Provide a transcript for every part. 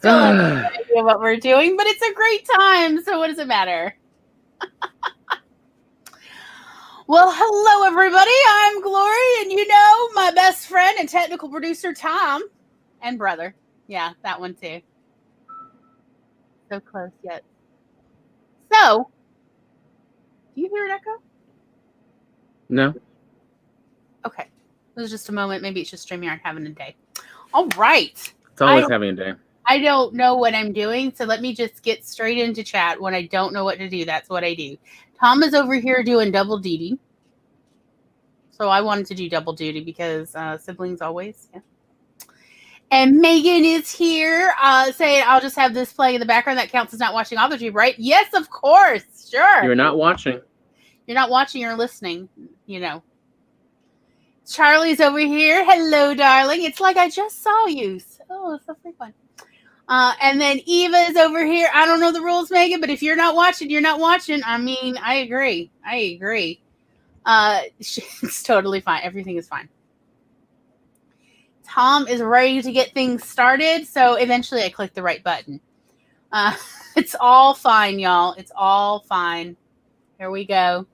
still have no idea what we're doing, but it's a great time. So what does it matter? Well, hello, everybody. I'm Glory, and you know my best friend and technical producer, Tom, and brother. Yeah, that one too. So close yet. So, do you hear an echo? No. Okay. It was just a moment. Maybe it's just StreamYard having a day. All right. It's always having a day. I don't know what I'm doing, so let me just get straight into chat. When I don't know what to do, that's what I do. Tom is over here doing double duty. So I wanted to do double duty because siblings always. Yeah. And Megan is here saying, I'll just have this playing in the background. That counts as not watching AutoTube, right? Yes, of course. Sure. You're not watching. You're not watching, you're listening, you know. Charlie's over here. Hello, darling. It's like I just saw you. Oh, it's so frequent. And then Eva is over here. I don't know the rules, Megan, but if you're not watching, you're not watching. I mean, I agree. It's totally fine. Everything is fine. Tom is ready to get things started. So eventually I click the right button. It's all fine, y'all. It's all fine. Here we go.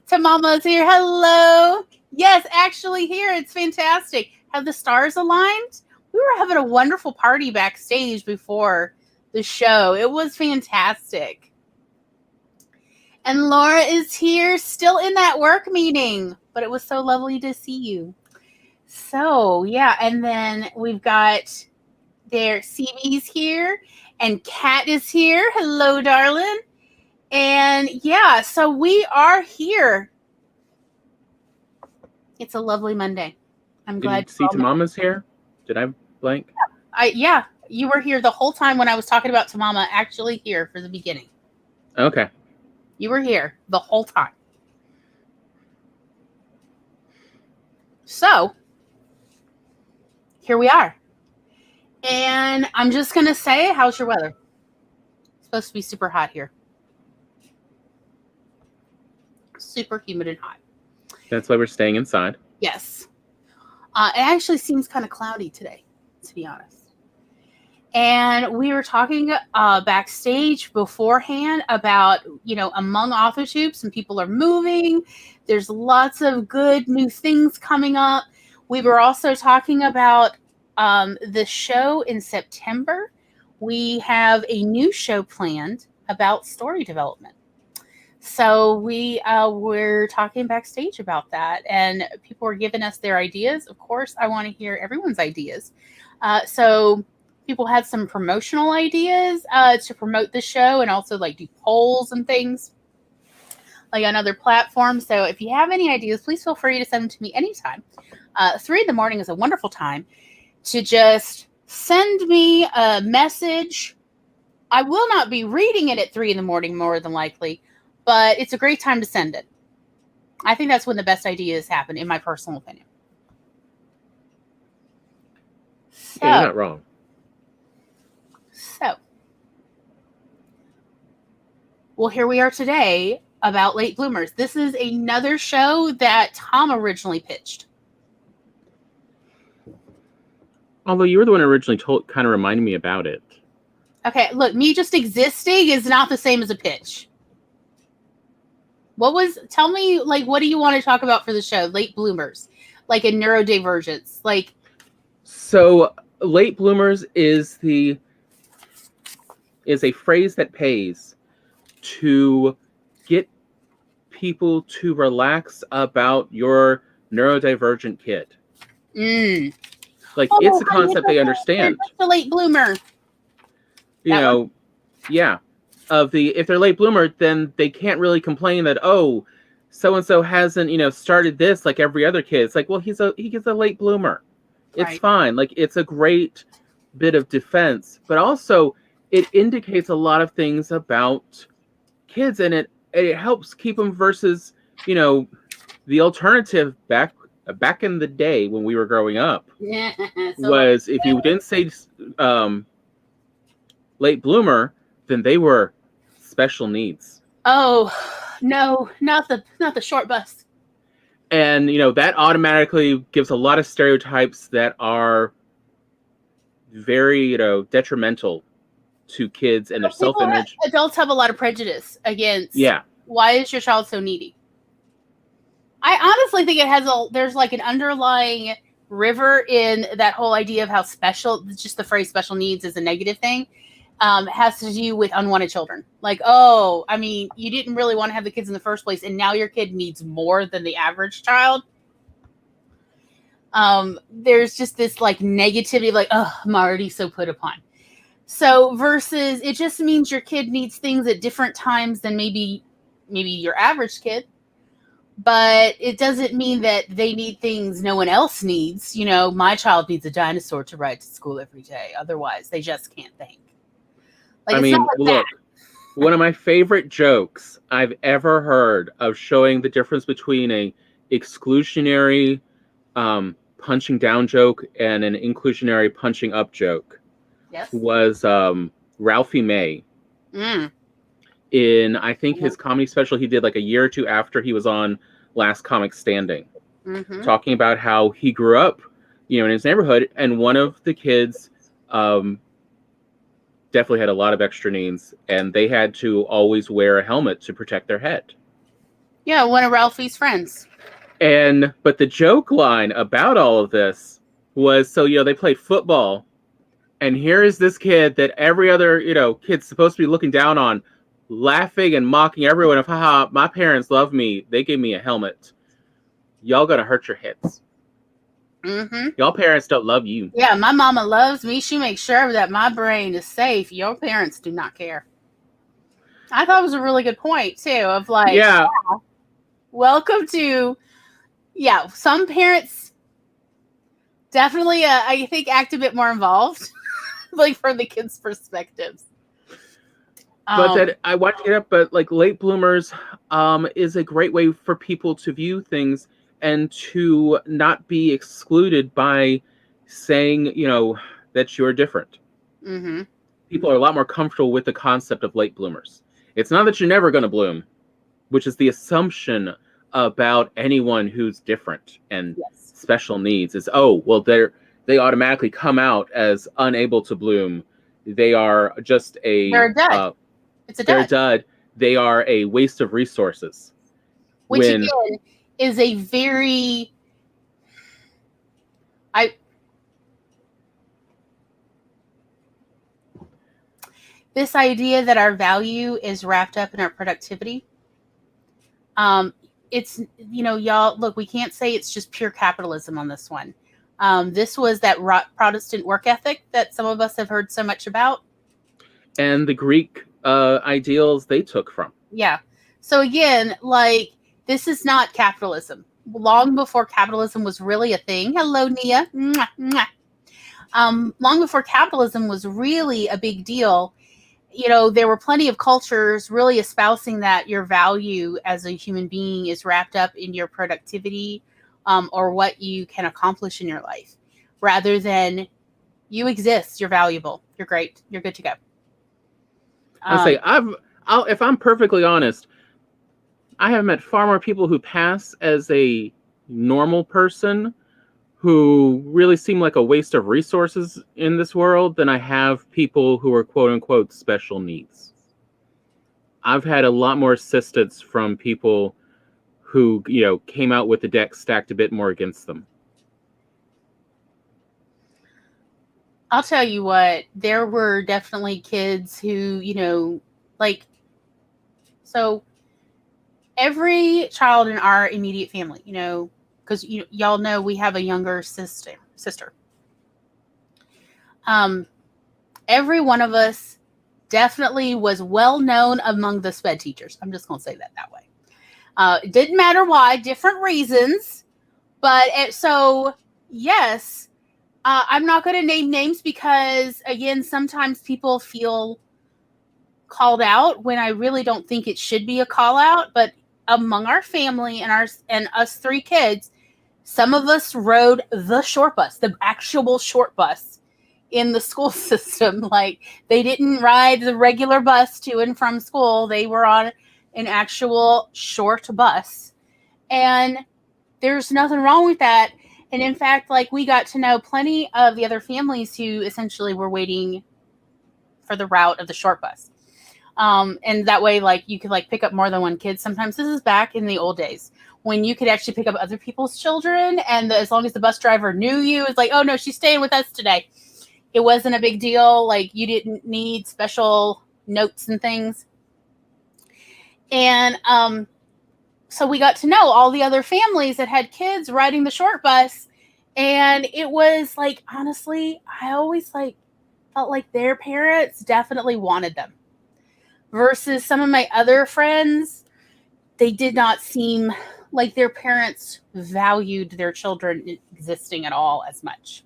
Tamama's here. Hello. Yes, actually here. It's fantastic. Have the stars aligned? We were having a wonderful party backstage before the show. It was fantastic. And Laura is here, still in that work meeting, but it was so lovely to see you. So, yeah, and then we've got their CB's here, and Kat is here. Hello, darling. And, yeah, so we are here. It's a lovely Monday. I'm glad. Did you see Tamama's here? Did I blank? Yeah, you were here the whole time when I was talking about Tamama, actually here for the beginning. Okay. You were here the whole time. So, here we are. And I'm just going to say, how's your weather? It's supposed to be super hot here. Super humid and hot. That's why we're staying inside. Yes. It actually seems kind of cloudy today, to be honest. And we were talking backstage beforehand about, you know, among AutoTube, some people are moving. There's lots of good new things coming up. We were also talking about the show in September. We have a new show planned about story development. So we're talking backstage about that, and people are giving us their ideas. Of course, I want to hear everyone's ideas. So people had some promotional ideas to promote the show, and also like do polls and things like on other platforms. So if you have any ideas, please feel free to send them to me anytime. 3 a.m. is a wonderful time to just send me a message. I will not be reading it at 3 a.m. more than likely, but it's a great time to send it. I think that's when the best ideas happen, in my personal opinion. So, yeah, you're not wrong. So, well, here we are today about late bloomers. This is another show that Tom originally pitched. Although you were the one who originally kind of reminded me about it. Okay, look, me just existing is not the same as a pitch. Tell me, like, what do you want to talk about for the show? Late bloomers, like a neurodivergence, like. So late bloomers is a phrase that pays to get people to relax about your neurodivergent kid. Like, it's a concept they understand. The late bloomer. You know, yeah. If they're late bloomer, then they can't really complain that, oh, so-and-so hasn't, started this like every other kid. It's like, well, he gets a late bloomer. It's right. Fine. Like, it's a great bit of defense, but also it indicates a lot of things about kids, and it helps keep them versus, the alternative back in the day when we were growing up was if you didn't say late bloomer, then they were special needs. Oh no, not the short bus. And that automatically gives a lot of stereotypes that are very, detrimental to kids and their self-image. Adults have a lot of prejudice against. Yeah. Why is your child so needy? I honestly think there's like an underlying river in that whole idea of how special, just the phrase special needs is a negative thing, has to do with unwanted children. Like, oh, I mean, you didn't really want to have the kids in the first place, and now your kid needs more than the average child. There's just this like negativity, like, oh, I'm already so put upon. So versus it just means your kid needs things at different times than maybe your average kid. But it doesn't mean that they need things no one else needs. You know, my child needs a dinosaur to ride to school every day. Otherwise, they just can't think. Like, I mean, look, one of my favorite jokes I've ever heard of showing the difference between a exclusionary punching down joke and an inclusionary punching up joke was Ralphie May. In, I think, his comedy special he did like a year or two after he was on Last Comic Standing, talking about how he grew up, in his neighborhood, and one of the kids definitely had a lot of extra needs, and they had to always wear a helmet to protect their head. Yeah, one of Ralphie's friends. But the joke line about all of this was, so, they played football, and here is this kid that every other, kid's supposed to be looking down on, laughing and mocking everyone of, haha, my parents love me. They gave me a helmet. Y'all gonna hurt your heads. Y'all parents don't love you. Yeah, my mama loves me. She makes sure that my brain is safe. Your parents do not care. I thought it was a really good point, too, of like, yeah, welcome to, some parents definitely, I think, act a bit more involved, like from the kids' perspectives. But that I want to get up, but like late bloomers is a great way for people to view things and to not be excluded by saying, that you're different. People are a lot more comfortable with the concept of late bloomers. It's not that you're never going to bloom, which is the assumption about anyone who's different and special needs is, oh, well, they automatically come out as unable to bloom. They are just they're a dud. They're a dud. They are a waste of resources. Which again is a very this idea that our value is wrapped up in our productivity. It's, y'all, look, we can't say it's just pure capitalism on this one. This was that Protestant work ethic that some of us have heard so much about. And the Greek ideals they took from. Yeah. So again, like, this is not capitalism. Long before capitalism was really a thing. Hello, Nia. Mwah, mwah. Long before capitalism was really a big deal, there were plenty of cultures really espousing that your value as a human being is wrapped up in your productivity or what you can accomplish in your life, rather than you exist, you're valuable, you're great, you're good to go. I'll say if I'm perfectly honest, I have met far more people who pass as a normal person who really seem like a waste of resources in this world than I have people who are quote unquote special needs. I've had a lot more assistance from people who, came out with the deck stacked a bit more against them. I'll tell you what, there were definitely kids who, so every child in our immediate family, because y'all know we have a younger sister. Every one of us definitely was well known among the SPED teachers. I'm just going to say that way. It didn't matter why, different reasons. But yes. I'm not going to name names because, again, sometimes people feel called out when I really don't think it should be a call out. But among our family and us three kids, some of us rode the short bus, the actual short bus in the school system. Like, they didn't ride the regular bus to and from school. They were on an actual short bus. And there's nothing wrong with that. And in fact, like, we got to know plenty of the other families who essentially were waiting for the route of the short bus. And that way, like, you could like pick up more than one kid. Sometimes this is back in the old days when you could actually pick up other people's children, and as long as the bus driver knew you, it's like, oh no, she's staying with us today. It wasn't a big deal. Like, you didn't need special notes and things. And so we got to know all the other families that had kids riding the short bus, and it was like, honestly, I always like felt like their parents definitely wanted them. Versus some of my other friends, they did not seem like their parents valued their children existing at all as much.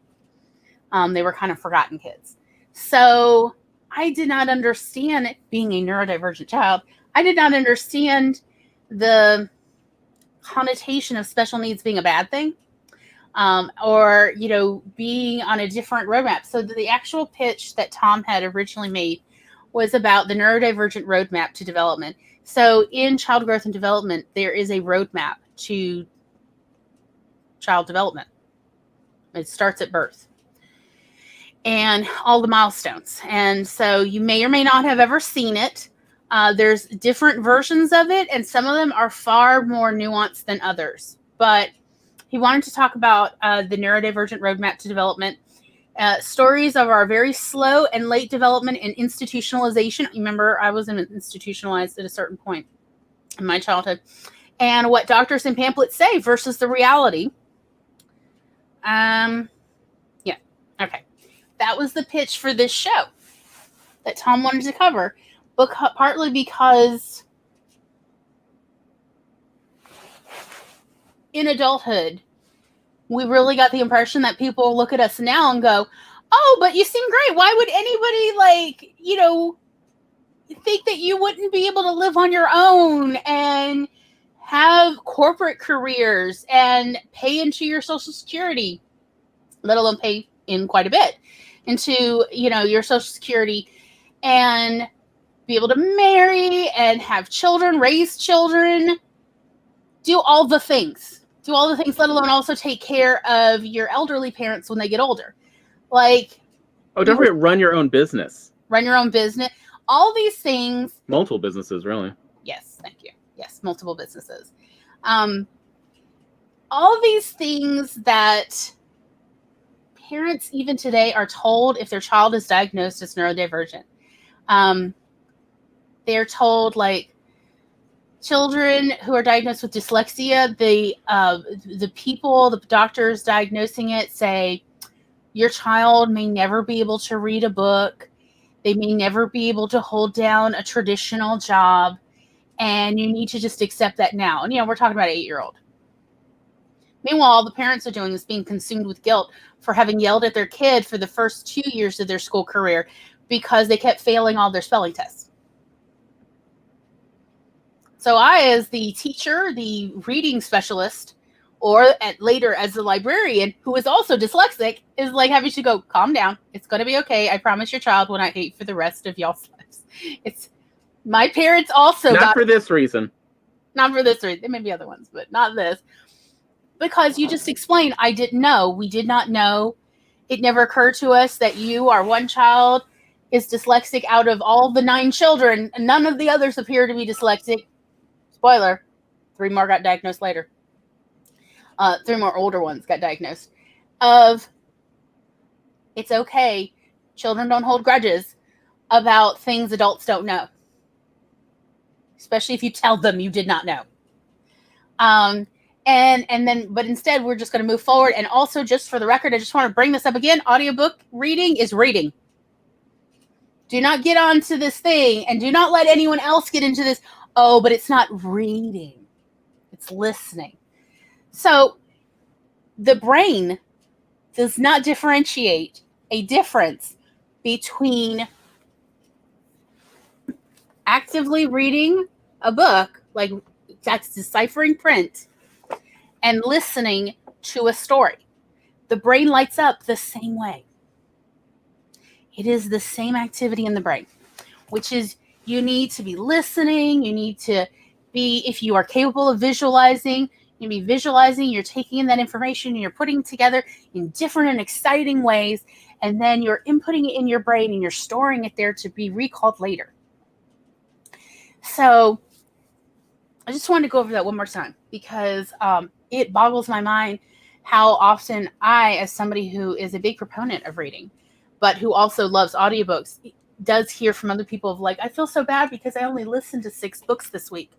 They were kind of forgotten kids. So I did not understand, being a neurodivergent child, I did not understand the connotation of special needs being a bad thing, or, you know, being on a different roadmap. So the actual pitch that Tom had originally made was about the neurodivergent roadmap to development. So in child growth and development, there is a roadmap to child development. It starts at birth and all the milestones. And so you may or may not have ever seen it. There's different versions of it, and some of them are far more nuanced than others. But he wanted to talk about the neurodivergent roadmap to development. Stories of our very slow and late development and institutionalization. Remember, I was institutionalized at a certain point in my childhood. And what doctors and pamphlets say versus the reality. Yeah. Okay. That was the pitch for this show that Tom wanted to cover. Partly because in adulthood, we really got the impression that people look at us now and go, oh, but you seem great. Why would anybody, like, you know, think that you wouldn't be able to live on your own and have corporate careers and pay into your Social Security, let alone pay in quite a bit into, you know, your Social Security, and be able to marry and have children, raise children, do all the things. Do all the things, let alone also take care of your elderly parents when they get older. Like, oh, don't forget, run your own business. Run your own business. All these things. Multiple businesses, really. Yes, thank you. Yes, multiple businesses. All these things that parents even today are told if their child is diagnosed as neurodivergent. They're told, like, children who are diagnosed with dyslexia, the people, the doctors diagnosing it say, your child may never be able to read a book. They may never be able to hold down a traditional job. And you need to just accept that now. And, you know, we're talking about an 8-year-old. Meanwhile, all the parents are doing is being consumed with guilt for having yelled at their kid for the first 2 years of their school career because they kept failing all their spelling tests. So I, as the teacher, the reading specialist, or later as the librarian, who is also dyslexic, is like having to go, calm down. It's going to be okay. I promise your child will not hate for the rest of y'all's lives. It's my parents also. Not for this reason. Not for this reason. There may be other ones, but not this. Because you just explained, I didn't know. We did not know. It never occurred to us that you, our one child, is dyslexic out of all the 9 children, and none of the others appear to be dyslexic. Spoiler, 3 more got diagnosed later. 3 more older ones got diagnosed. It's okay. Children don't hold grudges about things adults don't know. Especially if you tell them you did not know. But instead we're just going to move forward. And also, just for the record, I just want to bring this up again. Audiobook reading is reading. Do not get onto this thing, and do not let anyone else get into this. Oh, but it's not reading. It's listening. So the brain does not differentiate a difference between actively reading a book, like that's deciphering print, and listening to a story. The brain lights up the same way. It is the same activity in the brain, which is you need to be listening. You need to be, if you are capable of visualizing, you You'll be visualizing, you're taking in that information, and you're putting it together in different and exciting ways, and then you're inputting it in your brain and you're storing it there to be recalled later. So I just wanted to go over that one more time because it boggles my mind how often I, as somebody who is a big proponent of reading, but who also loves audiobooks, does hear from other people of like, I feel so bad because I only listened to 6 books this week,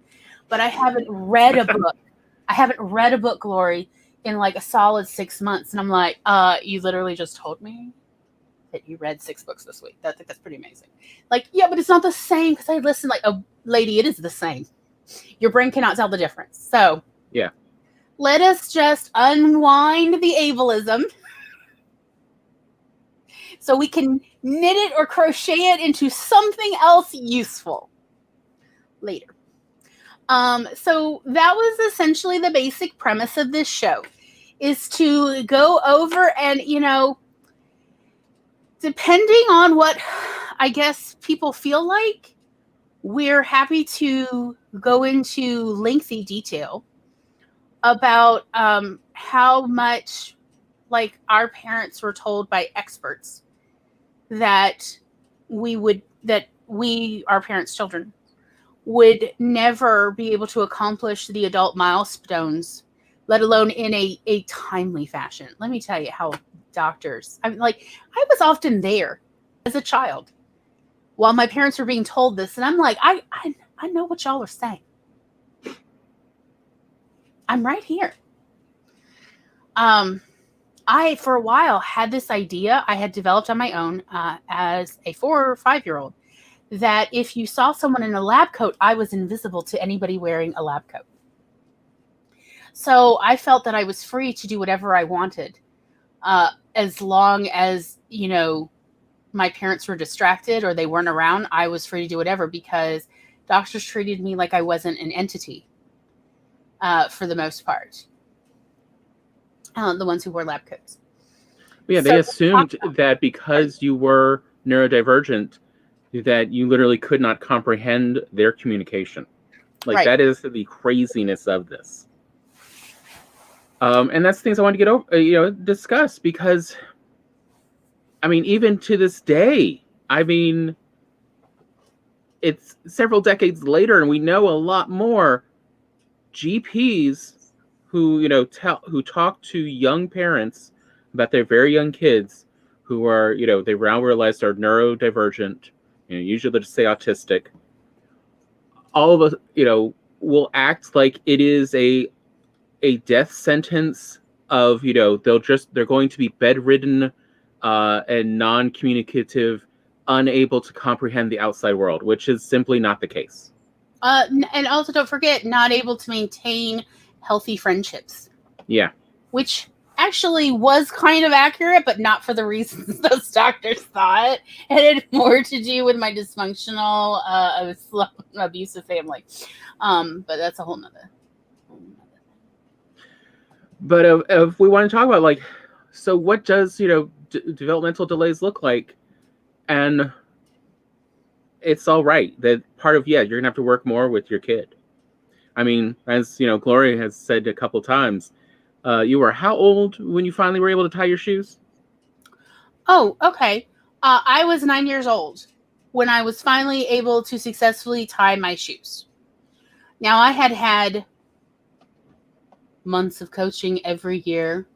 but I haven't read a book. I haven't read a book, Glory, in like a solid 6 months. And I'm like, you literally just told me that you read 6 books this week. That's pretty amazing. Like, yeah, but it's not the same because I listened. Like, oh, lady, it is the same. Your brain cannot tell the difference. So yeah, let us just unwind the ableism so we can knit it or crochet it into something else useful later. So that was essentially the basic premise of this show, is to go over and, depending on what I guess people feel like, we're happy to go into lengthy detail about how much, like, our parents were told by experts that our parents' children would never be able to accomplish the adult milestones, let alone in a timely fashion. Let me tell you how doctors, I was often there as a child while my parents were being told this, and I'm like, I know what y'all are saying. I'm right here. I, for a while, had this idea I had developed on my own as a 4 or 5-year-old, that if you saw someone in a lab coat, I was invisible to anybody wearing a lab coat. So I felt that I was free to do whatever I wanted, as long as, my parents were distracted or they weren't around. I was free to do whatever because doctors treated me like I wasn't an entity for the most part. The ones who wore lab coats. Yeah, they assumed that because you were neurodivergent, that you literally could not comprehend their communication. Like, that is the craziness of this. And that's things I want to get over, discuss, because, even to this day, it's several decades later, and we know a lot more. GPs who talk to young parents about their very young kids who are, they now realize are neurodivergent, usually they just say autistic. All of us, will act like it is a death sentence of, they're going to be bedridden and non-communicative, unable to comprehend the outside world, which is simply not the case. And also, don't forget, not able to maintain healthy friendships. Yeah. Which actually was kind of accurate, but not for the reasons those doctors thought. It had more to do with my dysfunctional, abusive family. But that's a whole nother. But if we want to talk about, so what does, developmental delays look like? And it's all right that part of, you're going to have to work more with your kid. As, Gloria has said a couple times, you were how old when you finally were able to tie your shoes? Oh, okay. I was 9 years old when I was finally able to successfully tie my shoes. Now, I had months of coaching every year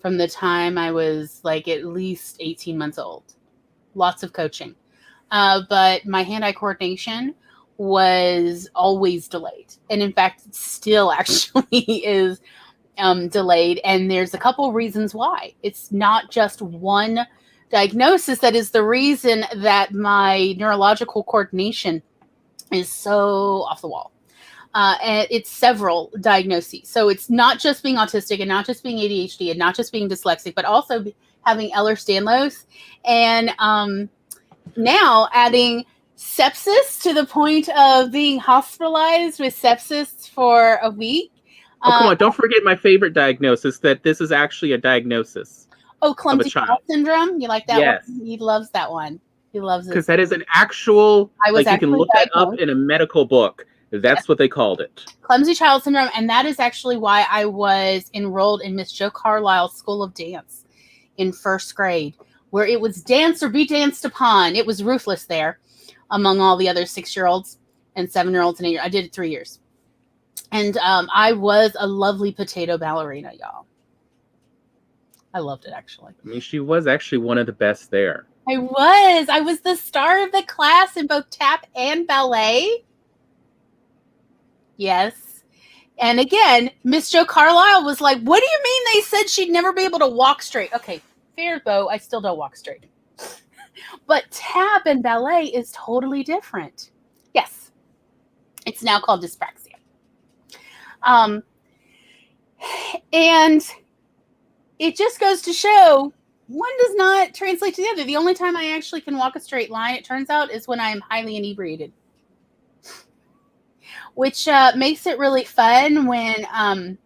from the time I was at least 18 months old. Lots of coaching. But my hand-eye coordination was always delayed. And in fact, it still actually is delayed. And there's a couple reasons why. It's not just one diagnosis that is the reason that my neurological coordination is so off the wall. And it's several diagnoses. So it's not just being autistic and not just being ADHD and not just being dyslexic, but also having Ehlers-Danlos. And now adding sepsis to the point of being hospitalized with sepsis for a week. Oh, come on. Don't forget my favorite diagnosis, that this is actually a diagnosis. Oh, clumsy cow syndrome? You like that yes. one? He loves that one. He loves it. Because that is an actual, you can look that up in a medical book. That's what they called it. Clumsy child syndrome, and that is actually why I was enrolled in Miss Jo Carlisle's School of Dance in first grade, where it was dance or be danced upon. It was ruthless there among all the other 6-year-olds and 7-year-olds and 8-year-olds. I did it 3 years. And I was a lovely potato ballerina, y'all. I loved it, actually. I mean, she was actually one of the best there. I was the star of the class in both tap and ballet. Yes. And again, Miss Jo Carlisle was like, what do you mean they said she'd never be able to walk straight? Okay, fair though, I still don't walk straight. But tap and ballet is totally different. Yes. It's now called dyspraxia. And it just goes to show one does not translate to the other. The only time I actually can walk a straight line, it turns out, is when I am highly inebriated. Which makes it really fun when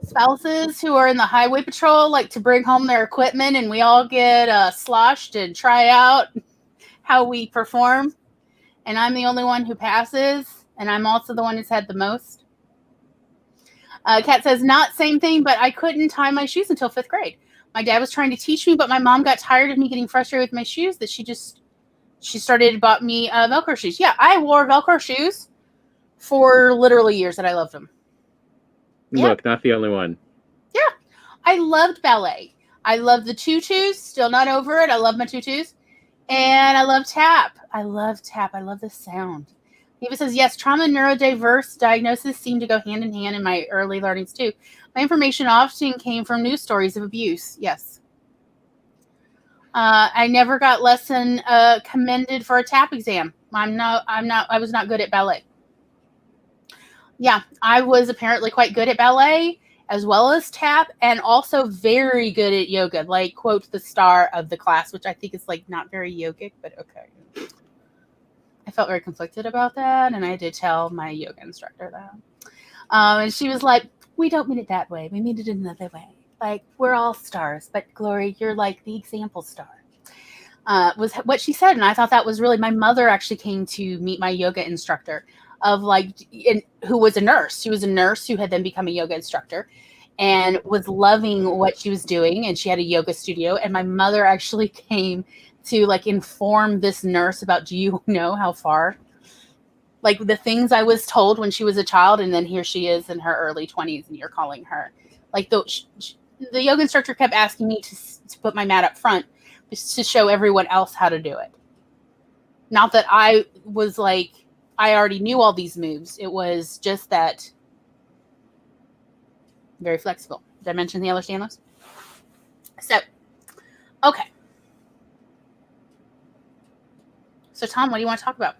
spouses who are in the highway patrol like to bring home their equipment and we all get sloshed and try out how we perform. And I'm the only one who passes, and I'm also the one who's had the most. Kat says, not same thing, but I couldn't tie my shoes until 5th grade. My dad was trying to teach me, but my mom got tired of me getting frustrated with my shoes that she started to bought me Velcro shoes. Yeah, I wore Velcro shoes for literally years and I loved them. Look, yeah. Not the only one. Yeah, I loved ballet. I love the tutus, still not over it. I love my tutus. And I love tap. I love the sound. Eva says, yes, trauma and neurodiverse diagnosis seem to go hand in hand in my early learnings too. My information often came from news stories of abuse. Yes. I never got lesson commended for a tap exam. I was not good at ballet. Yeah, I was apparently quite good at ballet as well as tap, and also very good at yoga, like, quote, the star of the class, which I think is like not very yogic, but okay. I felt very conflicted about that, and I did tell my yoga instructor that. And she was like, we don't mean it that way. We mean it another way. Like, we're all stars, but Glory, you're like the example star. Was what she said, and I thought that was really. My mother actually came to meet my yoga instructor, who was a nurse. She was a nurse who had then become a yoga instructor, and was loving what she was doing. And she had a yoga studio. And my mother actually came to like inform this nurse about, do you know how far? Like the things I was told when she was a child, and then here she is in her early 20s, and you're calling her like the yoga instructor kept asking me to put my mat up front to show everyone else how to do it. Not that I was like, I already knew all these moves. It was just that very flexible. Did I mention the Ehlers Danlos? So, okay. So, Tom, what do you want to talk about?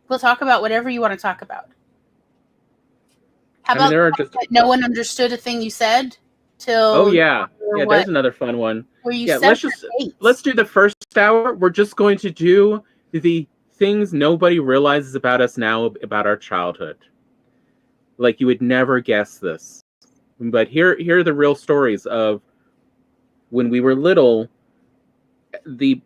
We'll talk about whatever you want to talk about. How about no one understood a thing you said till? Oh yeah, there's another fun one. Where you said let's do the first hour. We're just going to do the things nobody realizes about us now about our childhood. Like you would never guess this, but here are the real stories of when we were little. The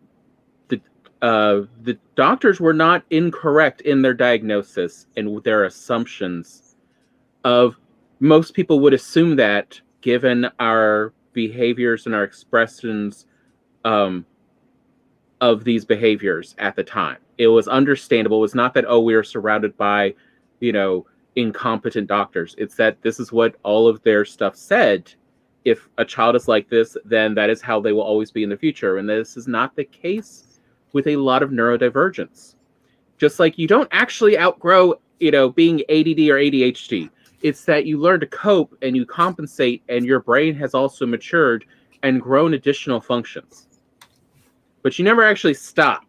doctors were not incorrect in their diagnosis and their assumptions. Of most people would assume that given our behaviors and our expressions of these behaviors at the time. It was understandable. It was not that, we are surrounded by, incompetent doctors. It's that this is what all of their stuff said. If a child is like this, then that is how they will always be in the future. And this is not the case with a lot of neurodivergence. Just like you don't actually outgrow, being ADD or ADHD. It's that you learn to cope and you compensate, and your brain has also matured and grown additional functions. But you never actually stop.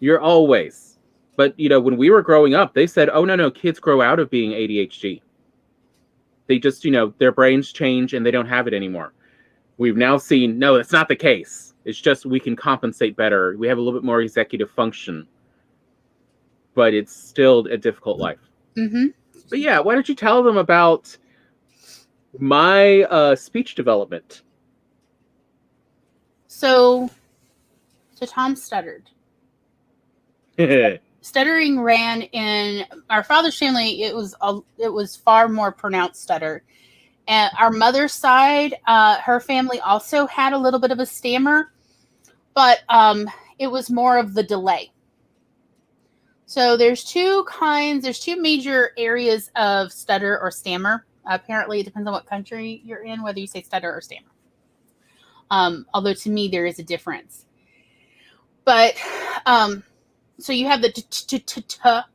You're always. But, when we were growing up, they said, oh, no, kids grow out of being ADHD. They just, their brains change and they don't have it anymore. We've now seen, no, that's not the case. It's just we can compensate better. We have a little bit more executive function. But it's still a difficult life. Mm-hmm. But yeah, why don't you tell them about my speech development? So Tom stuttered. Stuttering ran in our father's family. It was far more pronounced stutter. And our mother's side, her family also had a little bit of a stammer, but it was more of the delay. So there's two major areas of stutter or stammer. Apparently, it depends on what country you're in, whether you say stutter or stammer. Although to me, there is a difference. But so you have the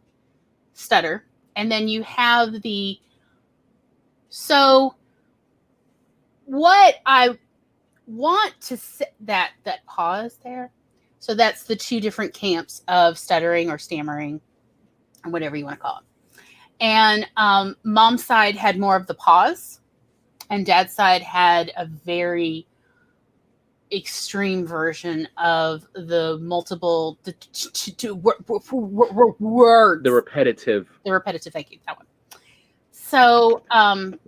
stutter, and then you have the. So what I want to say, that pause there. So that's the two different camps of stuttering or stammering, or whatever you want to call it. And mom's side had more of the pause, and dad's side had a very extreme version of the multiple words. The repetitive. Thank you. That one. So, and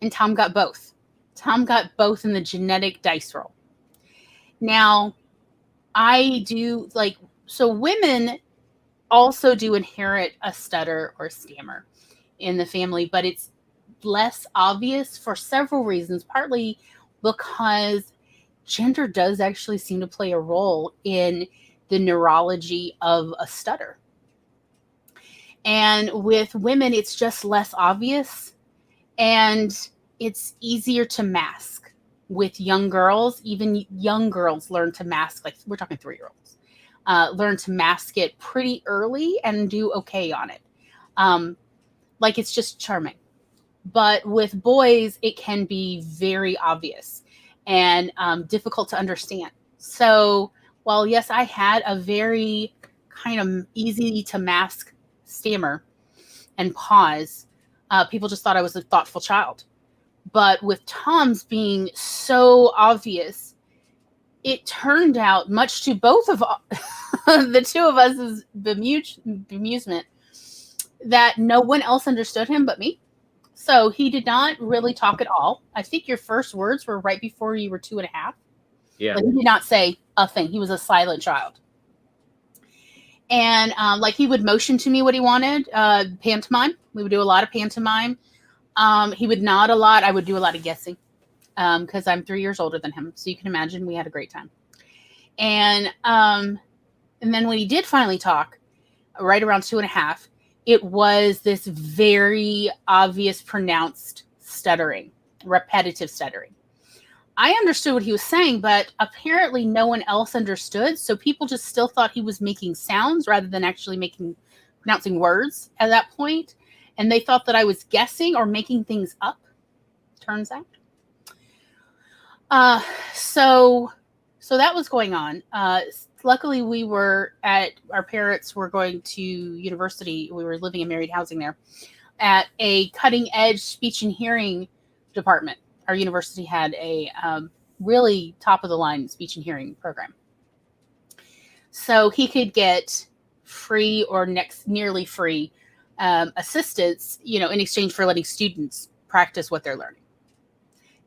Tom got both. Tom got both in the genetic dice roll. Now, I do so women also do inherit a stutter or stammer in the family, but it's less obvious for several reasons, partly because gender does actually seem to play a role in the neurology of a stutter. And with women, it's just less obvious, and it's easier to mask. With young girls, even young girls learn to mask, like we're talking 3-year-olds, learn to mask it pretty early and do okay on it. Like it's just charming. But with boys, it can be very obvious and difficult to understand. So while, yes, I had a very kind of easy to mask stammer and pause, people just thought I was a thoughtful child. But with Tom's being so obvious, it turned out, much to both of the two of us' bemusement, that no one else understood him but me. So he did not really talk at all. I think your first words were right before you were 2.5. Yeah. But he did not say a thing. He was a silent child. And he would motion to me what he wanted. Pantomime. We would do a lot of pantomime. He would nod a lot. I would do a lot of guessing because I'm 3 years older than him. So you can imagine we had a great time. And then when he did finally talk, right around 2.5, it was this very obvious, pronounced stuttering, repetitive stuttering. I understood what he was saying, but apparently no one else understood. So people just still thought he was making sounds rather than actually pronouncing words at that point. And they thought that I was guessing or making things up, turns out. So that was going on. Luckily, our parents were going to university. We were living in married housing there at a cutting edge speech and hearing department. Our university had a really top of the line speech and hearing program. So he could get free or nearly free assistance, in exchange for letting students practice what they're learning.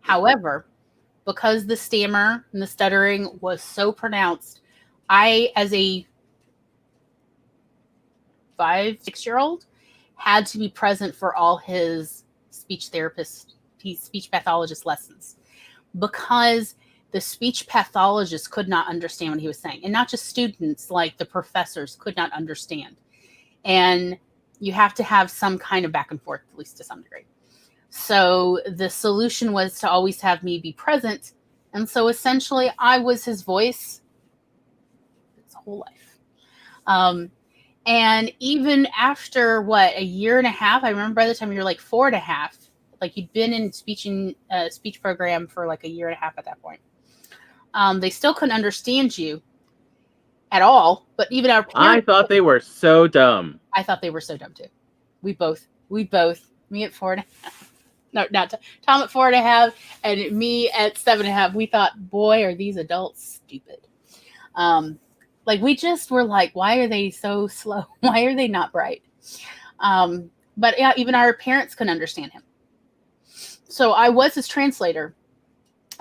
However, because the stammer and the stuttering was so pronounced, I, as a 5-6-year-old, had to be present for all his speech pathologist lessons, because the speech pathologist could not understand what he was saying. And not just students, like the professors could not understand. And you have to have some kind of back and forth, at least to some degree. So the solution was to always have me be present. And so essentially I was his voice his whole life. And even after a year and a half, I remember by the time you were like 4.5, like you'd been in speech program for like a year and a half at that point. They still couldn't understand you at all. But even our parents, I thought they were so dumb. I thought they were so dumb too. We both, me at 4.5. No, not Tom at 4.5 and me at 7.5. We thought, boy, are these adults stupid. We just were like, why are they so slow? Why are they not bright? But yeah, even our parents couldn't understand him. So I was his translator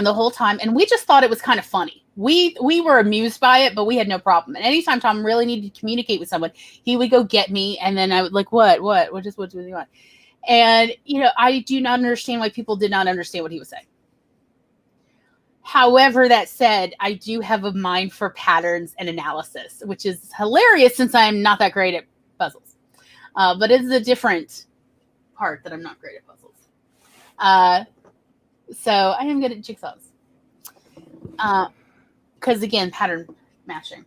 the whole time, and we just thought it was kind of funny. We were amused by it, but we had no problem. And anytime Tom really needed to communicate with someone, he would go get me, and then I would like, what do you want? And I do not understand why people did not understand what he was saying. However, that said, I do have a mind for patterns and analysis, which is hilarious since I'm not that great at puzzles. But it's a different part that I'm not great at puzzles. So I am good at jigsaws. Because again, pattern matching.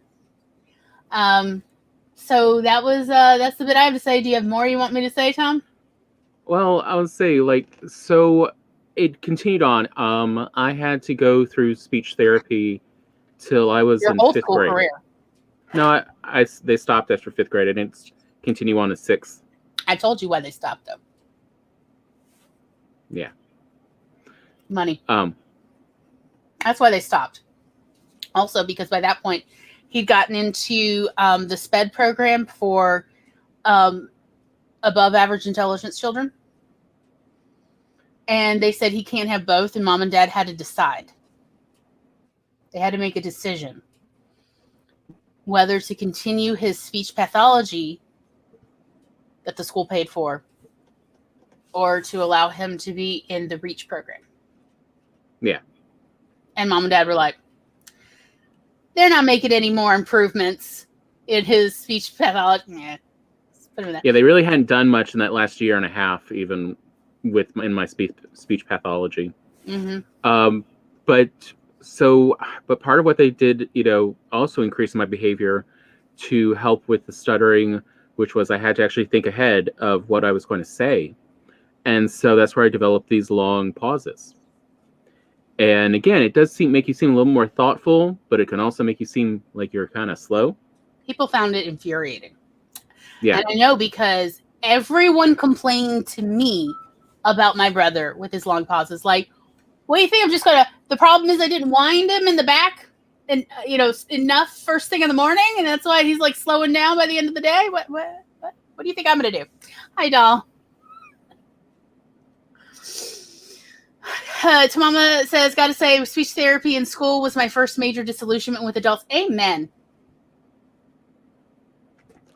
So that's the bit I have to say. Do you have more you want me to say, Tom? Well, I would say so it continued on. I had to go through speech therapy till I was in fifth grade. Career. No, they stopped after fifth grade. I didn't continue on to sixth. I told you why they stopped, though. Yeah. Money. That's why they stopped. Also, because by that point, he'd gotten into the SPED program for above average intelligence children. And they said he can't have both, and mom and dad had to decide. They had to make a decision whether to continue his speech pathology that the school paid for or to allow him to be in the REACH program. Yeah. And mom and dad were like, they're not making any more improvements in his speech pathology. Yeah, they really hadn't done much in that last year and a half, even in my speech pathology. Mm-hmm. But part of what they did, also increase my behavior to help with the stuttering, which was I had to actually think ahead of what I was going to say. And so that's where I developed these long pauses. And again, it does make you seem a little more thoughtful, but it can also make you seem like you're kind of slow. People found it infuriating. Yeah. And I know because everyone complained to me about my brother with his long pauses. Like, what do you think? I'm just the problem is I didn't wind him in the back and, enough first thing in the morning. And that's why he's like slowing down by the end of the day. What do you think I'm going to do? Hi, doll. Tamama says, got to say, speech therapy in school was my first major disillusionment with adults. Amen.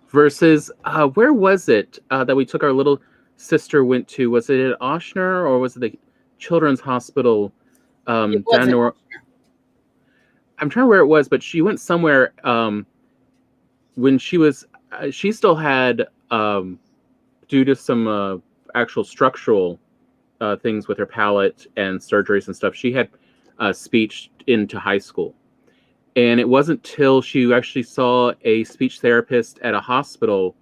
Versus, where was it that we took our little sister went to? Was it at Oshner or was it the Children's Hospital down north? I'm trying to where it was, but she went somewhere when she was. She still had, due to some actual structural things with her palate and surgeries and stuff, she had speech into high school. And it wasn't till she actually saw a speech therapist at a hospital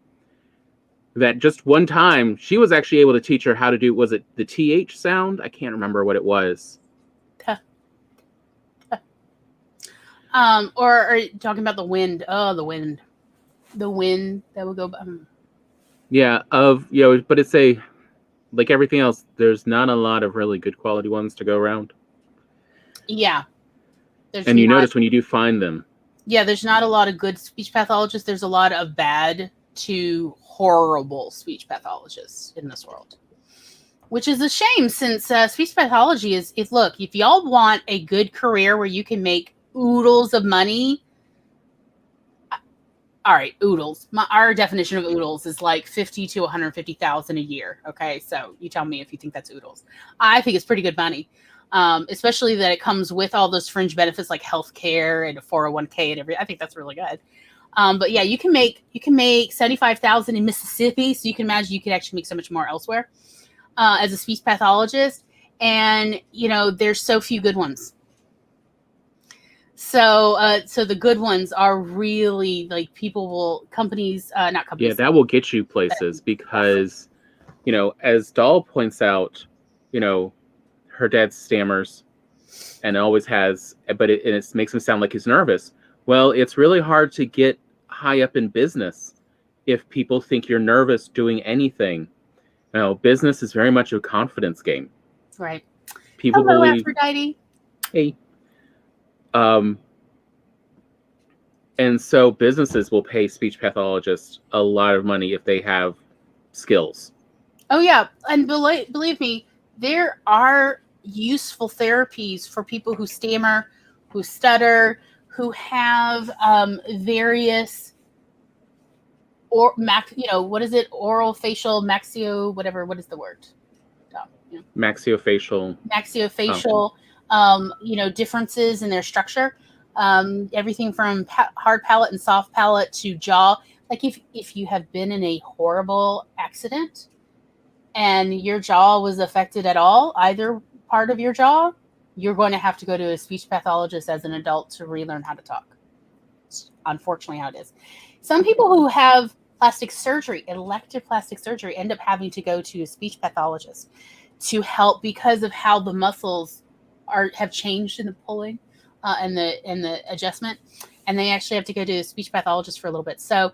that just one time she was actually able to teach her how to do, was it the TH sound? I can't remember what it was. Or are you talking about the wind? Oh, the wind that would go by. Yeah, but it's like everything else, there's not a lot of really good quality ones to go around. Yeah. And you notice when you do find them. Yeah, there's not a lot of good speech pathologists. There's a lot of bad to horrible speech pathologists in this world, which is a shame since speech pathology is look, if y'all want a good career where you can make oodles of money. All right, oodles. Our definition of oodles is like 50 to 150,000 a year. Okay, so you tell me if you think that's oodles. I think it's pretty good money, especially that it comes with all those fringe benefits like healthcare and a 401k and everything. I think that's really good. But yeah, you can make 75,000 in Mississippi, so you can imagine you could actually make so much more elsewhere as a speech pathologist. And there's so few good ones. So the good ones are really like companies. Yeah, that will get you places because, as Dahl points out, her dad stammers and always has, but it makes him sound like he's nervous. Well, it's really hard to get high up in business if people think you're nervous doing anything. Business is very much a confidence game. Right. People Hello, believe. Aphrodite. Hey. And so businesses will pay speech pathologists a lot of money if they have skills. Oh yeah, and believe me, there are useful therapies for people who stammer, who stutter, who have various what is it? Oral, facial, maxio, whatever. What is the word? Maxiofacial. Maxiofacial, differences in their structure. Everything from hard palate and soft palate to jaw. Like if you have been in a horrible accident and your jaw was affected at all, either part of your jaw, you're going to have to go to a speech pathologist as an adult to relearn how to talk. It's unfortunately how it is. Some people who have plastic surgery, elective plastic surgery, end up having to go to a speech pathologist to help because of how the muscles have changed in the pulling and the adjustment, and they actually have to go to a speech pathologist for a little bit. So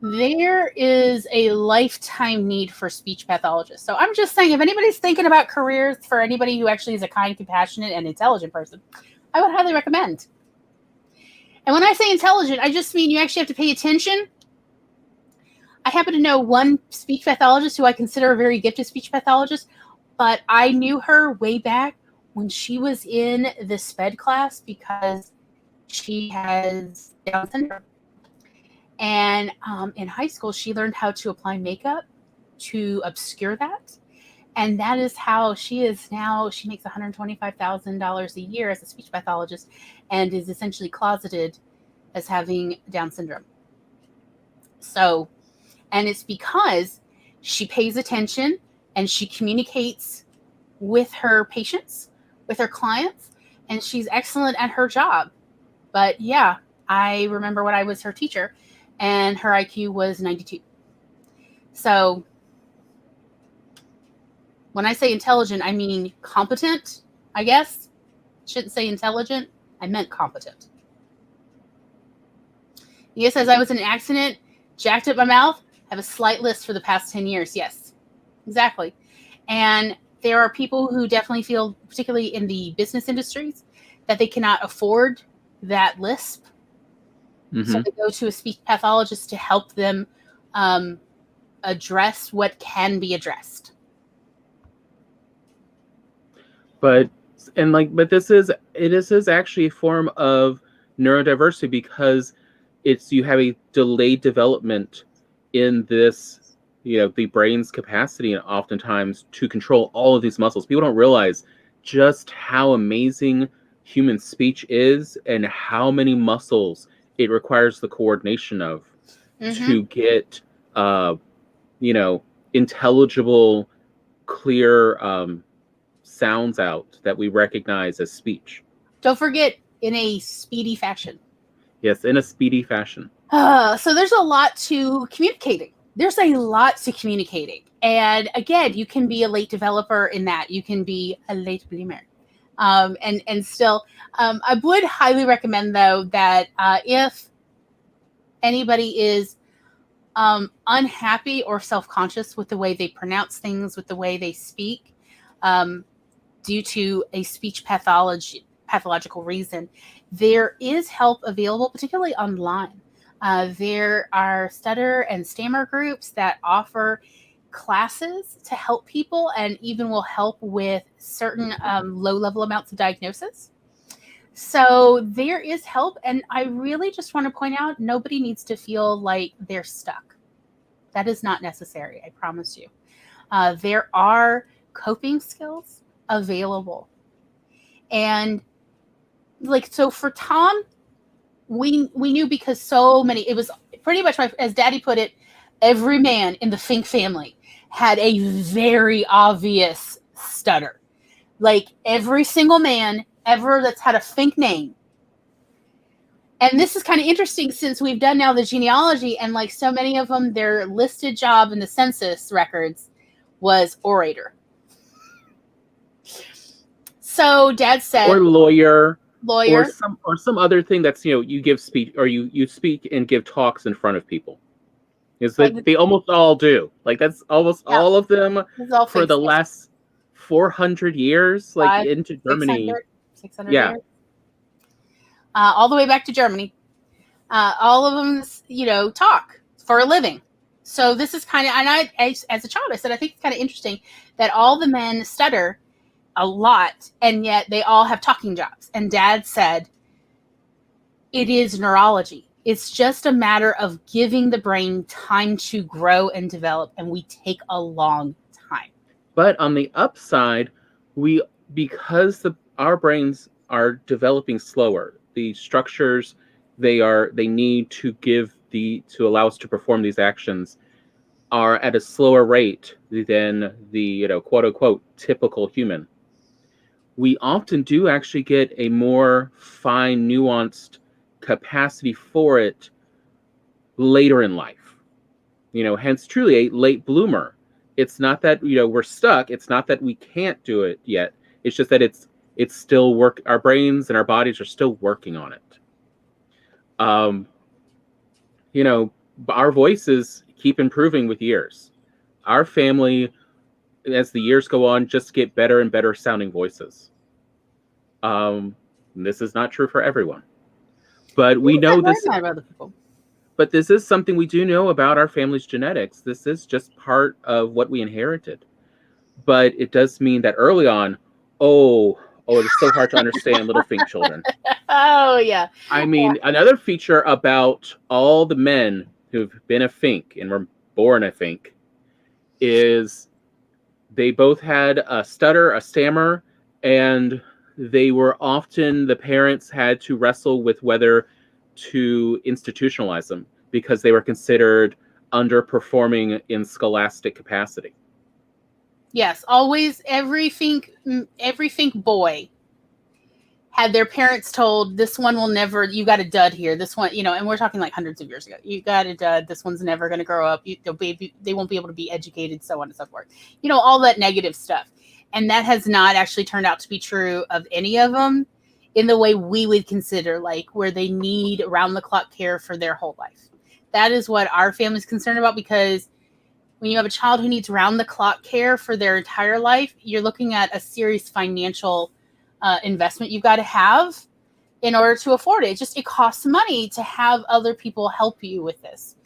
there is a lifetime need for speech pathologists. So I'm just saying, if anybody's thinking about careers for anybody who actually is a kind, compassionate, and intelligent person, I would highly recommend. And when I say intelligent, I just mean you actually have to pay attention. I happen to know one speech pathologist who I consider a very gifted speech pathologist, but I knew her way back when she was in the SPED class because she has Down syndrome. And in high school, she learned how to apply makeup to obscure that. And that is how she is now. She makes $125,000 a year as a speech pathologist and is essentially closeted as having Down syndrome. So, and it's because she pays attention and she communicates with her patients, with her clients, and she's excellent at her job. But yeah, I remember when I was her teacher and her IQ was 92. So when I say intelligent, I mean competent, I guess. Shouldn't say intelligent. I meant competent. He says, I was in an accident, jacked up my mouth, have a slight lisp for the past 10 years. Yes, exactly. And there are people who definitely feel, particularly in the business industries, that they cannot afford that lisp. Mm-hmm. So they go to a speech pathologist to help them address what can be addressed. But this is actually a form of neurodiversity because you have a delayed development in this, the brain's capacity and oftentimes to control all of these muscles. People don't realize just how amazing human speech is and how many muscles it requires the coordination of to get, intelligible, clear sounds out that we recognize as speech. Don't forget, in a speedy fashion. Yes, in a speedy fashion. So there's a lot to communicating. And again, you can be a late developer in that. You can be a late bloomer. And still, I would highly recommend, though, that if anybody is unhappy or self-conscious with the way they pronounce things, with the way they speak, due to a speech pathological reason, there is help available, particularly online. There are stutter and stammer groups that offer classes to help people and even will help with certain low-level amounts of diagnosis. So there is help, and I really just want to point out, nobody needs to feel like they're stuck. That is not necessary, I promise you. There are coping skills available. And so for Tom, we knew because so many, it was pretty much, as Daddy put it, every man in the Fink family had a very obvious stutter. Like every single man ever that's had a Fink name. And this is kind of interesting since we've done now the genealogy, and like so many of them, their listed job in the census records was orator. So Dad said, or lawyer, or some other thing that's, you give speech, or you speak and give talks in front of people. Is that they almost all do. Like that's almost all of them for the last 400 years, like into Germany. 600 years. All the way back to Germany. All of them, talk for a living. So this is kind of, and as a child, I said, I think it's kind of interesting that all the men stutter a lot, and yet they all have talking jobs. And Dad said, it is neurology. It's just a matter of giving the brain time to grow and develop, and we take a long time. But on the upside, because our brains are developing slower, the structures they need to allow us to perform these actions are at a slower rate than the quote unquote typical human. We often do actually get a more fine, nuanced capacity for it later in life. Hence truly a late bloomer. It's not that we're stuck. It's not that we can't do it yet. It's just that it's still work. Our brains and our bodies are still working on it. Our voices keep improving with years. Our family, as the years go on, just get better and better sounding voices. This is not true for everyone, but we know this. Other people. But this is something we do know about our family's genetics. This is just part of what we inherited. But it does mean that early on, it's so hard to understand little Fink children. Oh, yeah. I mean, another feature about all the men who've been a Fink and were born a Fink is they both had a stutter, a stammer, and the parents had to wrestle with whether to institutionalize them because they were considered underperforming in scholastic capacity. Yes, always every Fink boy had their parents told, this one will never, you got a dud here. This one, and we're talking like hundreds of years ago. You got a dud. This one's never going to grow up. They won't be able to be educated, so on and so forth. All that negative stuff. And that has not actually turned out to be true of any of them in the way we would consider, like where they need round-the-clock care for their whole life. That is what our family is concerned about, because when you have a child who needs round-the-clock care for their entire life, you're looking at a serious financial investment you've got to have in order to afford it. It costs money to have other people help you with this.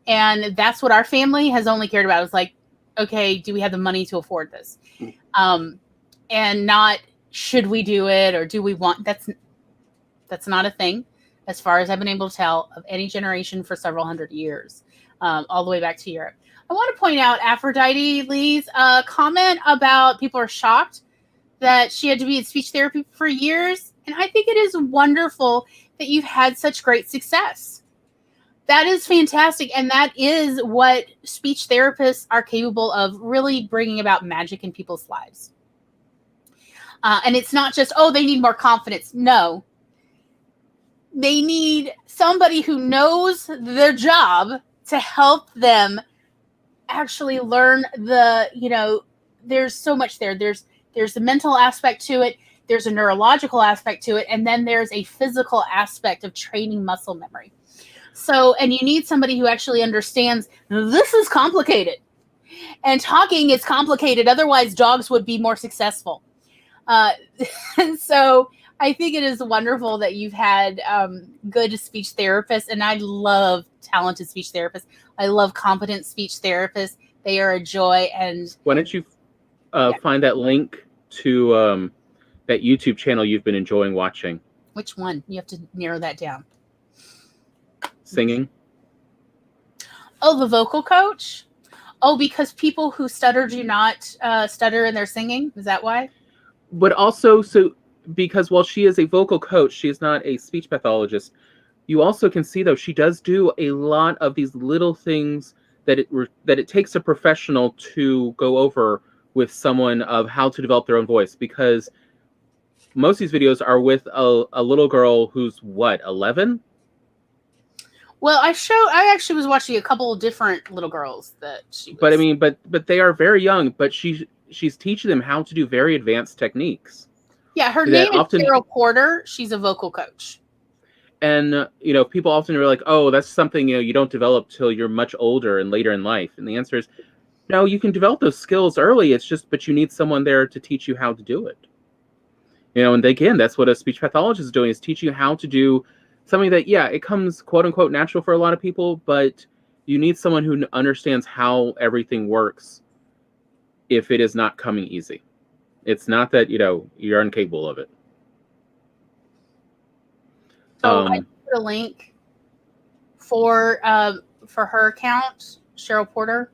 And that's what our family has only cared about. It's like, okay, do we have the money to afford this? And not, should we do it or do we want, that's not a thing as far as I've been able to tell of any generation for several hundred years, all the way back to Europe. I want to point out Aphrodite Lee's comment about people are shocked that she had to be in speech therapy for years. And I think it is wonderful that you've had such great success. That is fantastic. And that is what speech therapists are capable of, really bringing about magic in people's lives. And it's not just, they need more confidence. No. They need somebody who knows their job to help them actually learn there's so much there. There's the mental aspect to it. There's a neurological aspect to it. And then there's a physical aspect of training muscle memory. So, and you need somebody who actually understands this is complicated. And talking is complicated. Otherwise, dogs would be more successful. And so I think it is wonderful that you've had good speech therapists. And I love talented speech therapists. I love competent speech therapists. They are a joy. And why don't you find that link to that YouTube channel you've been enjoying watching? Which one? You have to narrow that down. Singing. Oh, the vocal coach? Oh, because people who stutter do not stutter in their singing? Is that why? But also, because while she is a vocal coach, she is not a speech pathologist. You also can see, though, she does do a lot of these little things that it takes a professional to go over with someone of how to develop their own voice, because most of these videos are with a little girl who's 11? Well, I actually was watching a couple of different little girls that she was... But I mean, but they are very young, but she's teaching them how to do very advanced techniques. Yeah, her name is Carol Porter. She's a vocal coach. And, people often are like, oh, that's something, you don't develop till you're much older and later in life. And the answer is, no, you can develop those skills early. But you need someone there to teach you how to do it. And again, that's what a speech pathologist is doing, is teaching you how to do something that, it comes quote unquote natural for a lot of people, but you need someone who understands how everything works if it is not coming easy. It's not that, you're incapable of it. So I put a link for her account, Cheryl Porter.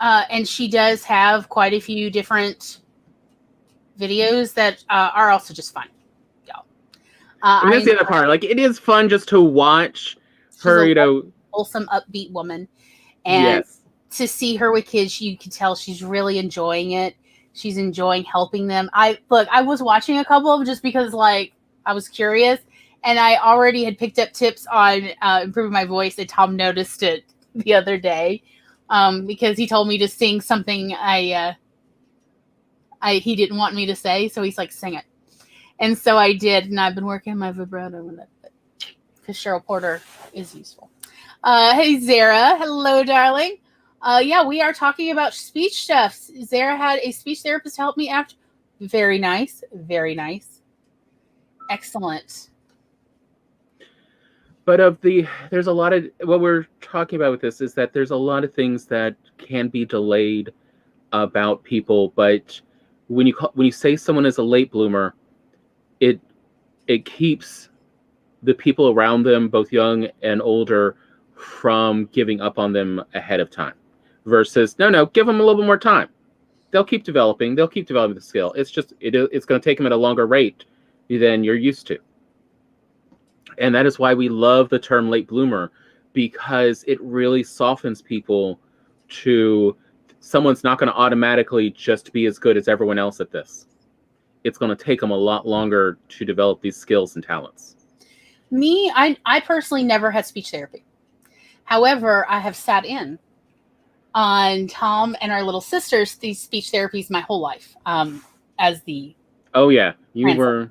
And she does have quite a few different videos that are also just fun. That's the other part. Like, it is fun just to watch her, wholesome, upbeat woman. And yes. To see her with kids, you can tell she's really enjoying it. She's enjoying helping them. I was watching a couple of them just because, like, I was curious, and I already had picked up tips on improving my voice, and Tom noticed it the other day because he told me to sing something he didn't want me to say, so he's like, sing it. And so I did, and I've been working on my vibrato with it because Cheryl Porter is useful. Hey, Zara. Hello, darling. Yeah, we are talking about speech stuff. Zara had a speech therapist help me after. Very nice. Very nice. Excellent. But there's a lot of, what we're talking about with this is that there's a lot of things that can be delayed about people. But when you say someone is a late bloomer, it keeps the people around them, both young and older, from giving up on them ahead of time. Versus, no, give them a little bit more time. They'll keep developing. They'll keep developing the skill. It's just it's going to take them at a longer rate than you're used to. And that is why we love the term late bloomer, because it really softens people to someone's not going to automatically just be as good as everyone else at this. It's going to take them a lot longer to develop these skills and talents. Me, I personally never had speech therapy. However, I have sat in on Tom and our little sisters these speech therapies my whole life as the were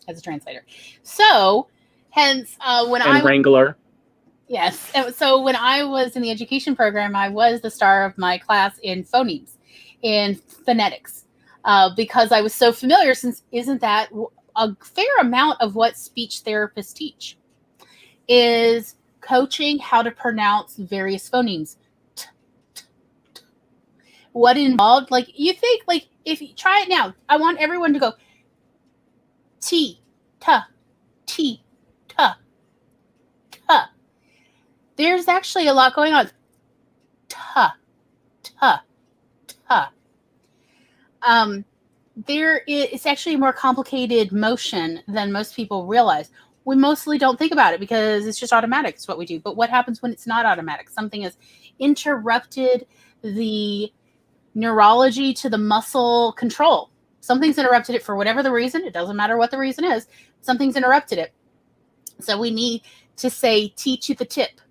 as a translator. So hence wrangler. Yes. So when I was in the education program, I was the star of my class in phonemes, in phonetics, because I was so familiar. Since isn't that a fair amount of what speech therapists teach is coaching how to pronounce various phonemes. What involved? Like, you think, like, if you try it now, I want everyone to go T, ta, T, ta, ta. There's actually a lot going on. Ta, ta, ta. It's actually a more complicated motion than most people realize. We mostly don't think about it because it's just automatic. It's what we do. But what happens when it's not automatic? Something has interrupted the neurology to the muscle control. Something's interrupted it for whatever the reason. It doesn't matter what the reason is. Something's interrupted it. So we need to say T to the tip.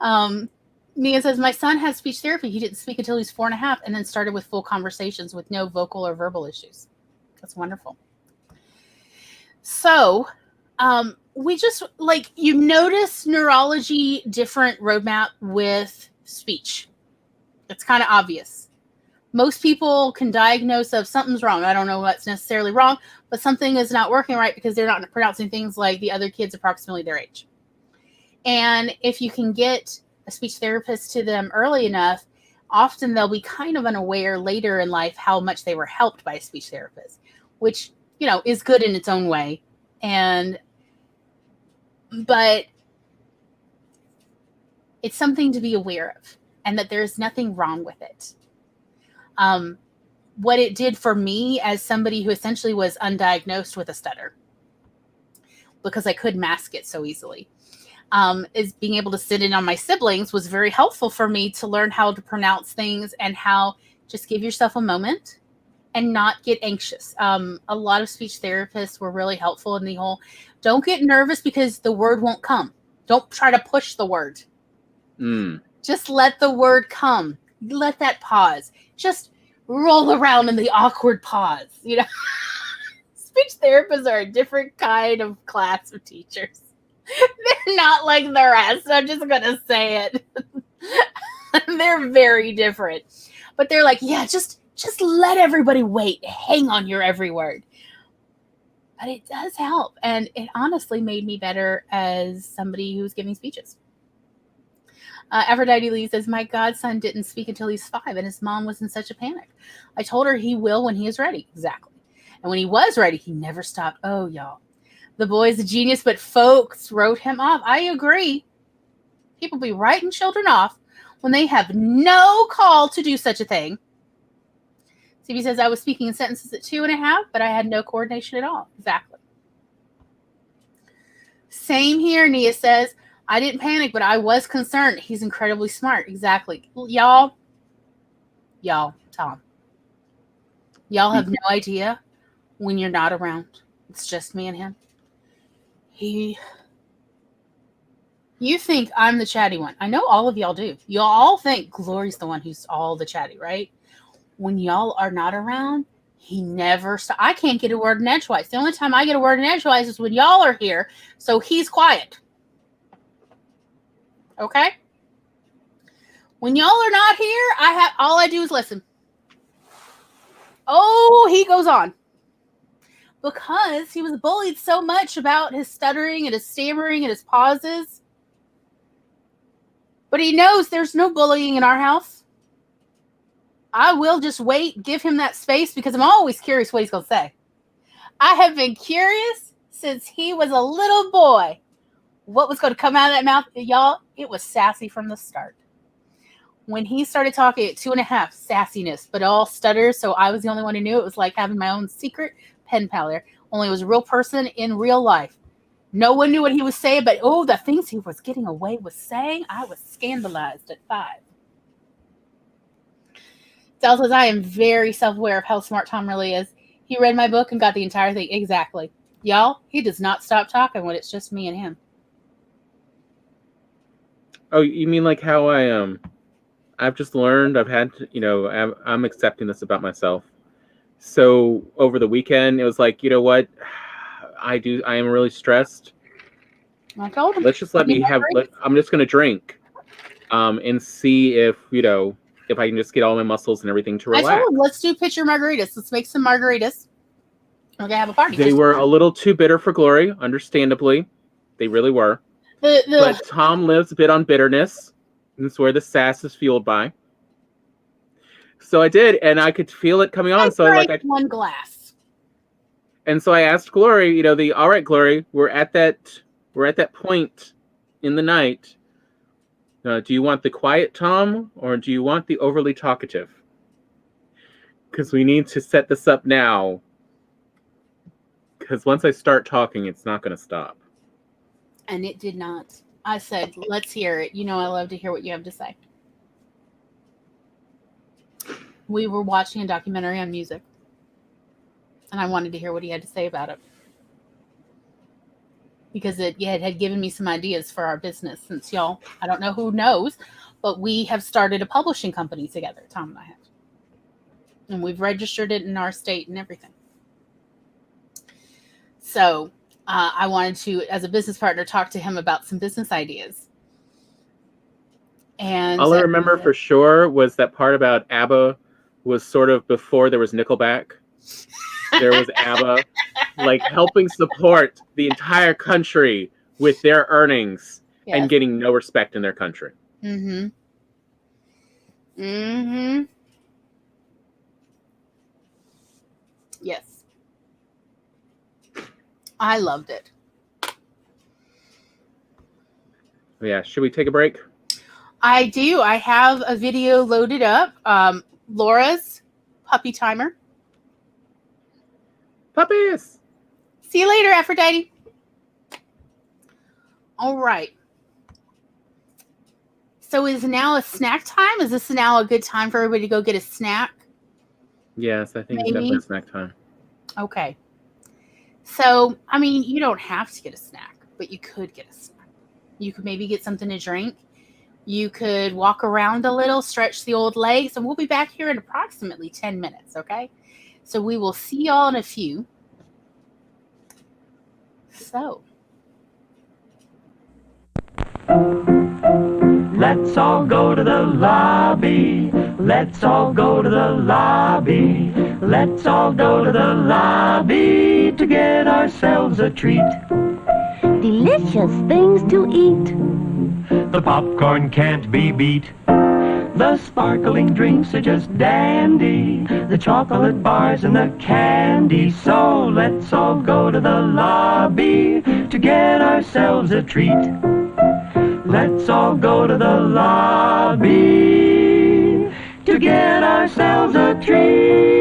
Mia says, my son had speech therapy. He didn't speak until he was 4.5 and then started with full conversations with no vocal or verbal issues. That's wonderful. So we just, like, you notice neurology different roadmap with speech. It's kind of obvious. Most people can diagnose of something's wrong. I don't know what's necessarily wrong, but something is not working right because they're not pronouncing things like the other kids approximately their age. And if you can get a speech therapist to them early enough, often they'll be kind of unaware later in life how much they were helped by a speech therapist, which, is good in its own way. But it's something to be aware of, and that there's nothing wrong with it. What it did for me as somebody who essentially was undiagnosed with a stutter, because I could mask it so easily, is being able to sit in on my siblings was very helpful for me to learn how to pronounce things and how just give yourself a moment and not get anxious. A lot of speech therapists were really helpful in the whole, don't get nervous because the word won't come. Don't try to push the word. Just let the word come. Let that pause. Just roll around in the awkward pause. Speech therapists are a different kind of class of teachers. They're not like the rest. I'm just going to say it. They're very different. But they're like, yeah, just let everybody wait. Hang on your every word. But it does help. And it honestly made me better as somebody who's giving speeches. Aphrodite Lee says, my godson didn't speak until he's 5, and his mom was in such a panic. I told her he will when he is ready. Exactly. And when he was ready, he never stopped. Oh, y'all. The boy's a genius, but folks wrote him off. I agree. People be writing children off when they have no call to do such a thing. CB says, I was speaking in sentences at 2.5, but I had no coordination at all. Exactly. Same here, Nia says, I didn't panic, but I was concerned. He's incredibly smart. Exactly. Y'all, Tom, y'all have no idea when you're not around. It's just me and him. You think I'm the chatty one. I know all of y'all do. Y'all all think Glory's the one who's all the chatty, right? When y'all are not around, he never stops. I can't get a word in edgewise. The only time I get a word in edgewise is when y'all are here, so he's quiet. Okay? When y'all are not here, all I do is listen. Oh, he goes on. Because he was bullied so much about his stuttering and his stammering and his pauses. But he knows there's no bullying in our house. I will just wait, give him that space, because I'm always curious what he's going to say. I have been curious since he was a little boy. What was going to come out of that mouth? Y'all, it was sassy from the start. When he started talking at 2.5, sassiness, but all stutters, so I was the only one who knew. It was like having my own secret pen pal there. Only it was a real person in real life. No one knew what he was saying, but the things he was getting away with saying, I was scandalized at 5. Del says, I am very self-aware of how smart Tom really is. He read my book and got the entire thing. Exactly. Y'all, he does not stop talking when it's just me and him. Oh, you mean like how I've just learned, I've had to, I'm accepting this about myself. So over the weekend, it was like, you know what? I am really stressed. I told him. Let's just I'm just going to drink and see if I can just get all my muscles and everything to relax. I told him, let's do pitcher margaritas. Let's make some margaritas. We're going to have a party. They were a little too bitter for Glory, understandably. They really were. But Tom lives a bit on bitterness. And that's where the sass is fueled by. So I did, and I could feel it coming on. So I one glass. And so I asked Glory, all right, Glory, we're at that point in the night. Do you want the quiet Tom, or do you want the overly talkative? Because we need to set this up now. Because once I start talking, it's not going to stop. And it did not. I said, let's hear it. I love to hear what you have to say. We were watching a documentary on music. And I wanted to hear what he had to say about it. Because it had given me some ideas for our business. Since y'all, I don't know who knows, but we have started a publishing company together, Tom and I have. And we've registered it in our state and everything. So I wanted to, as a business partner, talk to him about some business ideas. And all I remember for sure was that part about ABBA was sort of before there was Nickelback. There was ABBA, helping support the entire country with their earnings and getting no respect in their country. Mm-hmm. Mm-hmm. Yes. I loved it. Yeah. Should we take a break? I do. I have a video loaded up. Laura's puppy timer. Puppies! See you later, Aphrodite. All right. So is now a snack time? Is this now a good time for everybody to go get a snack? Yes, I think it's definitely snack time. Okay. So, you don't have to get a snack, but you could get a snack. You could maybe get something to drink. You could walk around a little, stretch the old legs, and we'll be back here in approximately 10 minutes, okay? So we will see y'all in a few. So. Let's all go to the lobby. Let's all go to the lobby. Let's all go to the lobby to get ourselves a treat. Delicious things to eat. The popcorn can't be beat. The sparkling drinks are just dandy, the chocolate bars and the candy. So let's all go to the lobby to get ourselves a treat. Let's all go to the lobby to get ourselves a treat.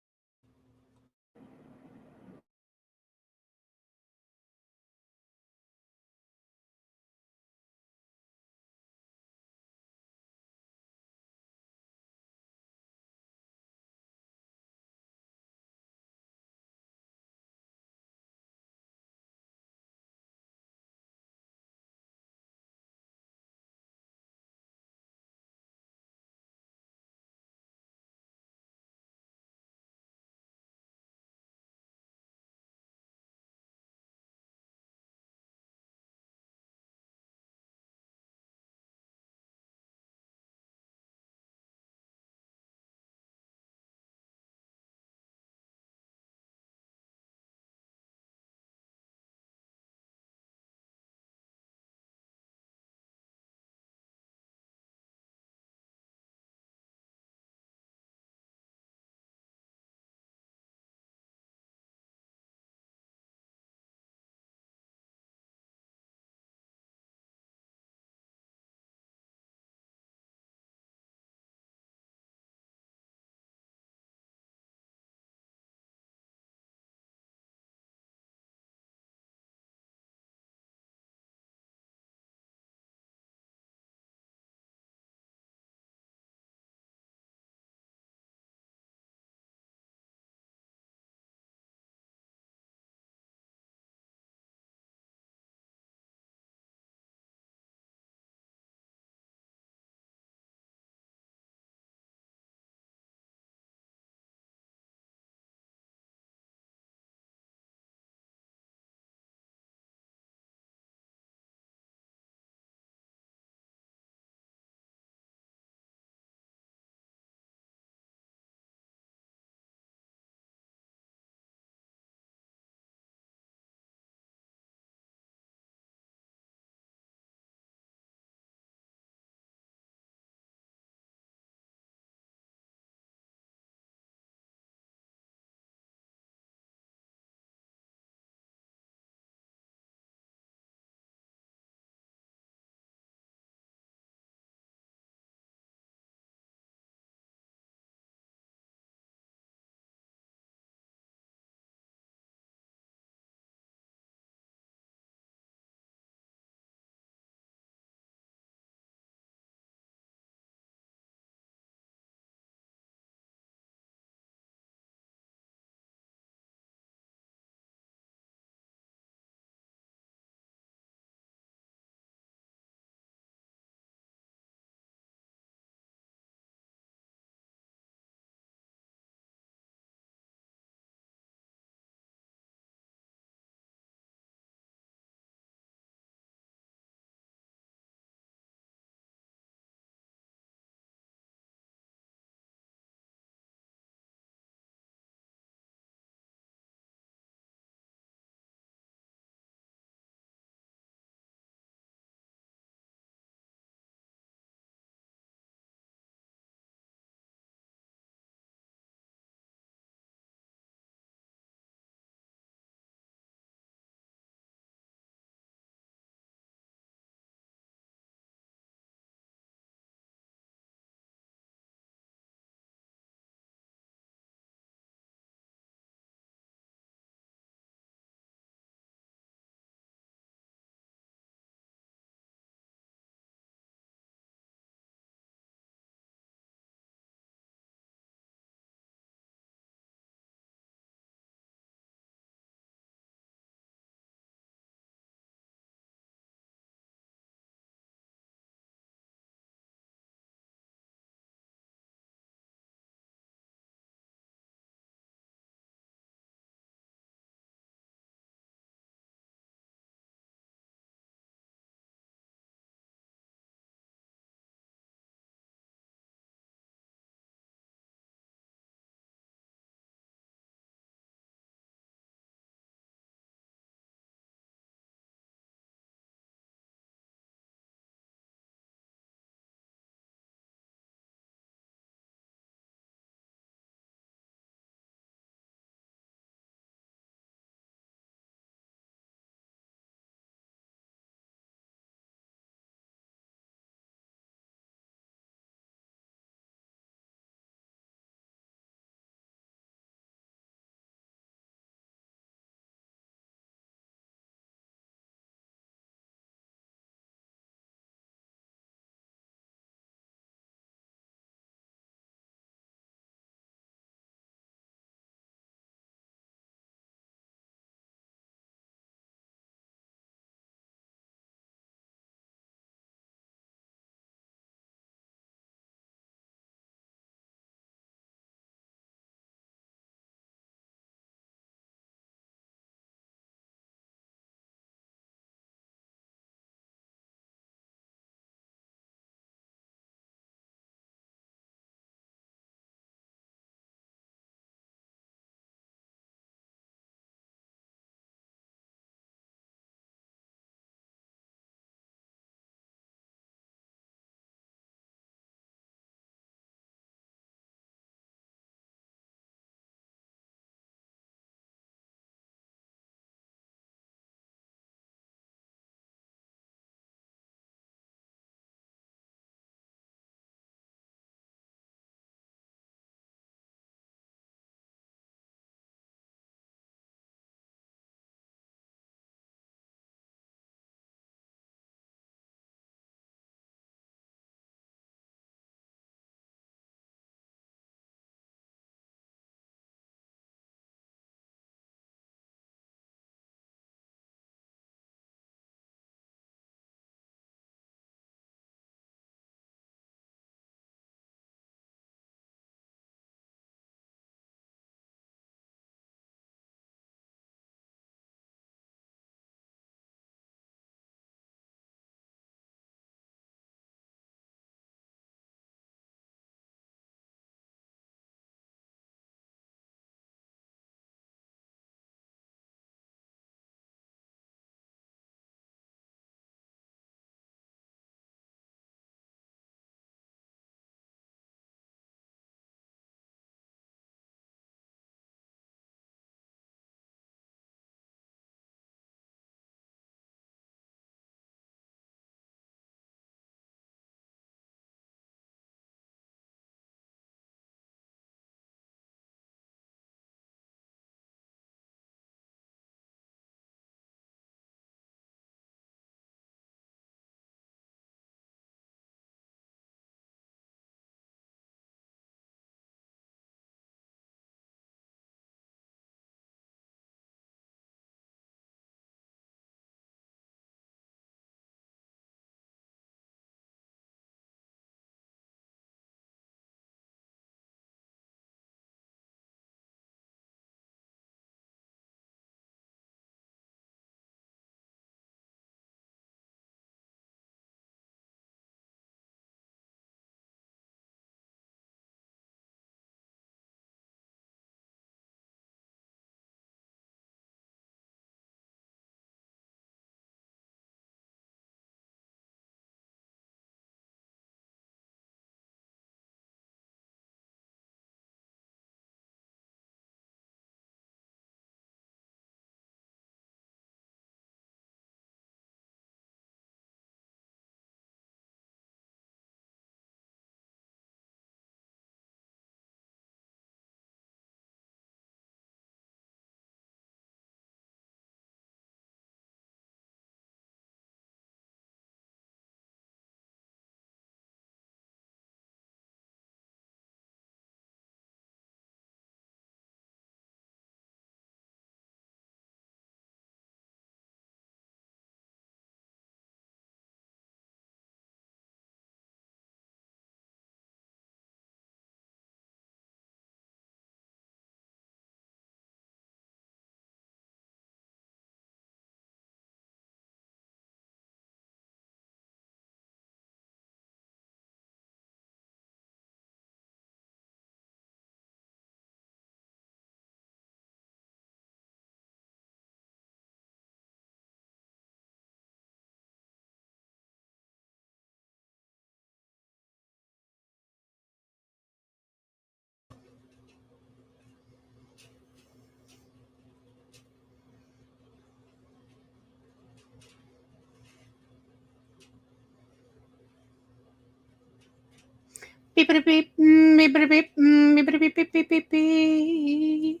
Beep beep beep beep beep beep beep beep beep beep beep beep.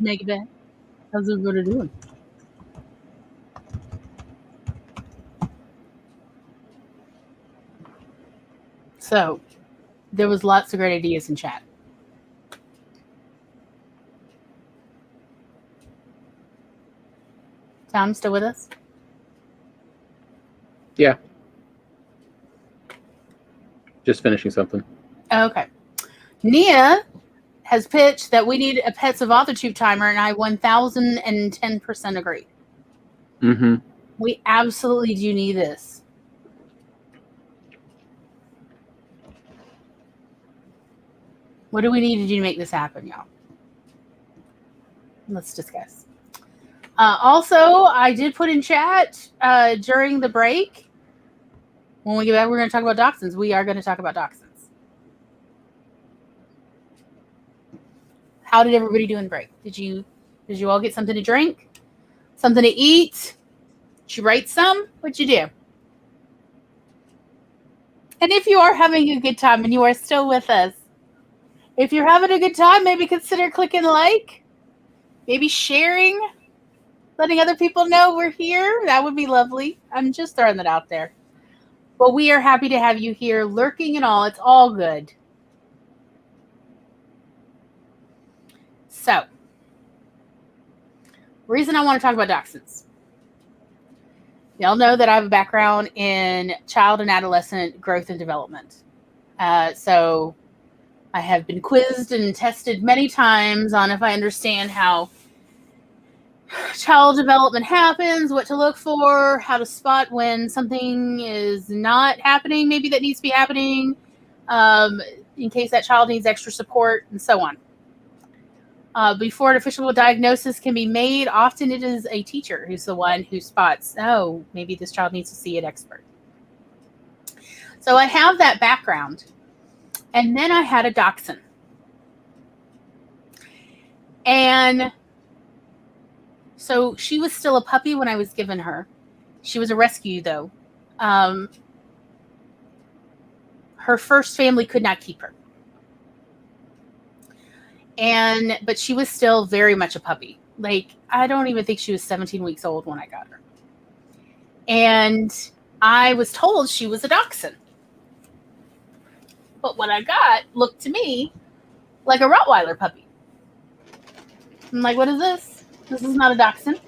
Make it back. How's everybody doing? So, there was lots of great ideas in chat. Tom, still with us? Yeah. Just finishing something. Okay. Nia has pitched that we need a Pets of AutoTube timer, and I 1010% agree. Mm-hmm. We absolutely do need this. What do we need to do to make this happen, y'all? Let's discuss. Also, I did put in chat during the break. When we get back, we're going to talk about dachshunds. We are going to talk about dachshunds. How did everybody do in break? Did you all get something to drink? Something to eat? Did you write some? What'd you do? And if you are having a good time and you are still with us, if you're having a good time, maybe consider clicking like, maybe sharing, letting other people know we're here. That would be lovely. I'm just throwing that out there. But we are happy to have you here, lurking and all. It's all good. So, reason I want to talk about dachshunds. Y'all know that I have a background in child and adolescent growth and development. So I have been quizzed and tested many times on if I understand how child development happens, what to look for, how to spot when something is not happening, maybe that needs to be happening, in case that child needs extra support, and so on. Before an official diagnosis can be made, often it is a teacher who's the one who spots, oh, maybe this child needs to see an expert. So I have that background. And then I had a dachshund. And so she was still a puppy when I was given her. She was a rescue, though. Her first family could not keep her. But she was still very much a puppy. Like, I don't even think she was 17 weeks old when I got her. And I was told she was a dachshund. But what I got looked to me like a Rottweiler puppy. I'm like, what is this? This is not a dachshund.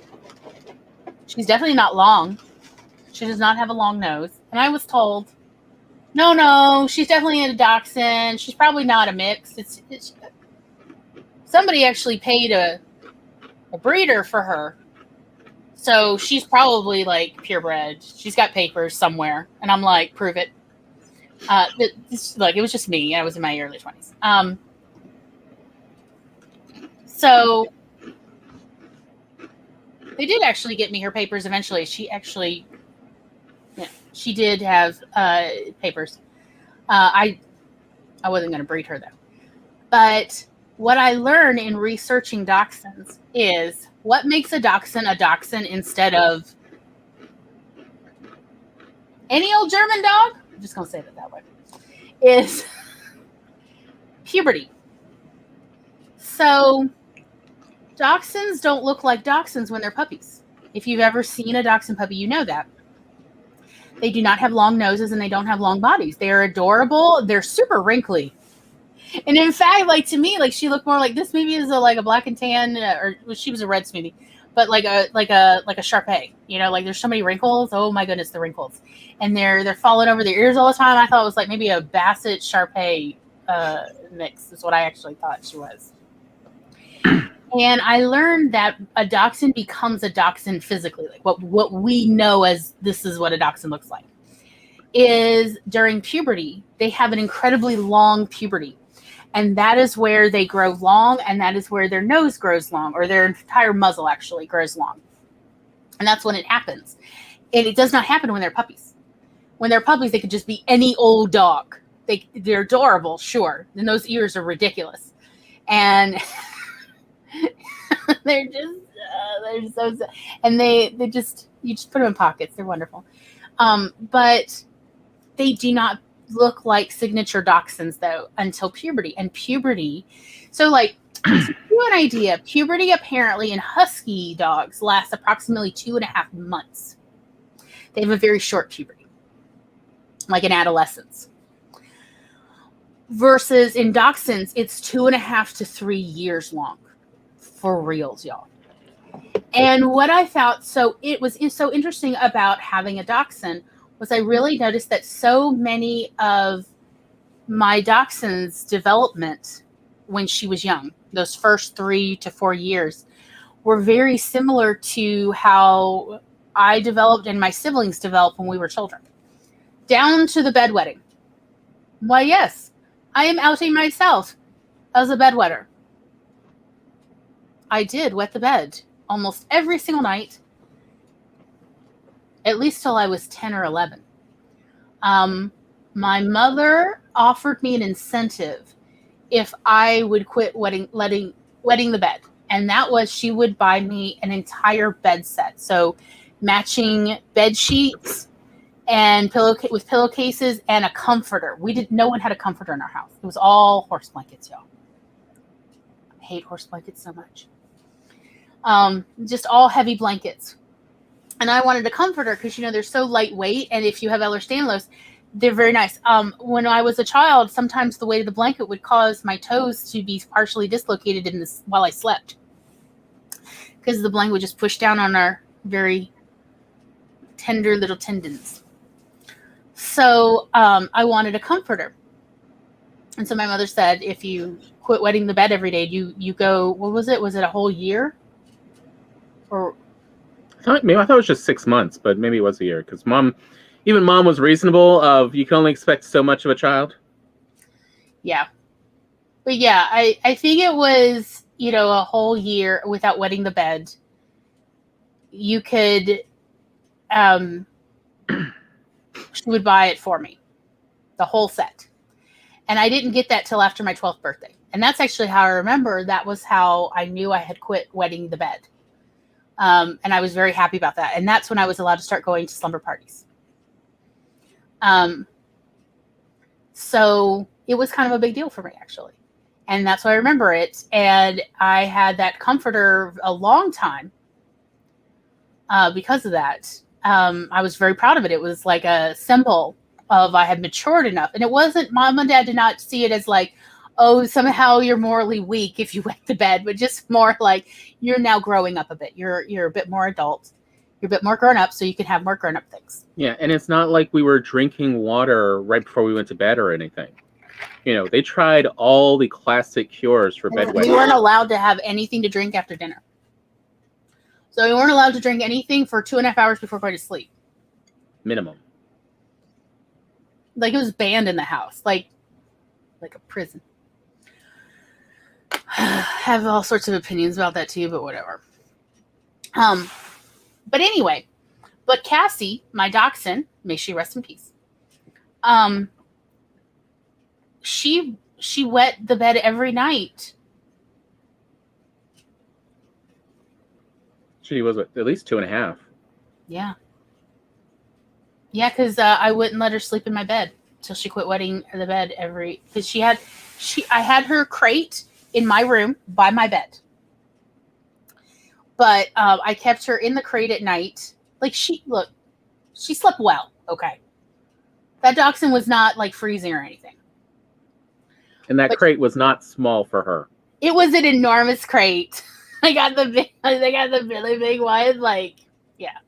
She's definitely not long. She does not have a long nose. And I was told, no, she's definitely a dachshund. She's probably not a mix. It's somebody actually paid a breeder for her. So she's probably like purebred. She's got papers somewhere. And I'm like, prove it. It was just me. I was in my early 20s. So they did actually get me her papers eventually. She did have papers. I wasn't going to breed her, though. But what I learned in researching dachshunds is what makes a dachshund instead of any old German dog. I'm just going to say that way. Is puberty. So dachshunds don't look like dachshunds when they're puppies. If you've ever seen a dachshund puppy, you know that. They do not have long noses and they don't have long bodies. They're adorable. They're super wrinkly. And in fact, like to me, like she looked more like this maybe is like a black and tan, or she was a red smoothie, but like a Shar-Pei. You know, like there's so many wrinkles. Oh my goodness, the wrinkles. And they're falling over their ears all the time. I thought it was like maybe a Basset Shar-Pei mix is what I actually thought she was. And I learned that a dachshund becomes a dachshund physically, like what we know as this is what a dachshund looks like, is during puberty, they have an incredibly long puberty. And that is where they grow long, and that is where their nose grows long, or their entire muzzle actually grows long. And that's when it happens. And it does not happen when they're puppies. When they're puppies, they could just be any old dog. They're adorable, sure. And those ears are ridiculous. And they're so, and they just, You just put them in pockets. They're wonderful. But they do not look like signature dachshunds, though, until puberty. And puberty, so like, to give you an idea, puberty apparently in husky dogs lasts approximately 2.5 months. They have a very short puberty, like in adolescence. Versus in dachshunds, it's 2.5 to 3 years long. For reals, y'all. And what I found so interesting about having a dachshund was I really noticed that so many of my dachshund's development when she was young, those first 3 to 4 years, were very similar to how I developed and my siblings developed when we were children. Down to the bedwetting. Why, yes, I am outing myself as a bedwetter. I did wet the bed almost every single night, at least till I was 10 or 11. My mother offered me an incentive if I would quit wetting the bed. And that was she would buy me an entire bed set. So matching bed sheets and with pillowcases and a comforter. No one had a comforter in our house. It was all horse blankets, y'all. I hate horse blankets so much. Just all heavy blankets. And I wanted a comforter because, they're so lightweight. And if you have Ehlers-Danlos, they're very nice. When I was a child, sometimes the weight of the blanket would cause my toes to be partially dislocated while I slept. Because the blanket would just push down on our very tender little tendons. So I wanted a comforter. And so my mother said, if you quit wetting the bed every day, you go, what was it? Was it a whole year? Or I thought it was just 6 months, but maybe it was a year because even mom was reasonable of you can only expect so much of a child. Yeah. But yeah, I think it was, a whole year without wetting the bed. You could, she would buy it for me, the whole set. And I didn't get that till after my 12th birthday. And that's actually how I remember that was how I knew I had quit wetting the bed. And I was very happy about that. And that's when I was allowed to start going to slumber parties. So it was kind of a big deal for me, actually. And that's why I remember it. And I had that comforter a long time because of that. I was very proud of it. It was like a symbol of I had matured enough. And it wasn't, mom and dad did not see it as like, oh, somehow you're morally weak if you wet the bed, but just more like you're now growing up a bit. You're a bit more adult. You're a bit more grown up, so you can have more grown up things. Yeah, and it's not like we were drinking water right before we went to bed or anything. They tried all the classic cures for bedwetting. We weren't allowed to have anything to drink after dinner. So we weren't allowed to drink anything for 2.5 hours before going to sleep. Minimum. Like it was banned in the house, like a prison. Have all sorts of opinions about that too, but whatever. But anyway, but Cassie, my dachshund, may she rest in peace. She wet the bed every night. She was at least 2.5. Yeah. Yeah, because I wouldn't let her sleep in my bed till she quit wetting the bed because I had her crate in my room by my bed. But I kept her in the crate at night. Like she slept well. Okay. That dachshund was not like freezing or anything. And that crate was not small for her. It was an enormous crate. They got the really big one. Like, yeah.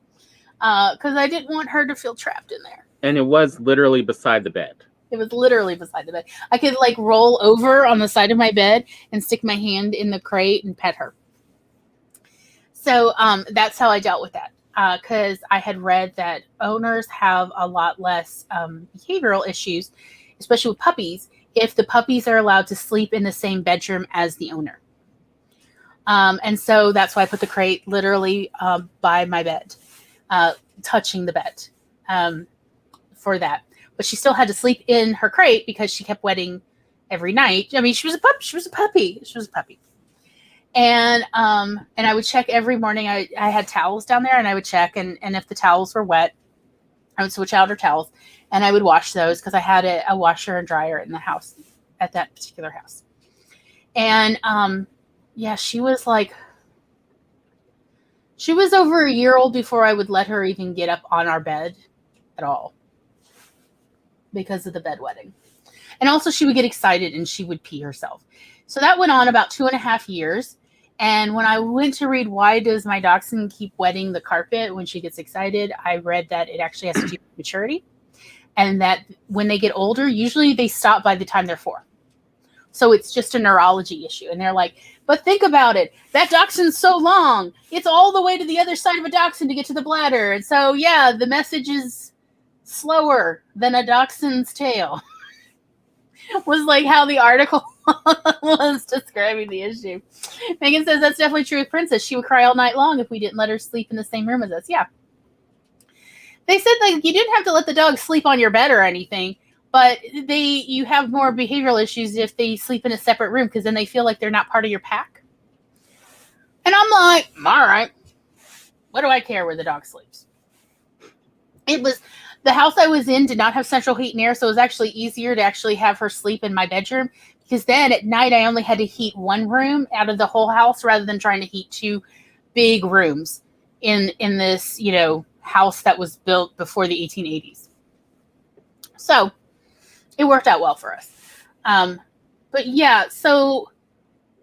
Because I didn't want her to feel trapped in there. And it was literally beside the bed. It was literally beside the bed. I could like roll over on the side of my bed and stick my hand in the crate and pet her. So that's how I dealt with that. Because I had read that owners have a lot less behavioral issues, especially with puppies, if the puppies are allowed to sleep in the same bedroom as the owner. And so that's why I put the crate literally by my bed, touching the bed for that. But she still had to sleep in her crate because she kept wetting every night. I mean, she was a puppy. And I would check every morning. I had towels down there, and I would check, and if the towels were wet, I would switch out her towels, and I would wash those because I had a washer and dryer in the house at that particular house. And yeah, she was over a year old before I would let her even get up on our bed at all because of the bedwetting. And also she would get excited and she would pee herself. So that went on about 2.5 years. And when I went to read why does my dachshund keep wetting the carpet when she gets excited, I read that it actually has to do with maturity. And that when they get older, usually they stop by the time they're 4. So it's just a neurology issue. And they're like, but think about it. That dachshund's so long. It's all the way to the other side of a dachshund to get to the bladder. And so, yeah, the message is slower than a dachshund's tail. Was like how the article was describing the issue. Megan says that's definitely true with Princess. She would cry all night long if we didn't let her sleep in the same room as us. Yeah. They said like you didn't have to let the dog sleep on your bed or anything, but you have more behavioral issues if they sleep in a separate room because then they feel like they're not part of your pack. And I'm like, all right, what do I care where the dog sleeps? The house I was in did not have central heat and air, so it was actually easier to actually have her sleep in my bedroom because then at night I only had to heat one room out of the whole house rather than trying to heat 2 big rooms in this, house that was built before the 1880s. So it worked out well for us. But yeah, so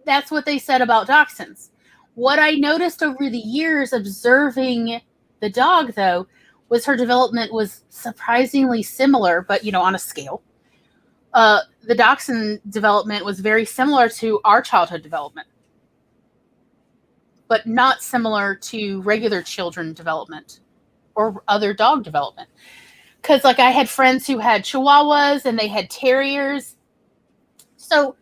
that's what they said about dachshunds. What I noticed over the years observing the dog, though, was her development was surprisingly similar, but, on a scale. The dachshund development was very similar to our childhood development, but not similar to regular children development or other dog development. Because, I had friends who had Chihuahuas and they had Terriers. So,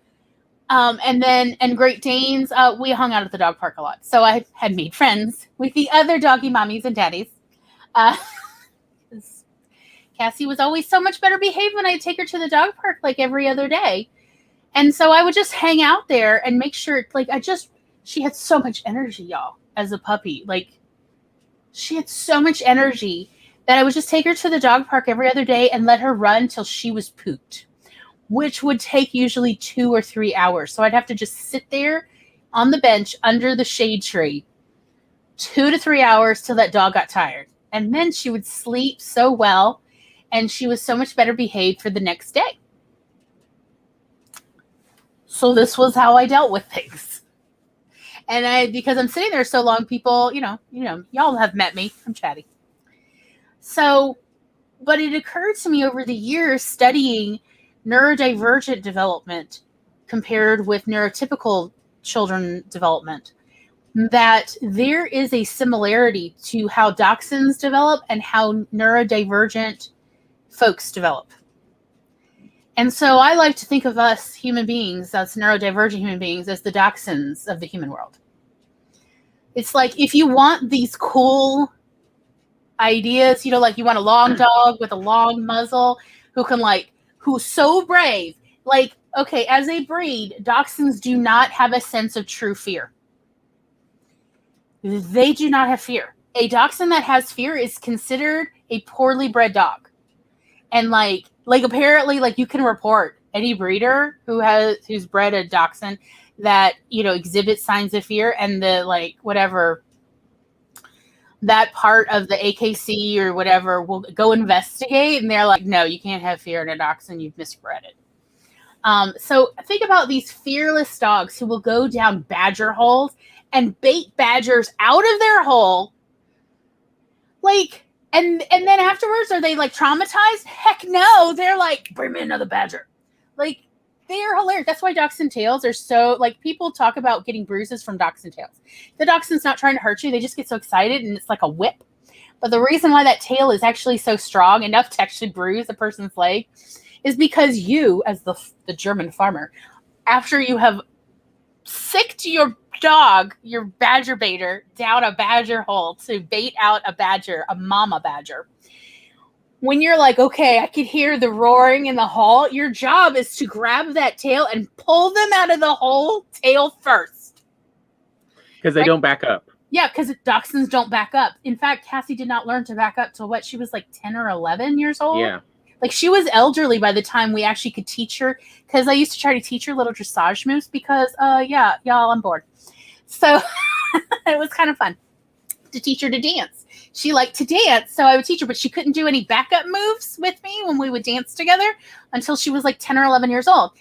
and Great Danes, we hung out at the dog park a lot. So I had made friends with the other doggy mommies and daddies. Cassie was always so much better behaved when I'd take her to the dog park every other day. And so I would just hang out there and make sure, she had so much energy, y'all, as a puppy. She had so much energy that I would just take her to the dog park every other day and let her run till she was pooped, which would take usually 2 or 3 hours. So I'd have to just sit there on the bench under the shade tree 2 to 3 hours till that dog got tired. And then she would sleep so well, and she was so much better behaved for the next day. So this was how I dealt with things. And because I'm sitting there so long, people, y'all have met me. I'm chatty. So, but it occurred to me over the years studying neurodivergent development compared with neurotypical children development, that there is a similarity to how dachshunds develop and how neurodivergent folks develop. And so I like to think of us human beings, us neurodivergent human beings, as the dachshunds of the human world. It's like if you want these cool ideas, you want a long dog with a long muzzle who's so brave. Okay, as a breed, dachshunds do not have a sense of true fear. They do not have fear. A dachshund that has fear is considered a poorly bred dog. And apparently you can report any breeder who's bred a dachshund that, exhibits signs of fear, and the whatever that part of the AKC or whatever will go investigate, and they're like, no, you can't have fear in a dachshund, you've misbred it. So think about these fearless dogs who will go down badger holes and bait badgers out of their hole. And then afterwards, are they traumatized? Heck no. They're bring me another badger. They are hilarious. That's why dachshund tails are so, people talk about getting bruises from dachshund tails. The dachshund's not trying to hurt you. They just get so excited and it's like a whip. But the reason why that tail is actually so strong, enough to actually bruise a person's leg, is because you, as the German farmer, after you have sicked your dog, your badger baiter, down a badger hole to bait out a badger, a mama badger, when you're okay, I could hear the roaring in the hole, your job is to grab that tail and pull them out of the hole tail first. Because they don't back up. Yeah, because dachshunds don't back up. In fact, Cassie did not learn to back up till what? She was like 10 or 11 years old. Yeah. Like she was elderly by the time we actually could teach her. Because I used to try to teach her little dressage moves because, yeah, y'all, I'm bored. So it was kind of fun to teach her to dance. She liked to dance, so I would teach her, but she couldn't do any backup moves with me when we would dance together until she was like 10 or 11 years old.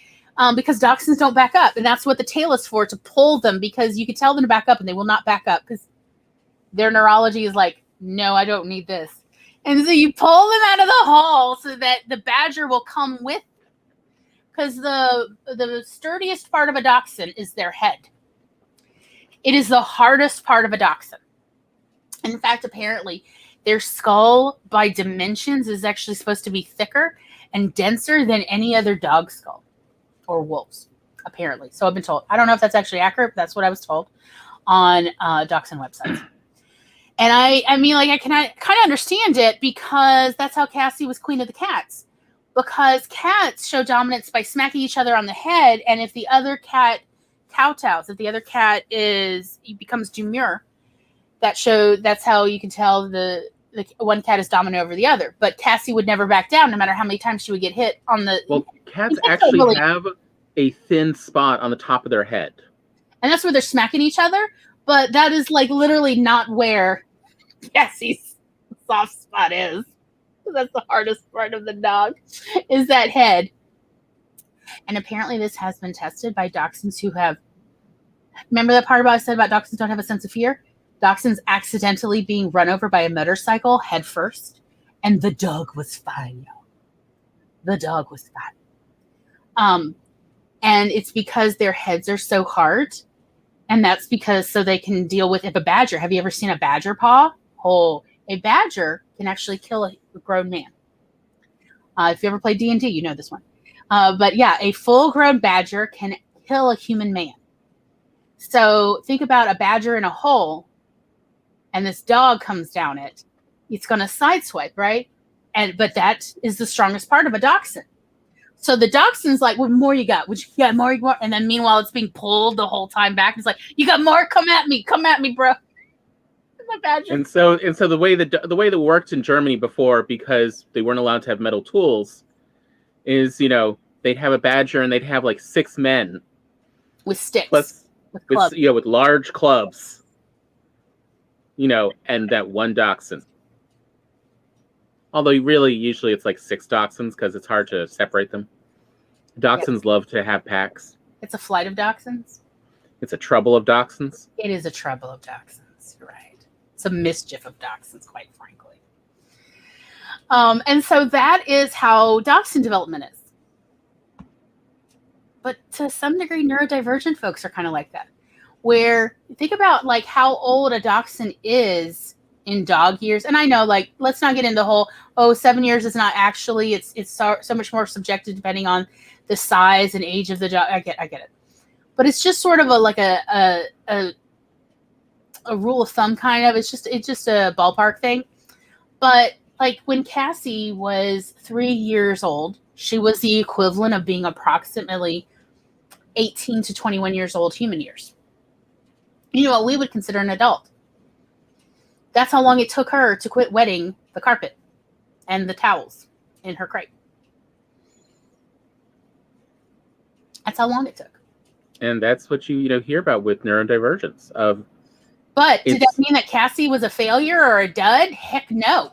Because dachshunds don't back up, and that's what the tail is for, to pull them, because you can tell them to back up and they will not back up because their neurology is like, no, I don't need this. And so you pull them out of the hole so that the badger will come with, because the sturdiest part of a dachshund is their head. It is the hardest part of a dachshund. In fact, apparently, their skull by dimensions is actually supposed to be thicker and denser than any other dog skull or wolves, apparently. So I've been told. I don't know if that's actually accurate, but that's what I was told on dachshund websites. And I mean, like, I can kind of understand it because that's how Cassie was queen of the cats. Because cats show dominance by smacking each other on the head, and if the other cat kowtows, if the other cat becomes demure, that's how you can tell the one cat is dominant over the other. But Cassie would never back down, no matter how many times she would get hit on the. Well, cats actually have a thin spot on the top of their head, and that's where they're smacking each other. But that is like literally not where Cassie's soft spot is. That's the hardest part of the dog, is that head. And apparently, this has been tested by dachshunds who have. Remember that part about I said about dachshunds don't have a sense of fear? Dachshunds accidentally being run over by a motorcycle head first, and the dog was fine, y'all. The dog was fine. And it's because their heads are so hard, and that's because so they can deal with if a badger. Have you ever seen a badger paw? Oh, a badger can actually kill a grown man. If you ever played D&D, you know this one. But yeah, a full-grown badger can kill a human man. So think about a badger in a hole, and this dog comes down it. It's going to sideswipe, right? But that is the strongest part of a dachshund. So the dachshund's like, what more you got? Would you got more? And then meanwhile, it's being pulled the whole time back. It's like, you got more? Come at me, bro. And so the way that worked in Germany before, because they weren't allowed to have metal tools, is they'd have a badger and they'd have like 6 men with sticks, with clubs. With large clubs, and that one dachshund. Although really, usually it's like 6 dachshunds because it's hard to separate them. Dachshunds love to have packs. It's a flight of dachshunds. It's a trouble of dachshunds. It is a trouble of dachshunds. You're right. It's a mischief of dachshunds, quite frankly. And so that is how dachshund development is. But to some degree, neurodivergent folks are kind of like that. Where think about like how old a dachshund is in dog years. And I know, like, let's not get into the whole, 7 years is not actually, it's so much more subjective depending on the size and age of the dog. I get it. But it's just sort of a rule of thumb kind of. It's just a ballpark thing. But like when Cassie was 3 years old, she was the equivalent of being approximately 18 to 21 years old human years. What we would consider an adult. That's how long it took her to quit wetting the carpet and the towels in her crate. That's how long it took. And that's what you hear about with neurodivergence. But did that mean that Cassie was a failure or a dud? Heck no.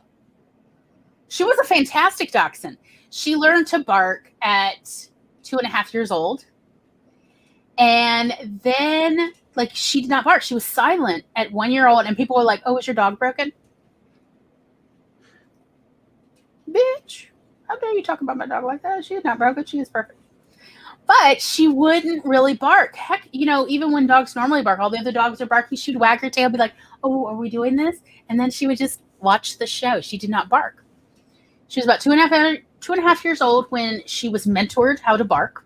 She was a fantastic dachshund. She learned to bark at 2.5 years old. And then, like, she did not bark. She was silent at 1 year old. And people were like, is your dog broken? Bitch, how dare you talk about my dog like that? She is not broken. She is perfect. But she wouldn't really bark. Heck, even when dogs normally bark, all the other dogs are barking, she'd wag her tail, be like, are we doing this? And then she would just watch the show. She did not bark. She was about 2.5 years old when she was mentored how to bark.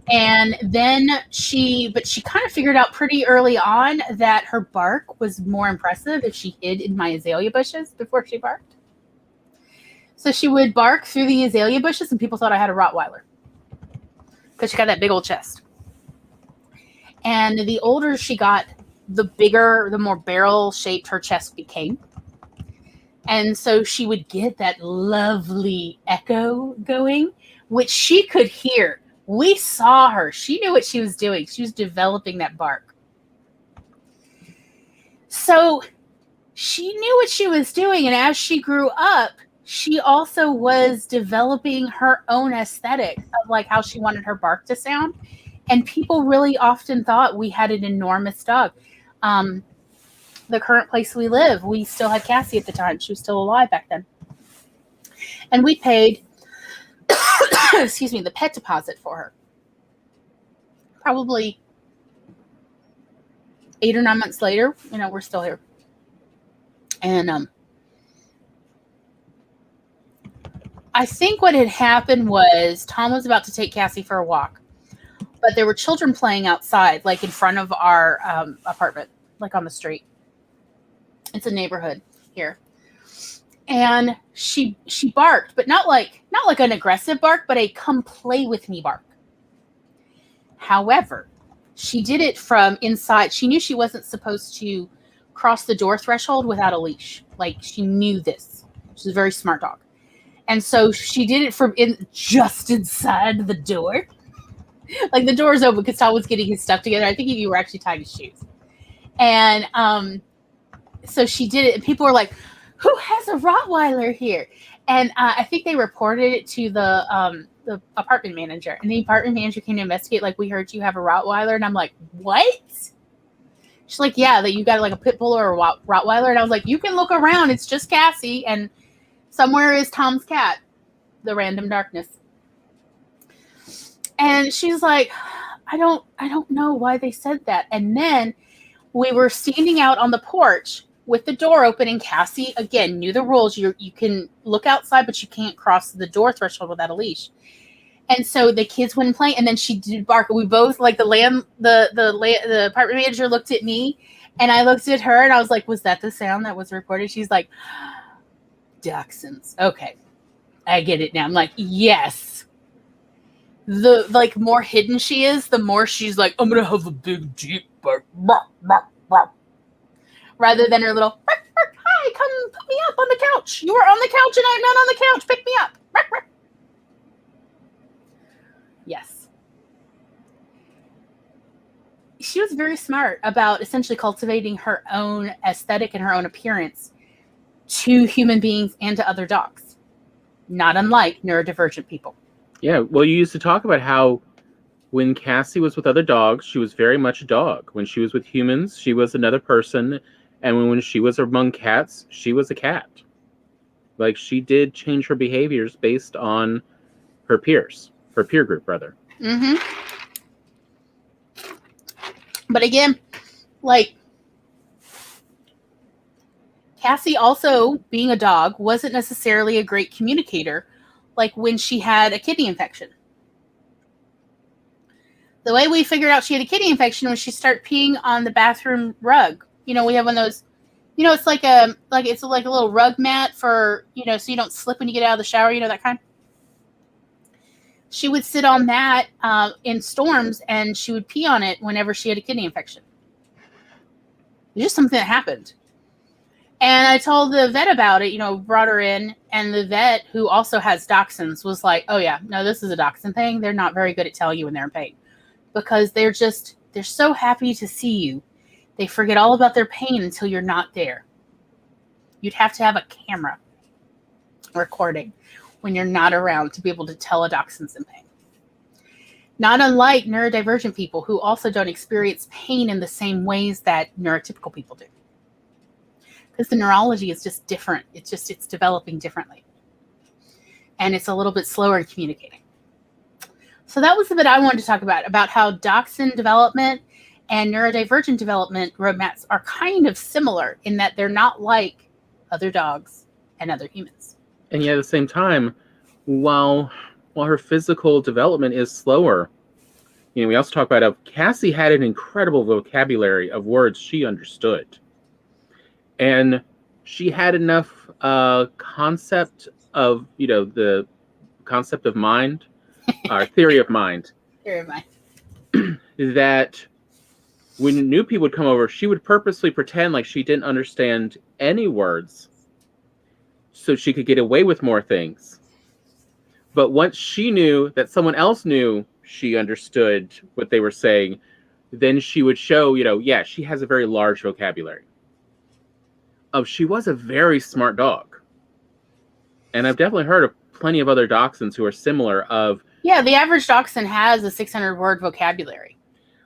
And then she kind of figured out pretty early on that her bark was more impressive if she hid in my azalea bushes before she barked. So she would bark through the azalea bushes and people thought I had a Rottweiler because she got that big old chest. And the older she got, the bigger, the more barrel shaped her chest became. And so she would get that lovely echo going, which she could hear. We saw her. She knew what she was doing. She was developing that bark. So she knew what she was doing. And as she grew up, she also was developing her own aesthetic of like how she wanted her bark to sound. And people really often thought we had an enormous dog. The current place we live, we still had Cassie at the time. She was still alive back then. And we paid, excuse me, the pet deposit for her. Probably 8 or 9 months later, we're still here. And I think what had happened was Tom was about to take Cassie for a walk. But there were children playing outside, like in front of our apartment, like on the street. It's a neighborhood here. And she barked, but not like an aggressive bark, but a come play with me bark. However, she did it from inside. She knew she wasn't supposed to cross the door threshold without a leash. Like, she knew this. She's a very smart dog. And so she did it from just inside the door. Like, the door is open because Tom was getting his stuff together. I think you were actually tying his shoes. And so she did it, and people were like, who has a Rottweiler here? And I think they reported it to the apartment manager. And the apartment manager came to investigate, like, we heard you have a Rottweiler. And I'm like, what? She's like, yeah, that you got like a pit bull or a Rottweiler. And I was like, you can look around. It's just Cassie. And somewhere is Tom's cat, the random darkness. And she's like, I don't know why they said that. And then we were standing out on the porch with the door open, and Cassie, again, knew the rules. You can look outside, but you can't cross the door threshold without a leash. And so the kids wouldn't play, and then she did bark. We both, like, the apartment manager looked at me, and I looked at her, and I was like, was that the sound that was reported? She's like, Dachshunds. Okay, I get it now. I'm like, yes. The, like, more hidden she is, the more she's like, I'm gonna have a big deep bark, rather than her little, hi, come put me up on the couch. You are on the couch and I'm not on the couch. Pick me up. Yes. She was very smart about essentially cultivating her own aesthetic and her own appearance to human beings and to other dogs, not unlike neurodivergent people. Yeah, well, you used to talk about how when Cassie was with other dogs, she was very much a dog. When she was with humans, she was another person. And when she was among cats, she was a cat. Like, she did change her behaviors based on her peers, her peer group, rather. Mm-hmm. But again, like, Cassie also, being a dog, wasn't necessarily a great communicator, like when she had a kidney infection. The way we figured out she had a kidney infection was she started peeing on the bathroom rug. We have one of those, it's like a little rug mat for, so you don't slip when you get out of the shower, that kind. She would sit on that in storms, and she would pee on it whenever she had a kidney infection. It was just something that happened. And I told the vet about it, brought her in, and the vet, who also has dachshunds, was like, oh yeah, no, this is a dachshund thing. They're not very good at telling you when they're in pain, because they're so happy to see you. They forget all about their pain until you're not there. You'd have to have a camera recording when you're not around to be able to tell a dachshund's in pain. Not unlike neurodivergent people, who also don't experience pain in the same ways that neurotypical people do. Because the neurology is just different. It's developing differently. And it's a little bit slower in communicating. So that was the bit I wanted to talk about how dachshund development and neurodivergent development roadmaps are kind of similar in that they're not like other dogs and other humans. And yet at the same time, while her physical development is slower, we also talk about how Cassie had an incredible vocabulary of words she understood. And she had enough concept of, the concept of mind, or theory of mind. Theory of mind. That when new people would come over, she would purposely pretend like she didn't understand any words so she could get away with more things. But once she knew that someone else knew she understood what they were saying, then she would show, yeah, she has a very large vocabulary. She was a very smart dog. And I've definitely heard of plenty of other dachshunds who are similar Yeah, the average dachshund has a 600-word vocabulary.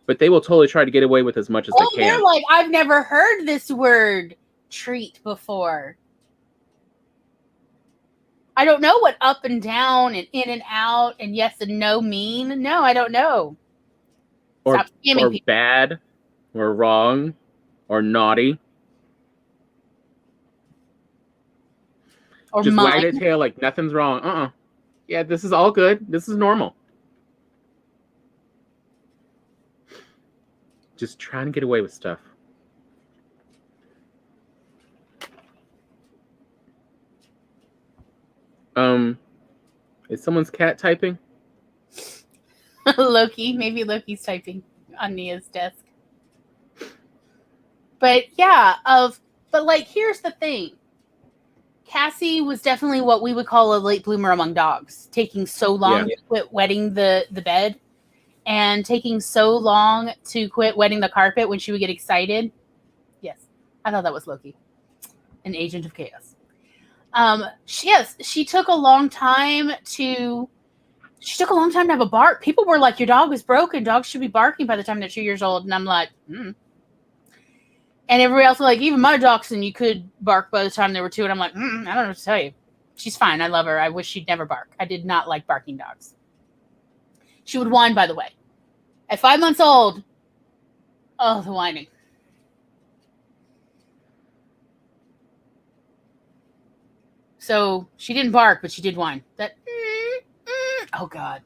But they will totally try to get away with as much as they can. They're like, I've never heard this word treat before. I don't know what up and down and in and out and yes and no mean. No, I don't know. Or bad, or wrong, or naughty. Or just wag their tail like nothing's wrong. Yeah, this is all good. This is normal. Just trying to get away with stuff. Is someone's cat typing? Loki. Maybe Loki's typing on Nia's desk. But yeah, but like, here's the thing. Cassie was definitely what we would call a late bloomer among dogs, taking so long to quit wetting the bed and taking so long to quit wetting the carpet when she would get excited. Yes, I thought that was Loki, an agent of chaos. She took a long time to have a bark. People were like, your dog is broken. Dogs should be barking by the time they're 2 years old. And I'm like, And everybody else was like, even my dachshund, you could bark by the time they were 2. And I'm like, I don't know what to tell you. She's fine. I love her. I wish she'd never bark. I did not like barking dogs. She would whine, by the way. At 5 months old, the whining. So she didn't bark, but she did whine. Oh, God.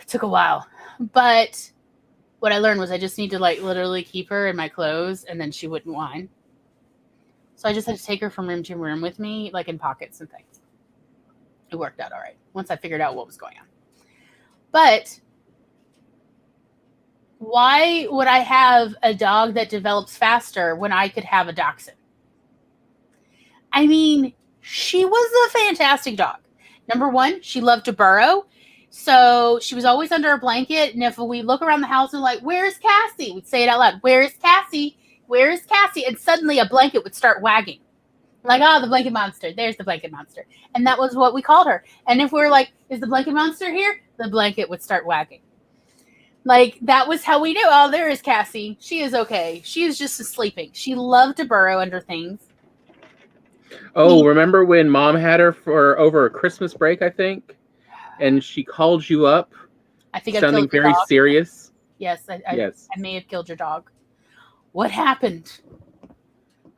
Took a while. But what I learned was I just need to like literally keep her in my clothes and then she wouldn't whine. So I just had to take her from room to room with me, like in pockets and things. It worked out all right once I figured out what was going on. But why would I have a dog that develops faster when I could have a dachshund? I mean, she was a fantastic dog. Number one, she loved to burrow. So she was always under a blanket. And if we look around the house and like, where's Cassie? We'd say it out loud. Where's Cassie? Where's Cassie? And suddenly a blanket would start wagging. Like, the blanket monster. There's the blanket monster. And that was what we called her. And if we were like, is the blanket monster here? The blanket would start wagging. Like, that was how we knew. Oh, there is Cassie. She is okay. She is just sleeping. She loved to burrow under things. Oh, remember when Mom had her for over a Christmas break, I think? And she called you up? I think sounding very serious. Yes, I may have killed your dog. What happened?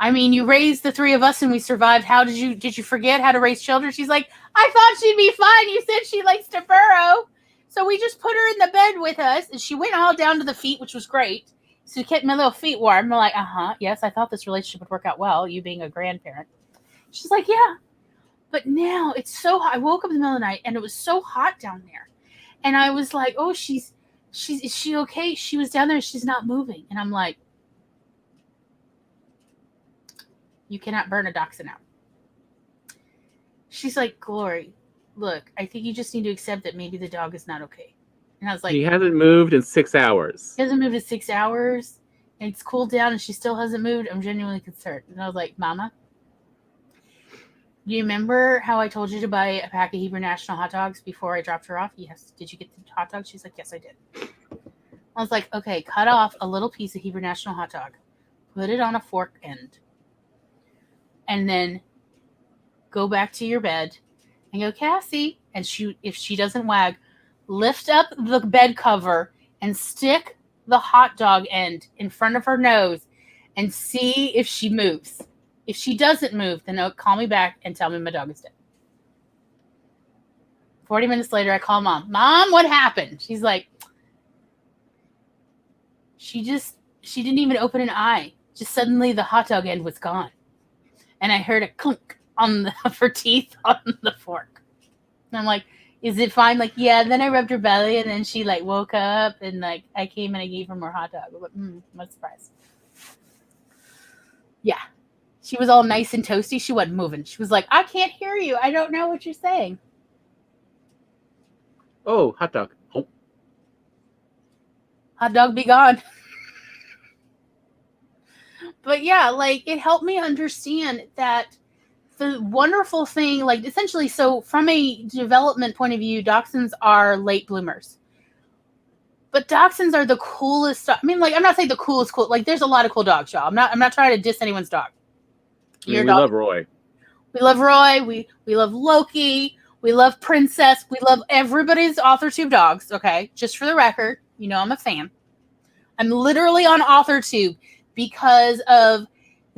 I mean, you raised the 3 of us and we survived. How did you forget how to raise children? She's like, I thought she'd be fine. You said she likes to burrow. So we just put her in the bed with us and she went all down to the feet, which was great. So she kept my little feet warm. I'm like, yes, I thought this relationship would work out well, you being a grandparent. She's like, yeah. But now it's so hot. I woke up in the middle of the night and it was so hot down there. And I was like, oh, is she okay? She was down there. She's not moving. And I'm like, you cannot burn a dachshund out. She's like, Glory, look, I think you just need to accept that maybe the dog is not okay. And I was like, he hasn't moved in 6 hours. He hasn't moved in 6 hours. And it's cooled down and she still hasn't moved. I'm genuinely concerned. And I was like, Mama, do you remember how I told you to buy a pack of Hebrew National hot dogs before I dropped her off? Yes. Did you get the hot dogs? She's like, yes, I did. I was like, okay, cut off a little piece of Hebrew National hot dog. Put it on a fork end. And then go back to your bed and go, Cassie. And if she doesn't wag, lift up the bed cover and stick the hot dog end in front of her nose and see if she moves. If she doesn't move, then call me back and tell me my dog is dead. 40 minutes later, I call Mom. Mom, what happened? She's like, she didn't even open an eye. Just suddenly the hot dog end was gone. And I heard a clunk of her teeth on the fork. And I'm like, Is it fine? Like, yeah, and then I rubbed her belly, and then she, like, woke up, and, like, I came and I gave her more hot dog. But, what a surprise. Yeah. She was all nice and toasty. She wasn't moving. She was like, I can't hear you. I don't know what you're saying. Oh, hot dog. Oh. Hot dog be gone. But, yeah, like, it helped me understand that the wonderful thing, like, essentially, so from a development point of view, dachshunds are late bloomers. But dachshunds are the coolest. I mean, like, I'm not saying the coolest cool. Like, there's a lot of cool dogs, y'all. I'm not trying to diss anyone's dog. I mean, we love Roy. We love Roy. We love Loki. We love Princess. We love everybody's AuthorTube dogs. Okay, just for the record, you know I'm a fan. I'm literally on AuthorTube because of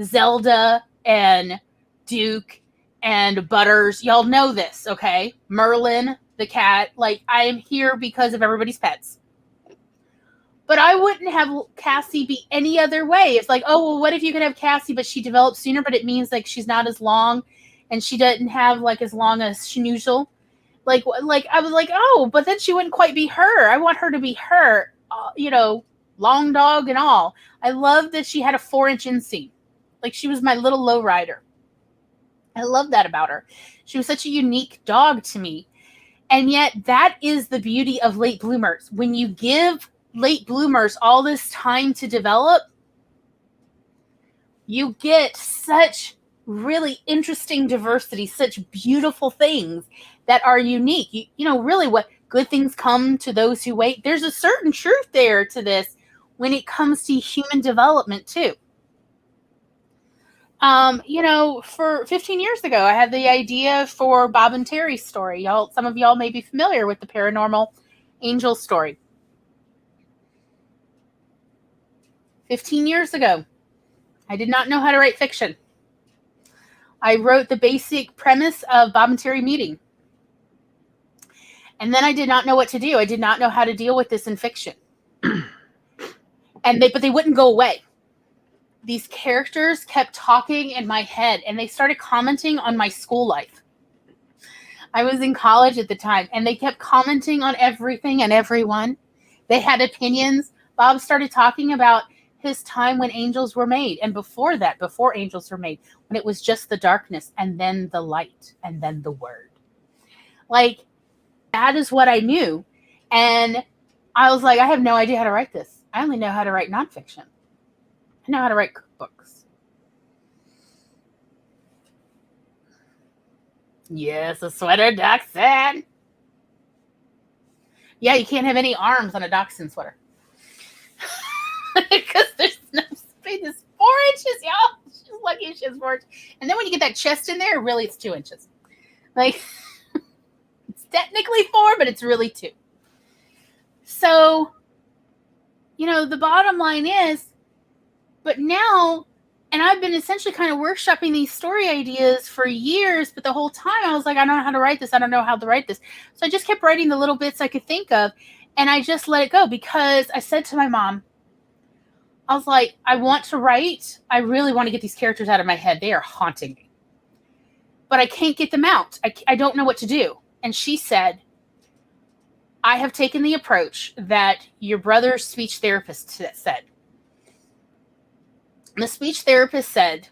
Zelda and Duke and Butters. Y'all know this, okay? Merlin, the cat. Like, I am here because of everybody's pets. But I wouldn't have Cassie be any other way. It's like, oh, well, what if you could have Cassie, but she develops sooner, but it means, like, she's not as long, and she doesn't have, like, as long as Schnoozle. Like, I was like, oh, but then she wouldn't quite be her. I want her to be her, long dog and all. I love that she had a 4-inch inseam. Like, she was my little lowrider. I love that about her. She was such a unique dog to me. And yet, that is the beauty of late bloomers. When you give late bloomers all this time to develop, you get such really interesting diversity, such beautiful things that are unique. You know, really what good things come to those who wait. There's a certain truth there to this when it comes to human development too. For 15 years ago, I had the idea for Bob and Terry's story. Some of y'all may be familiar with the paranormal angel story. 15 years ago, I did not know how to write fiction. I wrote the basic premise of Bob and Terry meeting. And then I did not know what to do. I did not know how to deal with this in fiction. But they wouldn't go away. These characters kept talking in my head, and they started commenting on my school life. I was in college at the time, and they kept commenting on everything and everyone. They had opinions. Bob started talking about his time when angels were made, and before that, before angels were made, when it was just the darkness, and then the light, and then the word. Like, that is what I knew. And I was like, I have no idea how to write this. I only know how to write nonfiction. I know how to write cookbooks. Yes, a sweater dachshund. Yeah, you can't have any arms on a dachshund sweater. Because there's no space. It's 4 inches, y'all. She's lucky she has 4 inches. And then when you get that chest in there, really it's 2 inches. Like, it's technically 4, but it's really 2. So, the bottom line is, but now, and I've been essentially kind of workshopping these story ideas for years, but the whole time I was like, I don't know how to write this. I don't know how to write this. So I just kept writing the little bits I could think of, and I just let it go because I said to my mom, I was like, I want to write. I really want to get these characters out of my head. They are haunting me. But I can't get them out. I don't know what to do. And she said, I have taken the approach that your brother's speech therapist said. The speech therapist said,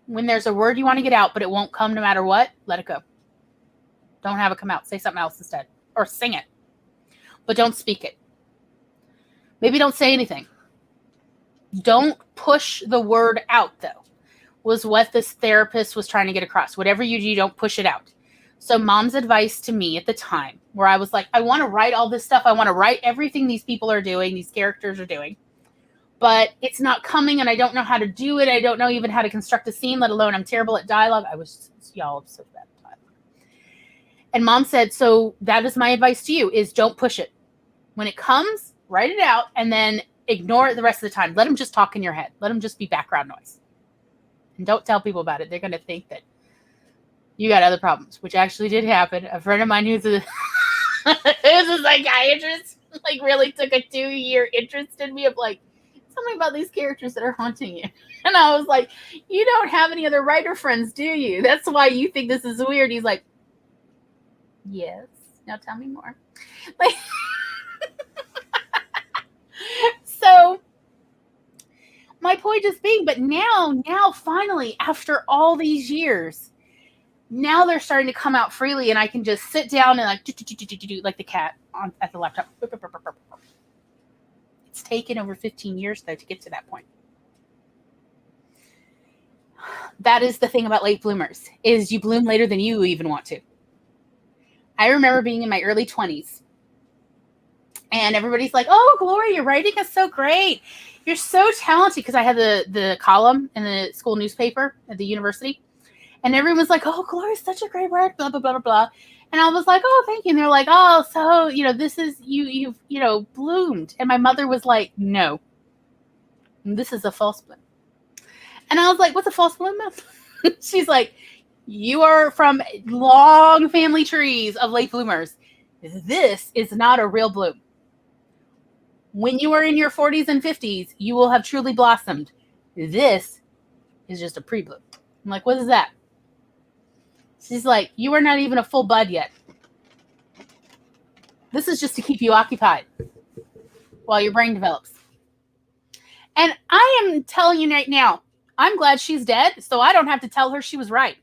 when there's a word you want to get out, but it won't come no matter what, let it go. Don't have it come out. Say something else instead. Or sing it. But don't speak it. Maybe don't say anything. Don't push the word out, though, was what this therapist was trying to get across. Whatever you do, don't push it out. So mom's advice to me at the time, where I was like, I want to write all this stuff. I want to write everything these people are doing, these characters are doing. But it's not coming, and I don't know how to do it. I don't know even how to construct a scene, let alone I'm terrible at dialogue. I was, y'all, so bad at dialogue. And mom said, so that is my advice to you, is don't push it. When it comes, write it out, and then ignore it the rest of the time. Let them just talk in your head. Let them just be background noise. And don't tell people about it. They're going to think that you got other problems, which actually did happen. A friend of mine who's a psychiatrist, like, really took a 2-year interest in me of, like, something about these characters that are haunting you. And I was like, you don't have any other writer friends, do you? That's why you think this is weird. He's like, yes. Now tell me more. Like, so my point is being, but now finally, after all these years, now they're starting to come out freely, and I can just sit down and like do like the cat at the laptop. It's taken over 15 years though to get to that point. That is the thing about late bloomers, is you bloom later than you even want to. I remember being in my early 20s, and everybody's like, "Oh, Gloria, your writing is so great. You're so talented," because I had the column in the school newspaper at the university. And everyone's like, "Oh, Gloria's such a great writer, blah, blah, blah, blah, blah." And I was like, "Oh, thank you." And they're like, "Oh, so, this is, you've, bloomed." And my mother was like, "No, this is a false bloom." And I was like, "What's a false bloom, Mom?" She's like, "You are from long family trees of late bloomers. This is not a real bloom. When you are in your 40s and 50s, you will have truly blossomed. This is just a pre-bloom." I'm like, "What is that?" She's like, "You are not even a full bud yet. This is just to keep you occupied while your brain develops." And I am telling you right now, I'm glad she's dead, so I don't have to tell her she was right.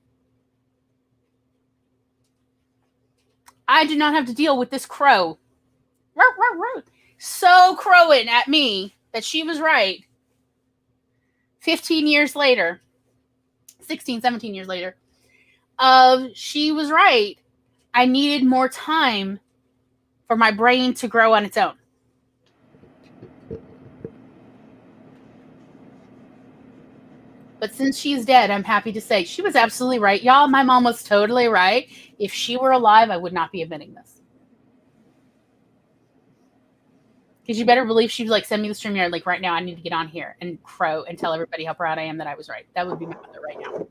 I do not have to deal with this crow so crowing at me that she was right 15 years later, 16, 17 years later, she was right. I needed more time for my brain to grow on its own. But since she's dead, I'm happy to say she was absolutely right. Y'all, my mom was totally right. If she were alive, I would not be admitting this. Because you better believe she would like send me the StreamYard like right now. I need to get on here and crow and tell everybody how proud I am that I was right. That would be my mother right now.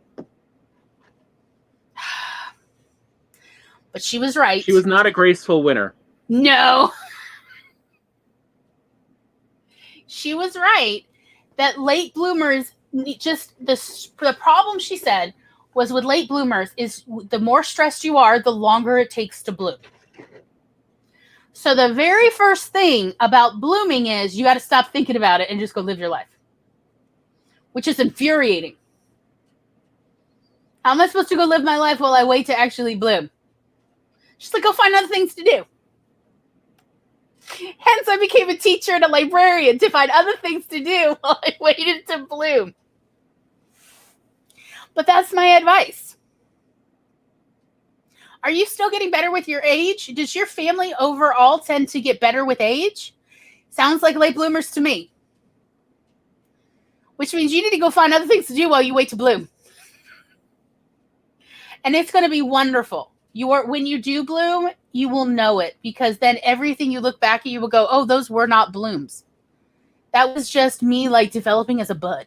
But she was right. She was not a graceful winner. No. She was right that late bloomers, just the problem, she said, was with late bloomers is the more stressed you are, the longer it takes to bloom. So the very first thing about blooming is you got to stop thinking about it and just go live your life, which is infuriating. How am I supposed to go live my life while I wait to actually bloom? She's like, "Go find other things to do." Hence, I became a teacher and a librarian to find other things to do while I waited to bloom. But that's my advice. Are you still getting better with your age? Does your family overall tend to get better with age? Sounds like late bloomers to me. Which means you need to go find other things to do while you wait to bloom. And it's going to be wonderful. When you do bloom, you will know it, because then everything you look back at, you will go, "Oh, those were not blooms. That was just me like developing as a bud."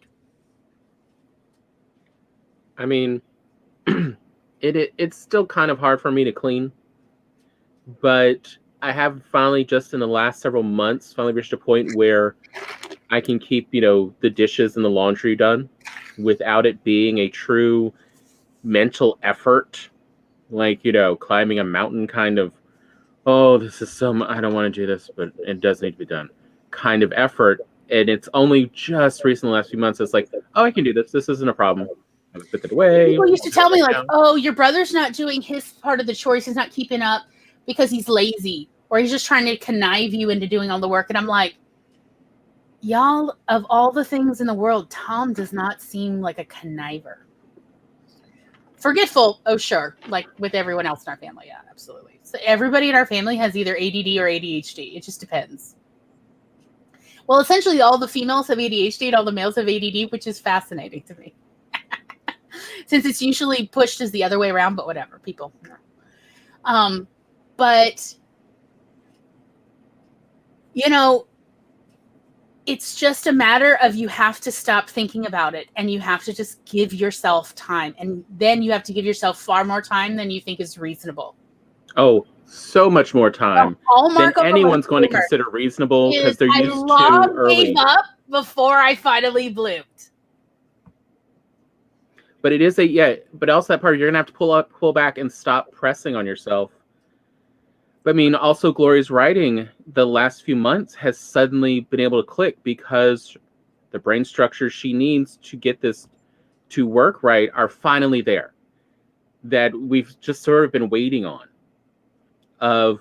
I mean, it's still kind of hard for me to clean, but I have finally, just in the last several months, finally reached a point where I can keep, the dishes and the laundry done without it being a true mental effort. Like, climbing a mountain kind of, "Oh, this is I don't want to do this, but it does need to be done," kind of effort. And it's only just recently, the last few months, it's like, "Oh, I can do this. This isn't a problem. I would put it away." People used to tell me like, "Oh, your brother's not doing his part of the chores. He's not keeping up because he's lazy, or he's just trying to connive you into doing all the work." And I'm like, y'all, of all the things in the world, Tom does not seem like a conniver. Forgetful, oh sure, like with everyone else in our family, yeah, absolutely. So everybody in our family has either ADD or ADHD. It just depends. Well, essentially, all the females have ADHD and all the males have ADD, which is fascinating to me. Since it's usually pushed as the other way around, but whatever, people. But, it's just a matter of you have to stop thinking about it, and you have to just give yourself time. And then you have to give yourself far more time than you think is reasonable. Oh, so much more time than anyone's going to consider reasonable, because they're used to early. I gave up before I finally bloomed. But it is but also that part, you're going to have to pull back and stop pressing on yourself. But I mean, also Glory's writing the last few months has suddenly been able to click because the brain structures she needs to get this to work right are finally there. That we've just sort of been waiting on. Of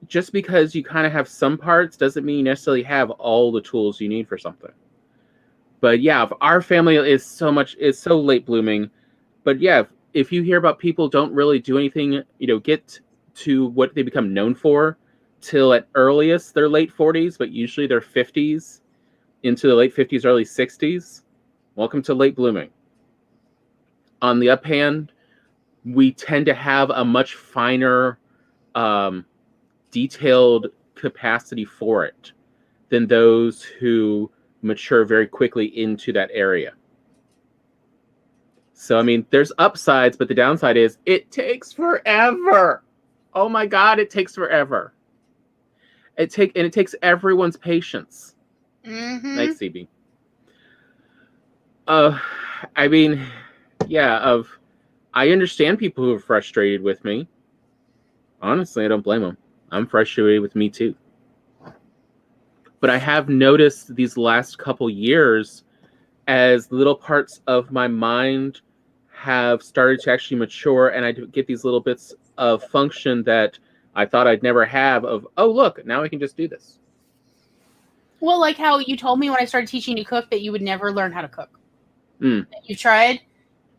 just because you kind of have some parts doesn't mean you necessarily have all the tools you need for something. But yeah, our family is so late blooming. But yeah, if you hear about people don't really do anything, get to what they become known for till at earliest their late 40s, but usually their 50s into the late 50s, early 60s, welcome to late blooming. On the up hand, we tend to have a much finer, detailed capacity for it than those who mature very quickly into that area. So, I mean, there's upsides, but the downside is it takes forever. Oh my God, it takes forever. It takes everyone's patience. Mm-hmm. Nice, CB. I mean, yeah, I understand people who are frustrated with me. Honestly, I don't blame them. I'm frustrated with me too. But I have noticed these last couple years as little parts of my mind have started to actually mature, and I get these little bits of function that I thought I'd never have of, oh, look, now I can just do this. Well, like how you told me when I started teaching you to cook that you would never learn how to cook. Mm. You tried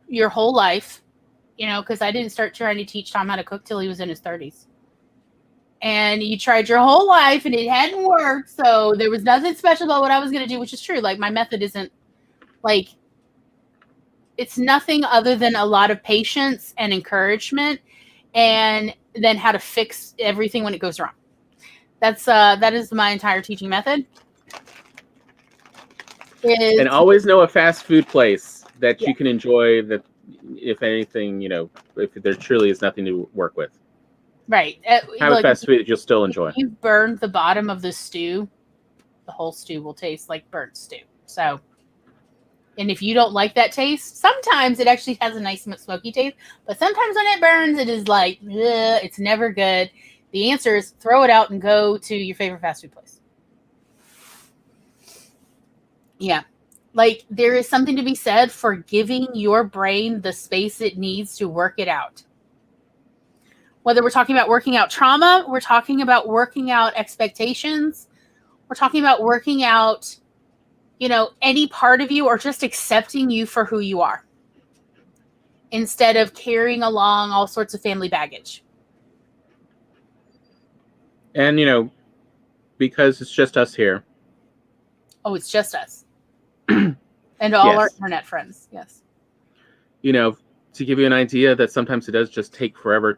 your whole life, because I didn't start trying to teach Tom how to cook till he was in his 30s. And you tried your whole life and it hadn't worked. So there was nothing special about what I was going to do, which is true. Like, my method isn't like, it's nothing other than a lot of patience and encouragement, and then how to fix everything when it goes wrong. That is my entire teaching method. And always know a fast food place that you can enjoy, that if anything, if there truly is nothing to work with. Right. Have a fast food that you'll still enjoy. If you burn the bottom of the stew, the whole stew will taste like burnt stew. So, and if you don't like that taste, sometimes it actually has a nice smoky taste, but sometimes when it burns, it is like, ugh, it's never good. The answer is throw it out and go to your favorite fast food place. Yeah. Like, there is something to be said for giving your brain the space it needs to work it out. Whether we're talking about working out trauma, we're talking about working out expectations, we're talking about working out, any part of you, or just accepting you for who you are instead of carrying along all sorts of family baggage. And, because it's just us here. Oh, it's just us. And all our internet friends. Yes. To give you an idea that sometimes it does just take forever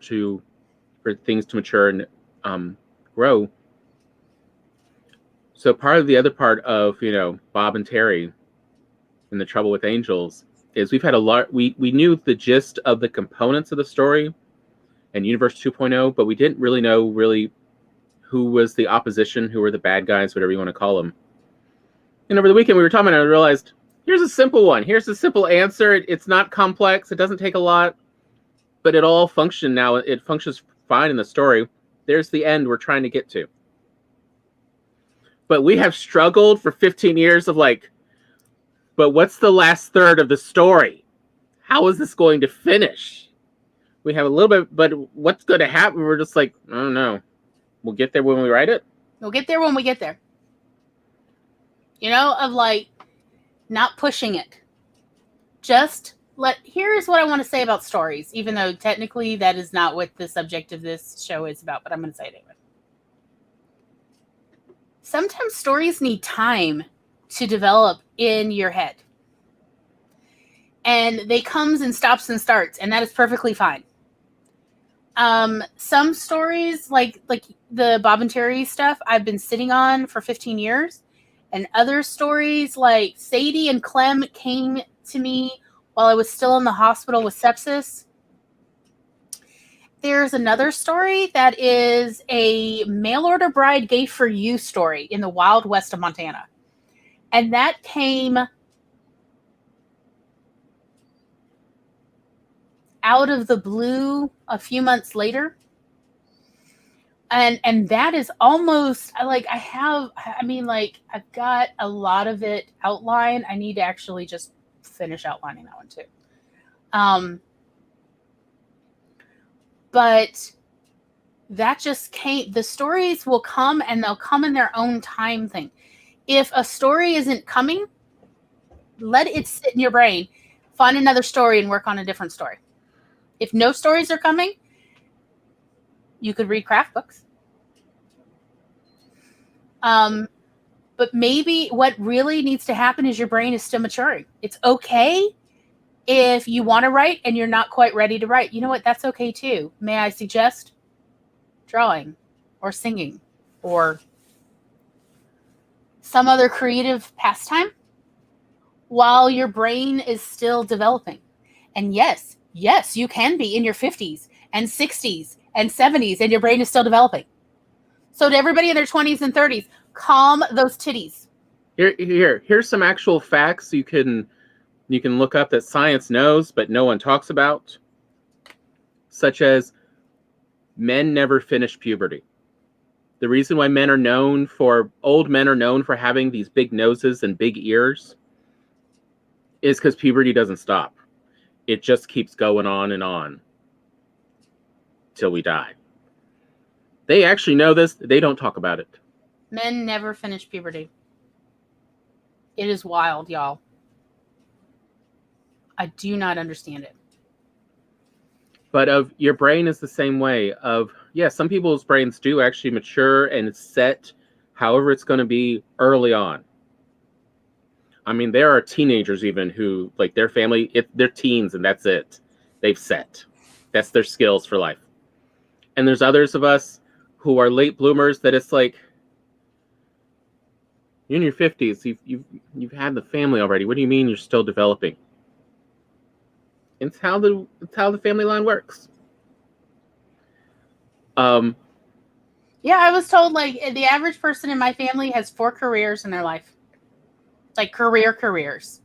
for things to mature and grow. So the other part of, Bob and Terry and the Trouble with Angels is we've had a lot, we knew the gist of the components of the story and Universe 2.0, but we didn't really know who was the opposition, who were the bad guys, whatever you want to call them. And over the weekend we were talking, and I realized, here's a simple one. Here's a simple answer. It's not complex. It doesn't take a lot, but it all functions now. It functions fine in the story. There's the end we're trying to get to. But we have struggled for 15 years of but what's the last third of the story? How is this going to finish? We have a little bit, but what's going to happen? We're just I don't know. We'll get there when we write it. We'll get there when we get there. Of not pushing it. Just here's what I want to say about stories, even though technically that is not what the subject of this show is about, but I'm going to say it anyway. Sometimes stories need time to develop in your head. And they comes and stops and starts, and that is perfectly fine. Some stories, like the Bob and Terry stuff, I've been sitting on for 15 years. And other stories like Sadie and Clem came to me while I was still in the hospital with sepsis. There's another story that is a mail order bride gay for you story in the wild west of Montana. And that came out of the blue a few months later. And that is almost like I've got a lot of it outlined. I need to actually just finish outlining that one too. But that just came, the stories will come and they'll come in their own time thing. If a story isn't coming, let it sit in your brain, find another story and work on a different story. If no stories are coming, you could read craft books. But maybe what really needs to happen is your brain is still maturing. It's okay if you want to write and you're not quite ready to write. You know what? That's okay too. May I suggest drawing or singing or some other creative pastime while your brain is still developing. And yes, you can be in your 50s and 60s and 70s and your brain is still developing. So to everybody in their 20s and 30s, calm those titties. Here's some actual facts you can look up that science knows but no one talks about, such as men never finish puberty. The reason why old men are known for having these big noses and big ears is because puberty doesn't stop. It just keeps going on and on till we die. They actually know this. They don't talk about it. Men never finish puberty. It is wild, y'all. I do not understand it. But your brain is the same way. Some people's brains do actually mature and set however it's going to be early on. I mean, there are teenagers even who, like, their family, they're teens and that's it. They've set. That's their skills for life. And there's others of us who are late bloomers that it's like, you're in your 50s. You've had the family already. What do you mean you're still developing? It's how the family line works. Yeah, I was told like the average person in my family has 4 careers in their life. It's like careers.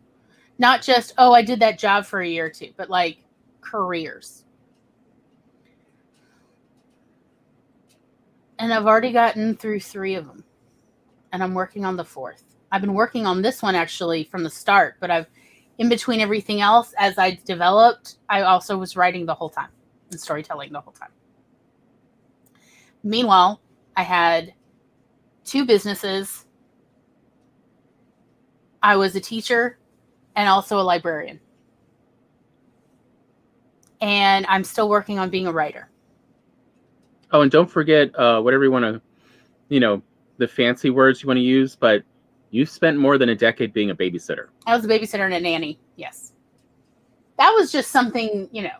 Not just, oh, I did that job for a year or two, but like careers. And I've already gotten through 3 of them. And I'm working on the 4th. I've been working on this one actually from the start, but in between everything else, as I developed, I also was writing the whole time and storytelling the whole time. Meanwhile, I had 2 businesses. I was a teacher and also a librarian. And I'm still working on being a writer. Oh, and don't forget whatever you want to, the fancy words you want to use, but you spent more than a decade being a babysitter. I was a babysitter and a nanny, yes. That was just something, Yeah,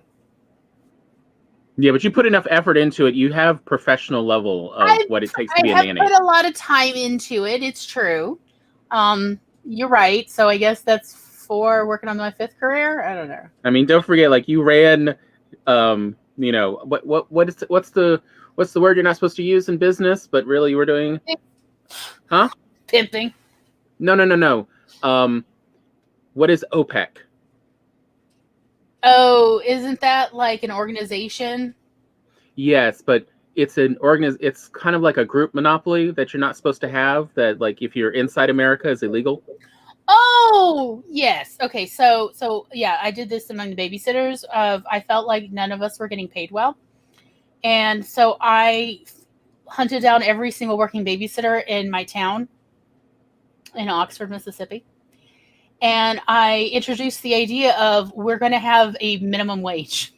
but you put enough effort into it. You have professional level of what it takes to be a nanny. I have put a lot of time into it. It's true. You're right. So I guess that's 4 working on my 5th career. I don't know. I mean, don't forget, like you ran, what's the word you're not supposed to use in business, but really you were doing, huh? Pimping. No. What is OPEC? Oh, isn't that like an organization? Yes, but it's it's kind of like a group monopoly that you're not supposed to have, that like if you're inside America is illegal. Oh, yes. Okay, so yeah, I did this among the babysitters. I felt like none of us were getting paid well. And so I hunted down every single working babysitter in my town in Oxford, Mississippi. And I introduced the idea of we're going to have a minimum wage,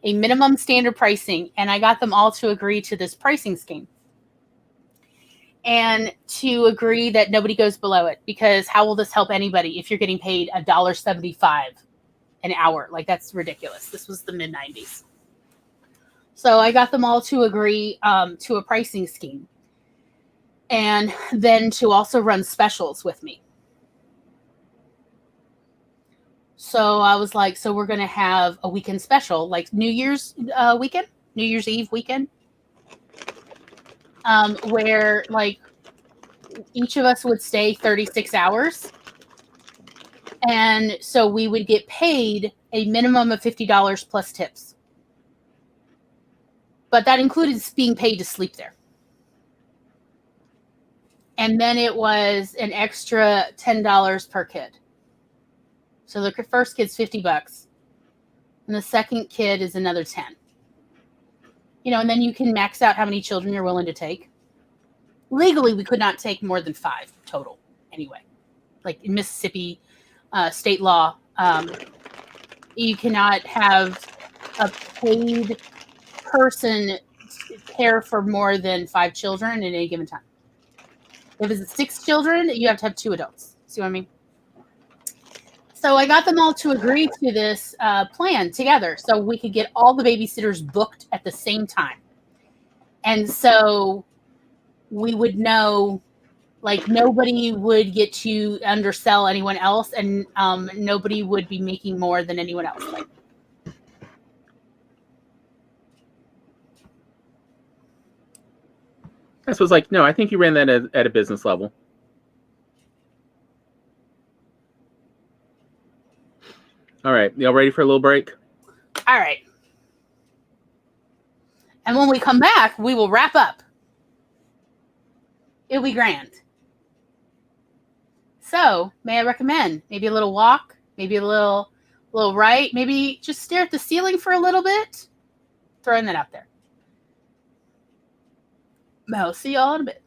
a minimum standard pricing. And I got them all to agree to this pricing scheme and to agree that nobody goes below it, because how will this help anybody if you're getting paid $1.75 an hour? Like, that's ridiculous. This was the mid-90s. So I got them all to agree to a pricing scheme, and then to also run specials with me. So I was like, so we're going to have a weekend special, like New Year's Eve weekend, where like each of us would stay 36 hours. And so we would get paid a minimum of $50 plus tips. but that included being paid to sleep there. And then it was an extra $10 per kid. So the first kid's $50, and the second kid is another 10. And then you can max out how many children you're willing to take. Legally, we could not take more than 5 total anyway. Like in Mississippi state law, you cannot have a paid person care for more than 5 children at any given time. If it's 6 children, you have to have 2 adults. See what I mean? So I got them all to agree to this plan together so we could get all the babysitters booked at the same time. And so we would know, like, nobody would get to undersell anyone else, and nobody would be making more than anyone else. This was like, no, I think you ran that at a business level. All right. Y'all ready for a little break? All right. And when we come back, we will wrap up. It'll be grand. So, may I recommend maybe a little walk, maybe a little right, maybe just stare at the ceiling for a little bit? Throwing that out there. I'll see y'all in a bit.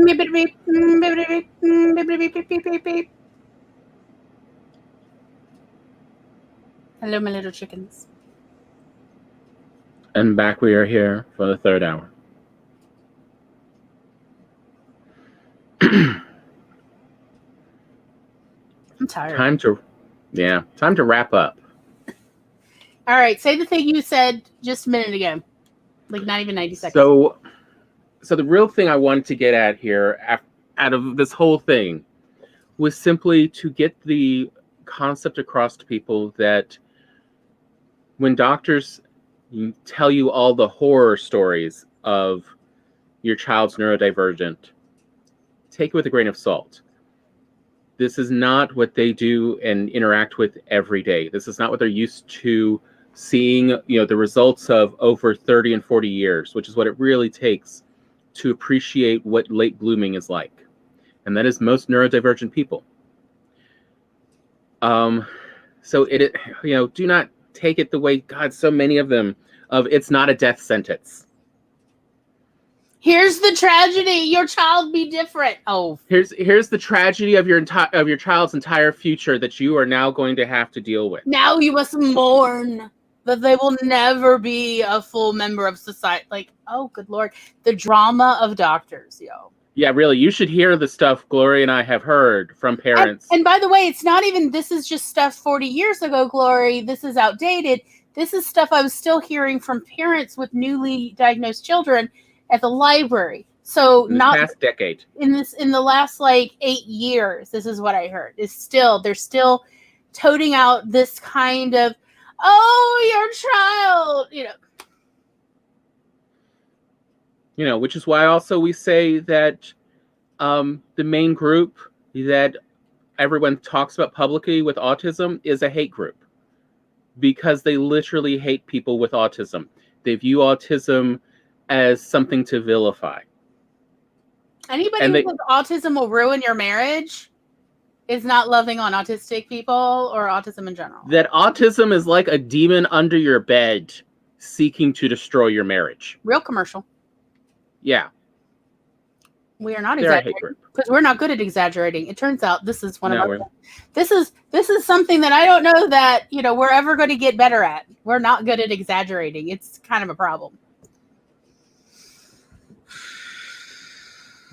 Beep, beep, beep, beep, beep, beep, beep, beep, beep, beep, beep, beep. Hello, my little chickens. And back we are here for the third hour. I'm tired. Time to wrap up. All right, say the thing you said just a minute ago. Like not even 90 seconds. So the real thing I wanted to get at here, out of this whole thing, was simply to get the concept across to people that when doctors tell you all the horror stories of your child's neurodivergent, take it with a grain of salt. This is not what they do and interact with every day. This is not what they're used to seeing, the results of over 30 and 40 years, which is what it really takes to appreciate what late blooming is like. And that is most neurodivergent people. So do not take it the way, God, so many of them, of it's not a death sentence. Here's the tragedy. Your child be different. Oh. Here's the tragedy of your child's entire future that you are now going to have to deal with. Now you must mourn that they will never be a full member of society. Like, oh, good Lord. The drama of doctors, yo. Yeah, really. You should hear the stuff Gloria and I have heard from parents. And by the way, it's not even, this is just stuff 40 years ago, Glory. This is outdated. This is stuff I was still hearing from parents with newly diagnosed children at the library. So in the past decade. In the last 8 years, this is what I heard. They're still toting out this kind of, oh, your child, which is why also we say that the main group that everyone talks about publicly with autism is a hate group, because they literally hate people with autism. They view autism as something to vilify. Anybody who thinks autism will ruin your marriage is not loving on autistic people or autism in general. That autism is like a demon under your bed seeking to destroy your marriage. Real commercial. Yeah. We are not exaggerating because we're not good at exaggerating. It turns out this is one of our. This is something that I don't know that we're ever going to get better at. We're not good at exaggerating. It's kind of a problem.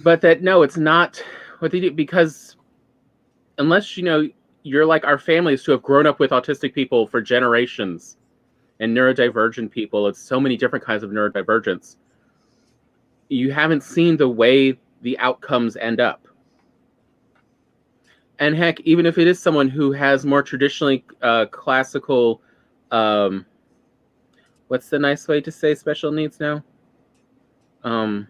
But it's not what they do, because unless you're like our families who have grown up with autistic people for generations and neurodivergent people, it's so many different kinds of neurodivergence. You haven't seen the way the outcomes end up. And heck, even if it is someone who has more traditionally classical, what's the nice way to say special needs now? Challenge?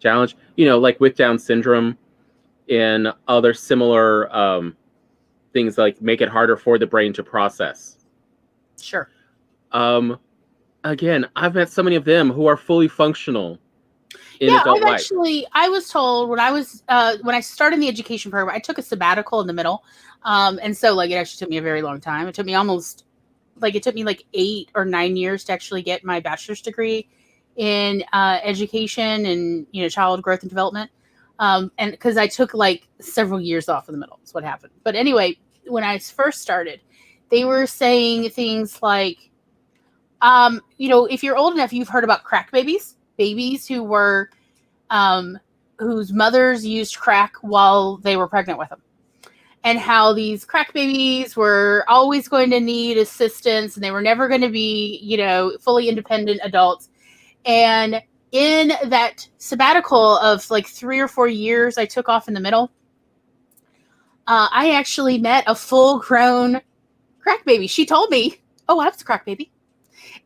Challenge, like with Down syndrome and other similar things, like make it harder for the brain to process. Sure. Again, I've met so many of them who are fully functional in adult life. I was told when I started the education program, I took a sabbatical in the middle. And so it actually took me a very long time. It took me 8 or 9 years to actually get my bachelor's degree in education and child growth and development, and because I took several years off in the middle is what happened. But anyway, when I first started, they were saying things like, if you're old enough, you've heard about crack babies who were whose mothers used crack while they were pregnant with them, and how these crack babies were always going to need assistance and they were never going to be fully independent adults. And in that sabbatical of 3 or 4 years I took off in the middle, I actually met a full-grown crack baby. She told me, oh, I was a crack baby.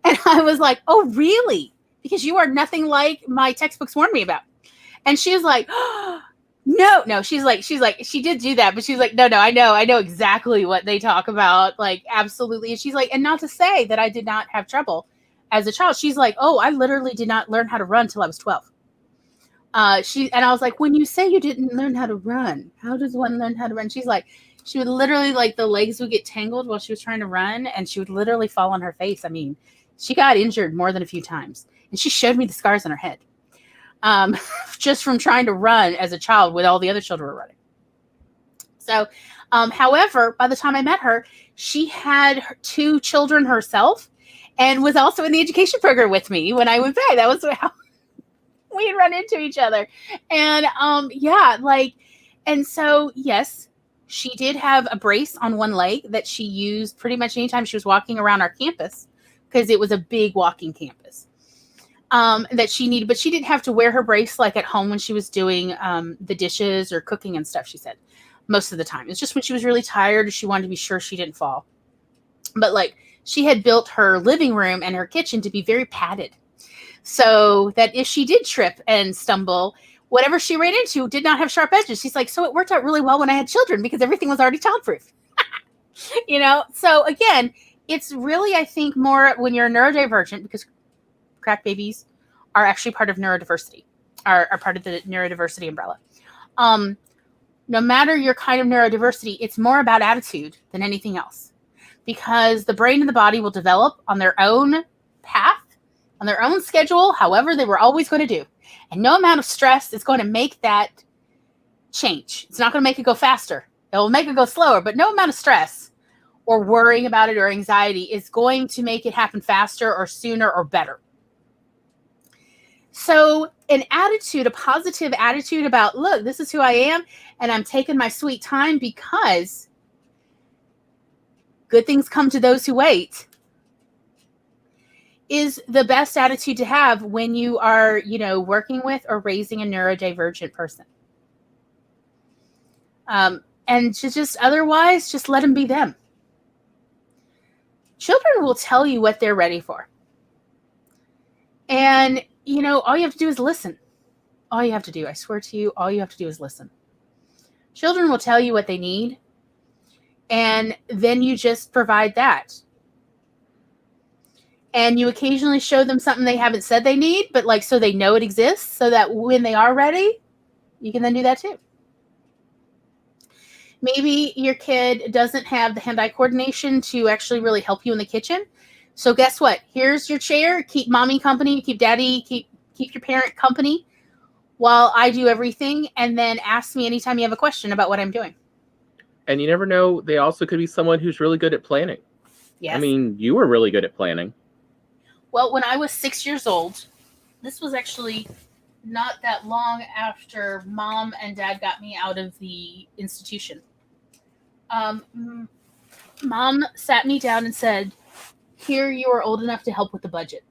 And I was like, oh, really? Because you are nothing like my textbooks warned me about. And she was like, oh, no. She's like, she did do that, but she's like, no, I know exactly what they talk about. Absolutely. And she's like, and not to say that I did not have trouble as a child. She's like, oh, I literally did not learn how to run till I was 12. And I was like, when you say you didn't learn how to run, how does one learn how to run? She's like, she would literally the legs would get tangled while she was trying to run, and she would literally fall on her face. I mean, she got injured more than a few times, and she showed me the scars on her head. just from trying to run as a child when all the other children were running. So, however, by the time I met her, she had 2 children herself and was also in the education program with me when I went back. That was how we'd run into each other. And and so, yes, she did have a brace on one leg that she used pretty much anytime she was walking around our campus, because it was a big walking campus. That she needed, but she didn't have to wear her brace like at home when she was doing the dishes or cooking and stuff, she said. Most of the time. It's just when she was really tired, she wanted to be sure she didn't fall. But like, she had built her living room and her kitchen to be very padded, so that if she did trip and stumble, whatever she ran into did not have sharp edges. She's like, so it worked out really well when I had children because everything was already childproof. So again, it's really, I think, more when you're neurodivergent, because crack babies are actually part of neurodiversity, are part of the neurodiversity umbrella. No matter your kind of neurodiversity, it's more about attitude than anything else, because the brain and the body will develop on their own path, on their own schedule, however they were always going to do. And no amount of stress is going to make that change. It's not going to make it go faster. It will make it go slower, but no amount of stress or worrying about it or anxiety is going to make it happen faster or sooner or better. So an attitude, a positive attitude about, look, this is who I am, and I'm taking my sweet time because good things come to those who wait, is the best attitude to have when you are, working with or raising a neurodivergent person. And to just otherwise, just let them be them. Children will tell you what they're ready for. And all you have to do is listen. All you have to do, I swear to you, all you have to do is listen. Children will tell you what they need, and then you just provide that. And you occasionally show them something they haven't said they need, but so they know it exists, so that when they are ready, you can then do that too. Maybe your kid doesn't have the hand-eye coordination to actually really help you in the kitchen. So guess what? Here's your chair. Keep mommy company. Keep daddy. Keep your parent company while I do everything. And then ask me anytime you have a question about what I'm doing. And you never know. They also could be someone who's really good at planning. Yes. I mean, you were really good at planning. Well, when I was 6 years old, this was actually not that long after Mom and Dad got me out of the institution. Mom sat me down and said, here you are old enough to help with the budget,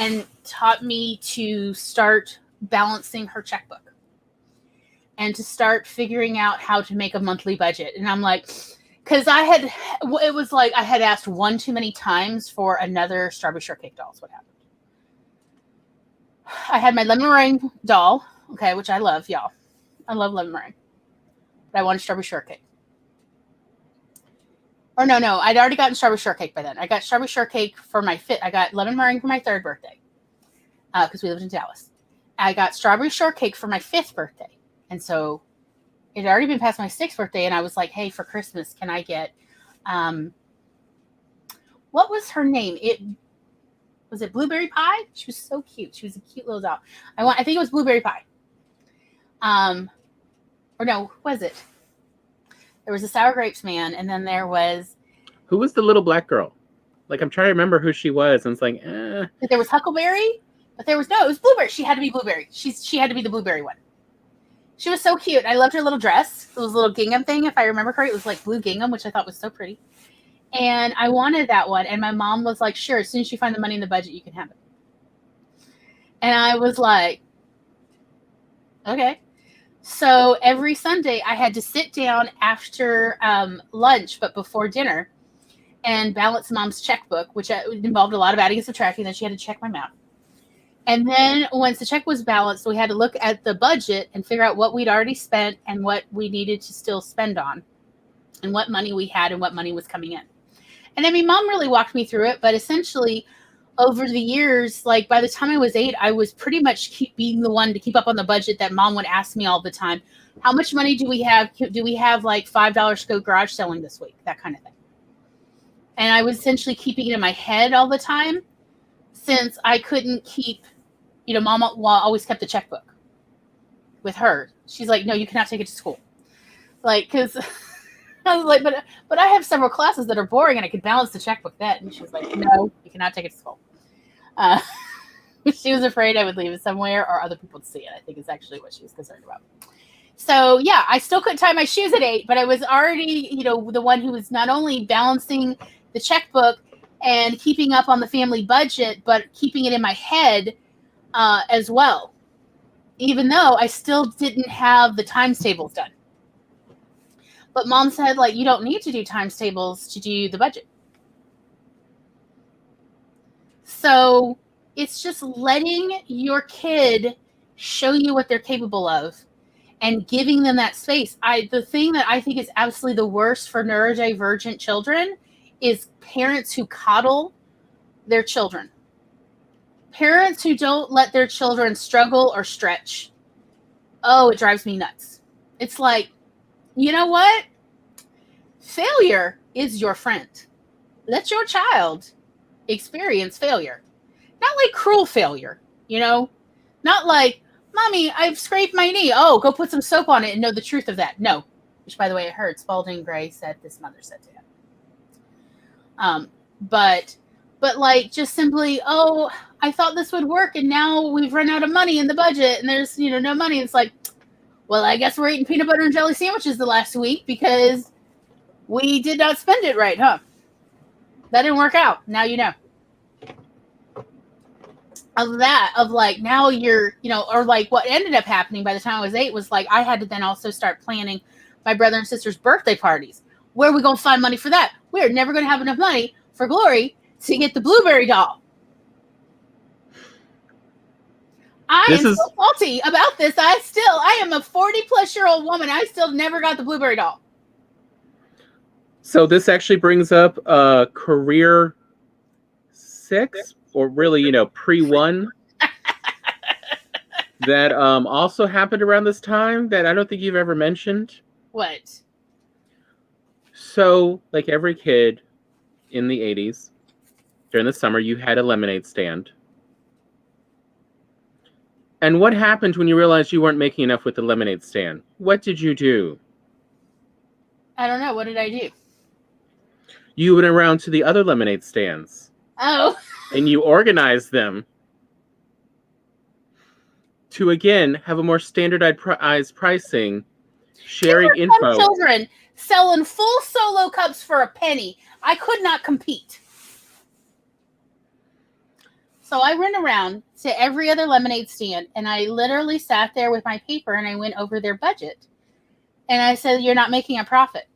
and taught me to start balancing her checkbook and to start figuring out how to make a monthly budget. And I'm like, because I had asked one too many times for another strawberry shortcake doll. Is what happened. I had my lemon meringue doll, okay, which I love, y'all. I love lemon meringue, but I wanted strawberry shortcake. Or no, I'd already gotten strawberry shortcake by then. I got strawberry shortcake for my I got lemon meringue for my 3rd birthday, because we lived in Dallas. I got strawberry shortcake for my 5th birthday. And so it had already been past my 6th birthday, and I was like, hey, for Christmas, can I get, what was her name? Was it Blueberry Pie? She was so cute. She was a cute little doll. I think it was Blueberry Pie. Or no, was it? There was a Sour Grapes Man, and then there was... Who was the little black girl? I'm trying to remember who she was, and it's like, eh. There was Huckleberry, but it was Blueberry. She had to be Blueberry. She had to be the Blueberry one. She was so cute. I loved her little dress. It was a little gingham thing, if I remember correctly. It was blue gingham, which I thought was so pretty. And I wanted that one, and my mom was like, sure, as soon as you find the money in the budget, you can have it. And I was like, okay. So every Sunday, I had to sit down after lunch, but before dinner, and balance Mom's checkbook, which involved a lot of adding and subtracting. Then she had to check my math. And then once the check was balanced, we had to look at the budget and figure out what we'd already spent and what we needed to still spend on, and what money we had and what money was coming in. And I mean, Mom really walked me through it, but essentially over the years, by the time I was 8, I was pretty much being the one to keep up on the budget that Mom would ask me all the time. How much money do we have? Do we have $5 to go garage selling this week? That kind of thing. And I was essentially keeping it in my head all the time, since I couldn't keep Mom always kept the checkbook with her. She's like, no, you cannot take it to school. Like, because I was like, but I have several classes that are boring and I could balance the checkbook then. And she was like, no, you cannot take it to school. She was afraid I would leave it somewhere or other people would see it. I think is actually what she was concerned about. So yeah, I still couldn't tie my shoes at 8, but I was already, the one who was not only balancing the checkbook and keeping up on the family budget, but keeping it in my head as well. Even though I still didn't have the times tables done. But Mom said, like, you don't need to do times tables to do the budget. So it's just letting your kid show you what they're capable of and giving them that space. The thing that I think is absolutely the worst for neurodivergent children is parents who coddle their children. Parents who don't let their children struggle or stretch. Oh, it drives me nuts. It's like, you know what? Failure is your friend. Let your child experience failure. Not like cruel failure, Not like, Mommy, I've scraped my knee. Oh, go put some soap on it and know the truth of that. No. Which, by the way, it hurts. Spalding Gray said this mother said to him. But like, just simply, oh, I thought this would work and now we've run out of money in the budget and there's, no money. It's like, well, I guess we're eating peanut butter and jelly sandwiches the last week because we did not spend it right, huh? That didn't work out. Now you know. Of like, now you're, or like what ended up happening by the time I was 8 was like, I had to then also start planning my brother and sister's birthday parties. Where are we going to find money for that? We're never going to have enough money for Glory to get the Blueberry doll. I am so salty about this. I am a 40-plus-year-old woman. I still never got the Blueberry doll. So this actually brings up career 6, or really, pre-1, that also happened around this time that I don't think you've ever mentioned. What? So, like every kid in the 80s, during the summer, you had a lemonade stand. And what happened when you realized you weren't making enough with the lemonade stand? What did you do? I don't know. What did I do? You went around to the other lemonade stands. Oh. And you organized them to, again, have a more standardized pricing, sharing info. Some children selling full solo cups for a penny. I could not compete. So I went around to every other lemonade stand and I literally sat there with my paper and I went over their budget. And I said, you're not making a profit.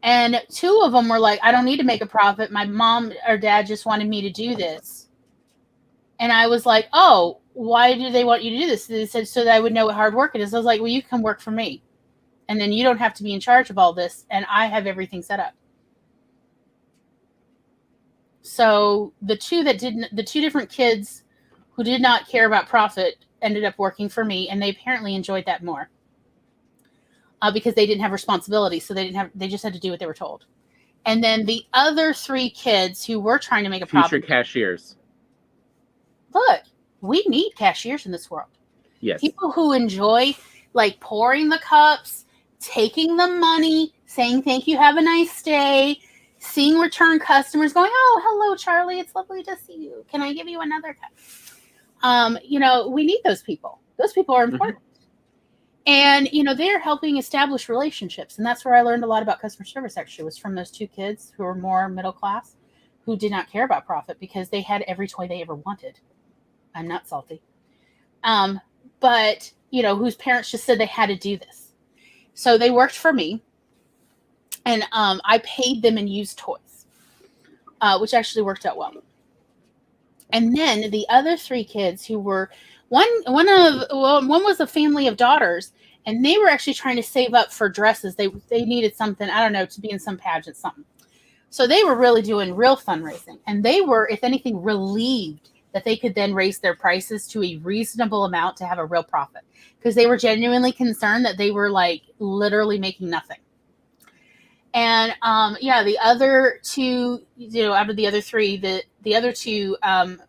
And 2 of them were like, I don't need to make a profit. My mom or dad just wanted me to do this. And I was like, oh, why do they want you to do this? They said, so that I would know what hard work it is. I was like, well, you can work for me. And then you don't have to be in charge of all this. And I have everything set up. So the 2 different kids who did not care about profit ended up working for me. And they apparently enjoyed that more. Because they didn't have responsibility. So they just had to do what they were told. And then the other 3 kids who were trying to make a profit. Future cashiers. Look, we need cashiers in this world. Yes. People who enjoy like pouring the cups, taking the money, saying thank you, have a nice day, seeing return customers going, oh, hello, Charlie. It's lovely to see you. Can I give you another cup? We need those people. Those people are important. Mm-hmm. And, they're helping establish relationships. And that's where I learned a lot about customer service, actually, was from those 2 kids who were more middle class, who did not care about profit because they had every toy they ever wanted. I'm not salty. But, whose parents just said they had to do this. So they worked for me. And I paid them in used toys, which actually worked out well. And then the other 3 kids who were one was a family of daughters, and they were actually trying to save up for dresses. They needed something, I don't know, to be in some pageant, something. So they were really doing real fundraising, and they were, if anything, relieved that they could then raise their prices to a reasonable amount to have a real profit, because they were genuinely concerned that they were like literally making nothing. And the other 2, out of the other 3, that the other two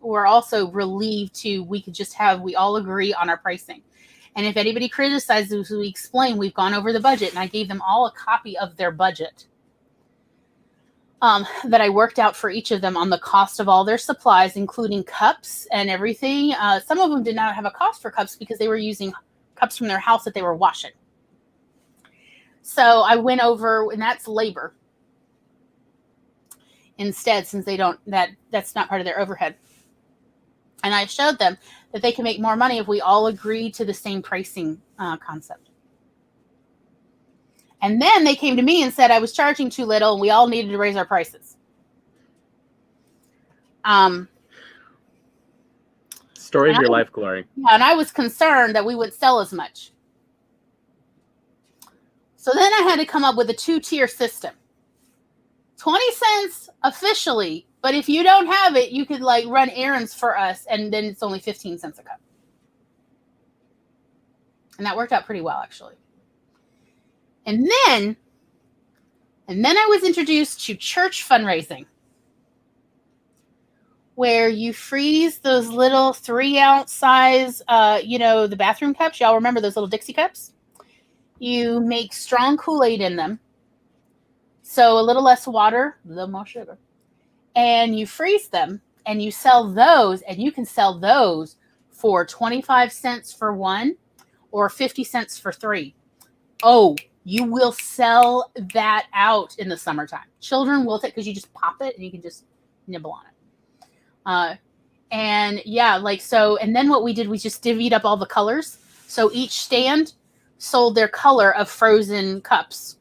were also relieved we could just we all agree on our pricing. And if anybody criticizes, we explain we've gone over the budget, and I gave them all a copy of their budget that I worked out for each of them on the cost of all their supplies, including cups and everything. Some of them did not have a cost for cups because they were using cups from their house that they were washing. So I went over, and that's labor instead, since they don't, that's not part of their overhead. And I showed them that they can make more money if we all agree to the same pricing concept. And then they came to me and said I was charging too little and we all needed to raise our prices. Story of your life, Glory. Yeah, and I was concerned that we wouldn't sell as much. So then I had to come up with a 2-tier system. 20 cents officially, but if you don't have it, you could like run errands for us, and then it's only 15 cents a cup. And that worked out pretty well, actually. And then I was introduced to church fundraising, where you freeze those little 3-ounce size, the bathroom cups. Y'all remember those little Dixie cups? You make strong Kool-Aid in them. So a little less water, a little more sugar. And you freeze them and you sell those, and you can sell those for 25 cents for one or 50 cents for 3. Oh, you will sell that out in the summertime. Children will take, because you just pop it and you can just nibble on it. And then what we did, we just divvied up all the colors. So each stand sold their color of frozen cups.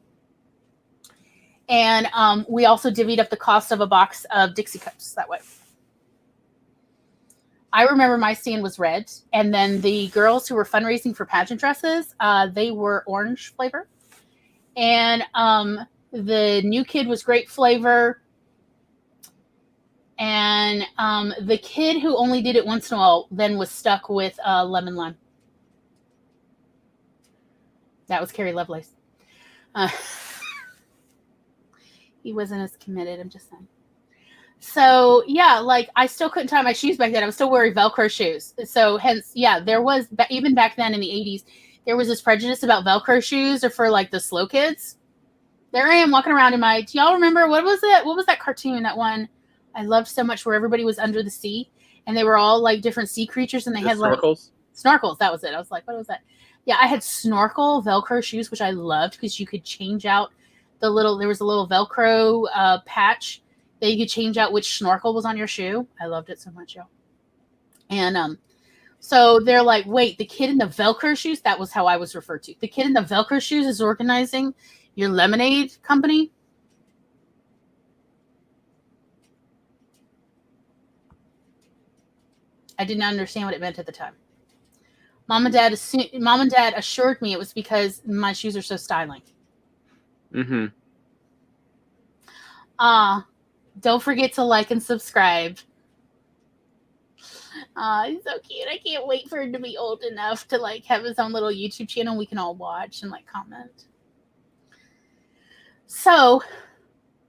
And we also divvied up the cost of a box of Dixie cups that way. I remember my stand was red. And then the girls who were fundraising for pageant dresses, they were orange flavor. And the new kid was grape flavor. And the kid who only did it once in a while then was stuck with lemon lime. That was Carrie Lovelace. He wasn't as committed, I'm just saying. So, yeah, like, I still couldn't tie my shoes back then. I was still wearing Velcro shoes. So, hence, yeah, there was, even back then in the 80s, there was this prejudice about Velcro shoes or for, like, the slow kids. There I am walking around in my, do y'all remember, what was it? What was that cartoon, that one I loved so much, where everybody was under the sea, and they were all, like, different sea creatures, and they had, snorkels? Like, snorkels, that was it. I was like, what was that? Yeah, I had snorkel Velcro shoes, which I loved, because you could change out there was a little Velcro patch that you could change out which snorkel was on your shoe. I loved it so much, y'all. And so they're like, wait, the kid in the Velcro shoes, that was how I was referred to. The kid in the Velcro shoes is organizing your lemonade company. I did not understand what it meant at the time. Mom and Dad assured me it was because my shoes are so styling. Mm-hmm. Don't forget to like and subscribe. He's so cute. I can't wait for him to be old enough to like have his own little YouTube channel we can all watch and like comment. So,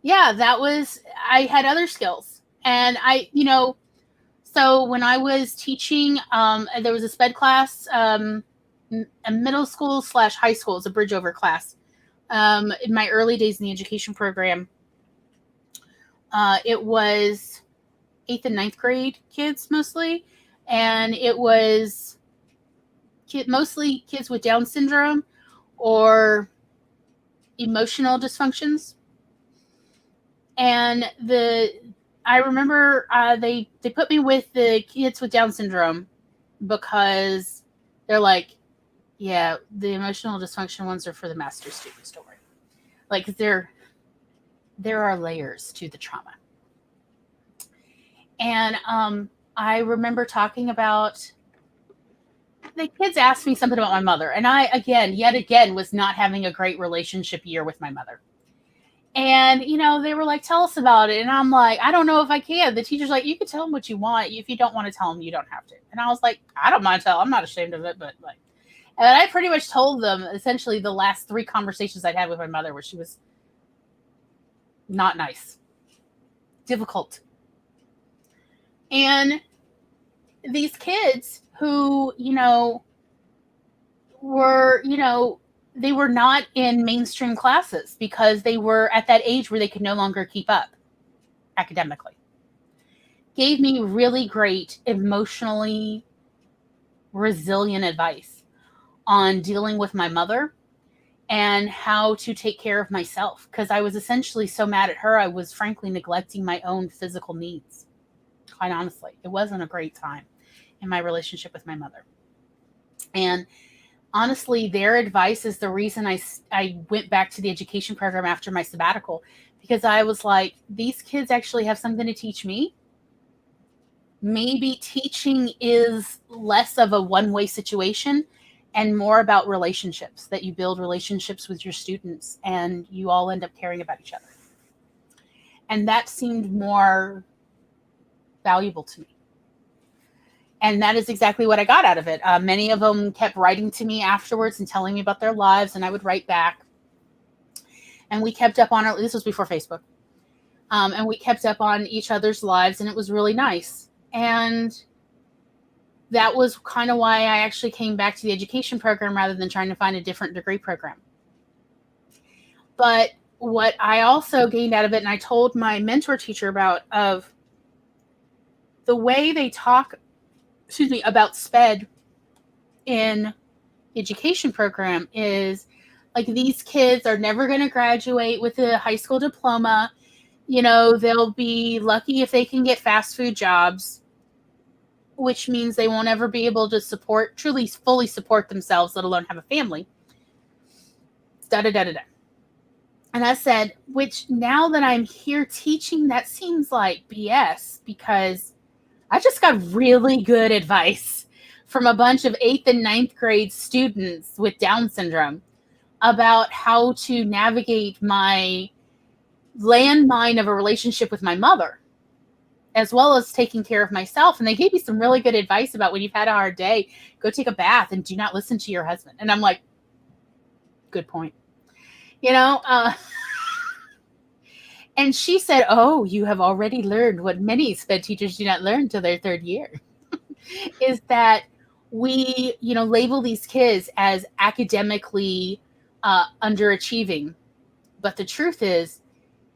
yeah, I had other skills. And so when I was teaching, there was a SPED class, a middle school / high school. It's a bridge over class. In my early days in the education program, it was 8th and 9th grade kids mostly, and it was mostly kids with Down syndrome or emotional dysfunctions. And I remember they put me with the kids with Down syndrome because they're like, yeah, the emotional dysfunction ones are for the master student story. Like, there are layers to the trauma. And I remember talking about, the kids asked me something about my mother. And I, yet again, was not having a great relationship year with my mother. And, they were like, tell us about it. And I'm like, I don't know if I can. The teacher's like, you can tell them what you want. If you don't want to tell them, you don't have to. And I was like, I don't mind telling. I'm not ashamed of it, but like. And I pretty much told them essentially the last 3 conversations I'd had with my mother where she was not nice, difficult. And these kids who, were, they were not in mainstream classes because they were at that age where they could no longer keep up academically, gave me really great emotionally resilient advice on dealing with my mother and how to take care of myself, because I was essentially so mad at her, I was frankly neglecting my own physical needs. Quite honestly, it wasn't a great time in my relationship with my mother. And honestly, their advice is the reason I went back to the education program after my sabbatical, because I was like, these kids actually have something to teach me. Maybe teaching is less of a one-way situation and more about relationships, that you build relationships with your students and you all end up caring about each other. And that seemed more valuable to me. And that is exactly what I got out of it. Many of them kept writing to me afterwards and telling me about their lives, and I would write back. And we kept up on this was before Facebook. And we kept up on each other's lives, and it was really nice. And that was kind of why I actually came back to the education program rather than trying to find a different degree program. But what I also gained out of it, and I told my mentor teacher about, of the way they talk, about SPED in the education program is like, these kids are never going to graduate with a high school diploma. They'll be lucky if they can get fast food jobs, which means they won't ever be able to truly fully support themselves, let alone have a family. Da-da-da-da-da. And I said, which now that I'm here teaching, that seems like BS, because I just got really good advice from a bunch of 8th and 9th grade students with Down syndrome about how to navigate my landmine of a relationship with my mother, as well as taking care of myself. And they gave me some really good advice about, when you've had a hard day, go take a bath and do not listen to your husband. And I'm like, good point. And she said, oh, you have already learned what many SPED teachers do not learn till their 3rd year, is that we, label these kids as academically underachieving. But the truth is,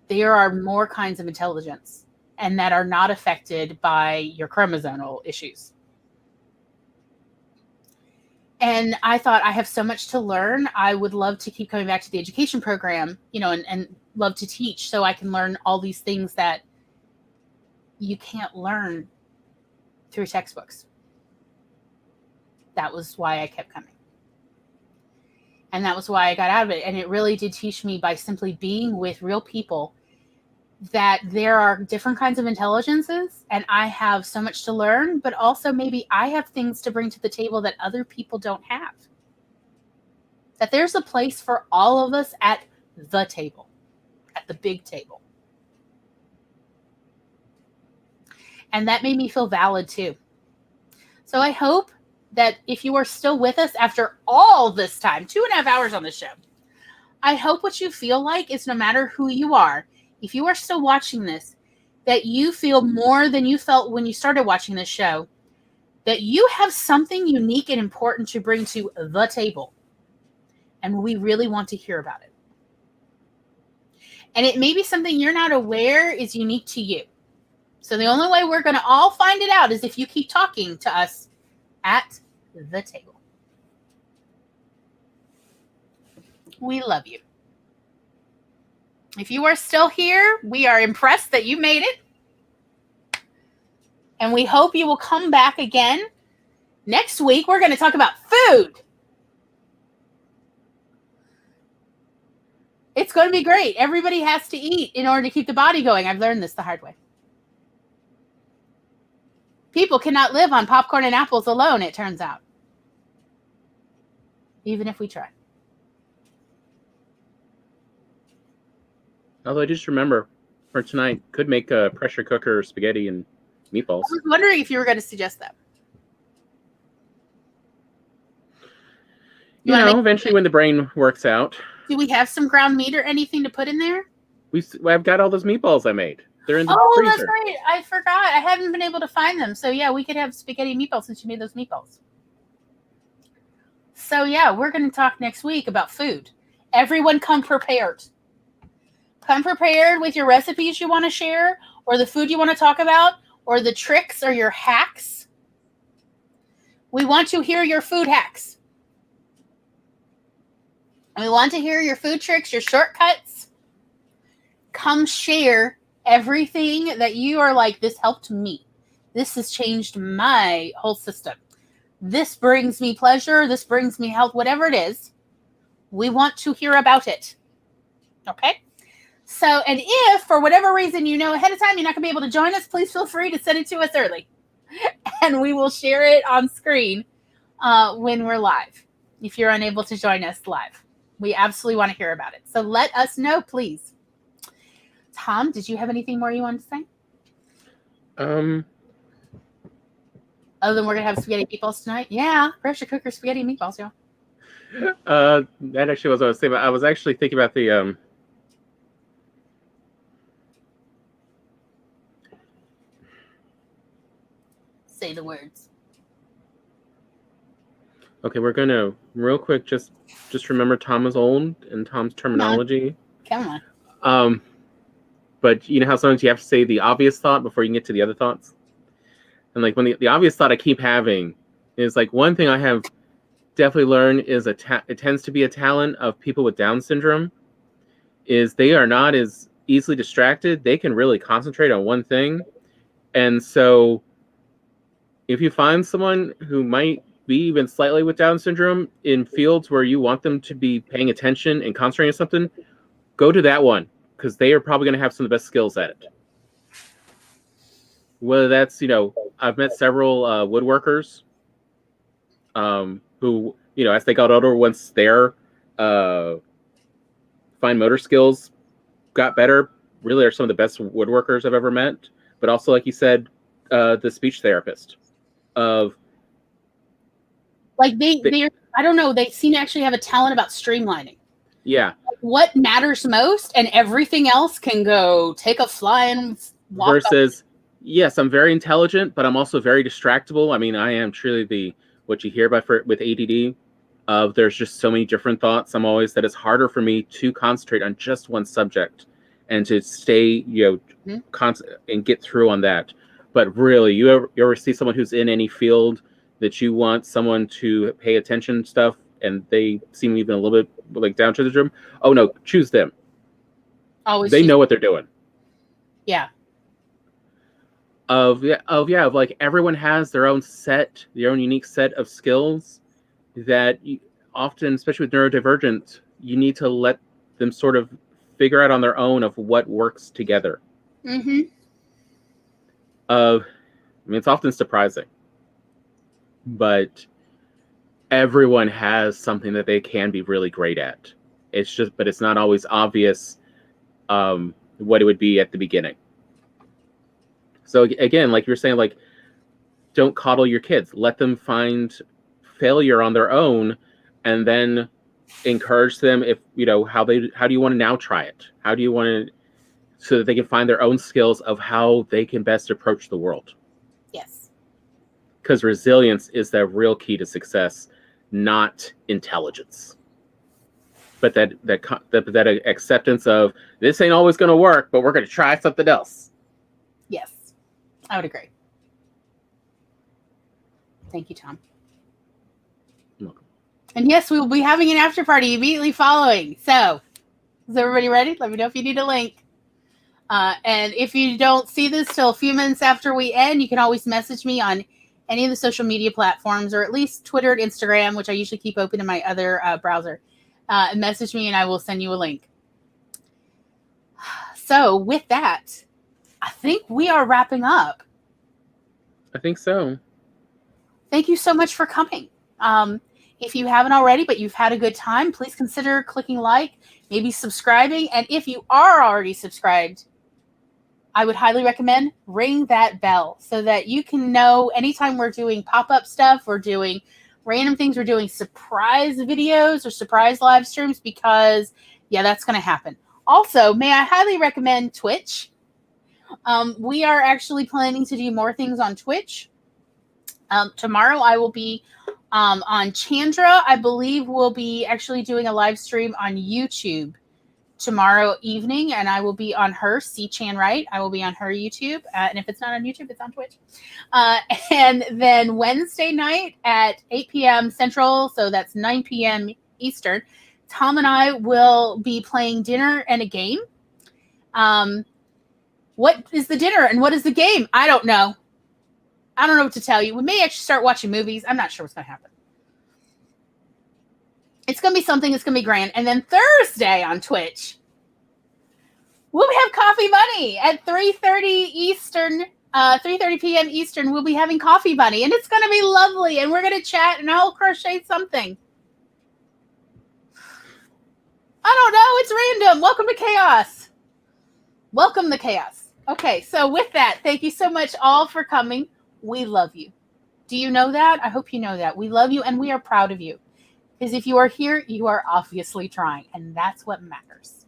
there are more kinds of intelligence, and that are not affected by your chromosomal issues. And I thought, I have so much to learn. I would love to keep coming back to the education program, and love to teach, so I can learn all these things that you can't learn through textbooks. That was why I kept coming. And that was why I got out of it. And it really did teach me, by simply being with real people, that there are different kinds of intelligences, and I have so much to learn, but also maybe I have things to bring to the table that other people don't have. That there's a place for all of us at the table, at the big table. And that made me feel valid too. So I hope that if you are still with us after all this time, 2.5 hours on the show, I hope what you feel like is, no matter who you are, if you are still watching this, that you feel more than you felt when you started watching this show, that you have something unique and important to bring to the table. And we really want to hear about it. And it may be something you're not aware is unique to you. So the only way we're going to all find it out is if you keep talking to us at the table. We love you. If you are still here, we are impressed that you made it. And we hope you will come back again. Next week, we're going to talk about food. It's going to be great. Everybody has to eat in order to keep the body going. I've learned this the hard way. People cannot live on popcorn and apples alone, it turns out. Even if we try. Although I just remember, for tonight, could make a pressure cooker spaghetti and meatballs. I was wondering if you were going to suggest that. Eventually when the brain works out. Do we have some ground meat or anything to put in there? I've got all those meatballs I made. They're in the Oh, freezer. that's right. I forgot. I haven't been able to find them. So yeah, we could have spaghetti and meatballs since you made those meatballs. So yeah, we're going to talk next week about food. Everyone come prepared. Come prepared with your recipes you want to share, or the food you want to talk about, or the tricks or your hacks. We want to hear your food hacks. And we want to hear your food tricks, your shortcuts. Come share everything that you are like, this helped me. This has changed my whole system. This brings me pleasure. This brings me health, whatever it is. We want to hear about it. Okay? So, and if for whatever reason you know ahead of time you're not going to be able to join us, please feel free to send it to us early. And we will share it on screen when we're live, if you're unable to join us live. We absolutely want to hear about it. So let us know, please. Tom, did you have anything more you wanted to say? Other than we're going to have spaghetti meatballs tonight? Yeah, pressure cooker spaghetti meatballs, y'all. That actually was what I was saying. I was actually thinking about the Say the words. Okay, we're gonna real quick just remember Tom is old and Tom's terminology. Come on. But you know how sometimes you have to say the obvious thought before you can get to the other thoughts? And like when the obvious thought I keep having is like one thing I have definitely learned is it tends to be a talent of people with Down syndrome is they are not as easily distracted. They can really concentrate on one thing. And so if you find someone who might be even slightly with Down syndrome in fields where you want them to be paying attention and concentrating on something, go to that one because they are probably going to have some of the best skills at it. Whether that's, I've met several woodworkers who, as they got older, once their fine motor skills got better, really are some of the best woodworkers I've ever met. But also, like you said, the speech therapist of like they're I don't know, they seem to actually have a talent about streamlining. Yeah. Like what matters most and everything else can go take a flying walk versus yes, I'm very intelligent, but I'm also very distractible. I mean, I am truly what you hear about with ADD of there's just so many different thoughts. I'm always that it's harder for me to concentrate on just one subject and to stay, and get through on that. But really, you ever see someone who's in any field that you want someone to pay attention to stuff and they seem even a little bit like down to the drum? Oh no, choose them. Always they know what they're doing. Yeah. Of like everyone has their own unique set of skills that often, especially with neurodivergent, you need to let them sort of figure out on their own of what works together. Mm-hmm. I mean, it's often surprising, but everyone has something that they can be really great at. But it's not always obvious what it would be at the beginning. So again, like you were saying, like, don't coddle your kids. Let them find failure on their own, and then encourage them. If how do you want to now try it? How do you want to, so that they can find their own skills of how they can best approach the world. Yes. Because resilience is the real key to success, not intelligence. But that acceptance of this ain't always going to work, but we're going to try something else. Yes, I would agree. Thank you, Tom. You're welcome. And yes, we will be having an after party immediately following. So, is everybody ready? Let me know if you need a link. And if you don't see this till a few minutes after we end, you can always message me on any of the social media platforms, or at least Twitter and Instagram, which I usually keep open in my other browser. Message me and I will send you a link. So with that, I think we are wrapping up. I think so. Thank you so much for coming. If you haven't already, but you've had a good time, please consider clicking like, maybe subscribing. And if you are already subscribed, I would highly recommend ring that bell so that you can know anytime we're doing pop-up stuff, we're doing random things, we're doing surprise videos or surprise live streams, because that's going to happen. Also, may I highly recommend Twitch. We are actually planning to do more things on Twitch. Tomorrow I will be on Chandra. I believe we'll be actually doing a live stream on YouTube tomorrow evening, and I will be on her, C Chan Wright. I will be on her YouTube, and if it's not on YouTube, it's on Twitch. And then Wednesday night at 8 p.m. Central, so that's 9 p.m. Eastern, Tom and I will be playing dinner and a game. What is the dinner and what is the game? I don't know. I don't know what to tell you. We may actually start watching movies. I'm not sure what's going to happen. It's going to be something. It's going to be grand. And then Thursday on Twitch, we'll have Coffee Bunny at 3:30 Eastern, 3:30 p.m. Eastern. We'll be having Coffee Bunny, and it's going to be lovely. And we're going to chat, and I'll crochet something. I don't know. It's random. Welcome to chaos. Welcome to chaos. Okay, so with that, thank you so much all for coming. We love you. Do you know that? I hope you know that. We love you, and we are proud of you. Because if you are here, you are obviously trying, and that's what matters.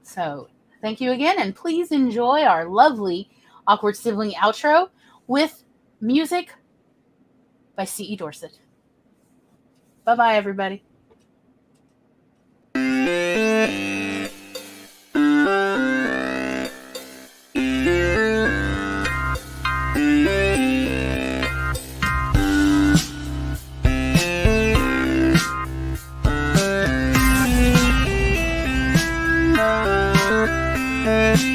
So thank you again, and please enjoy our lovely Awkward Sibling outro with music by C.E. Dorset. Bye-bye, everybody. Hey.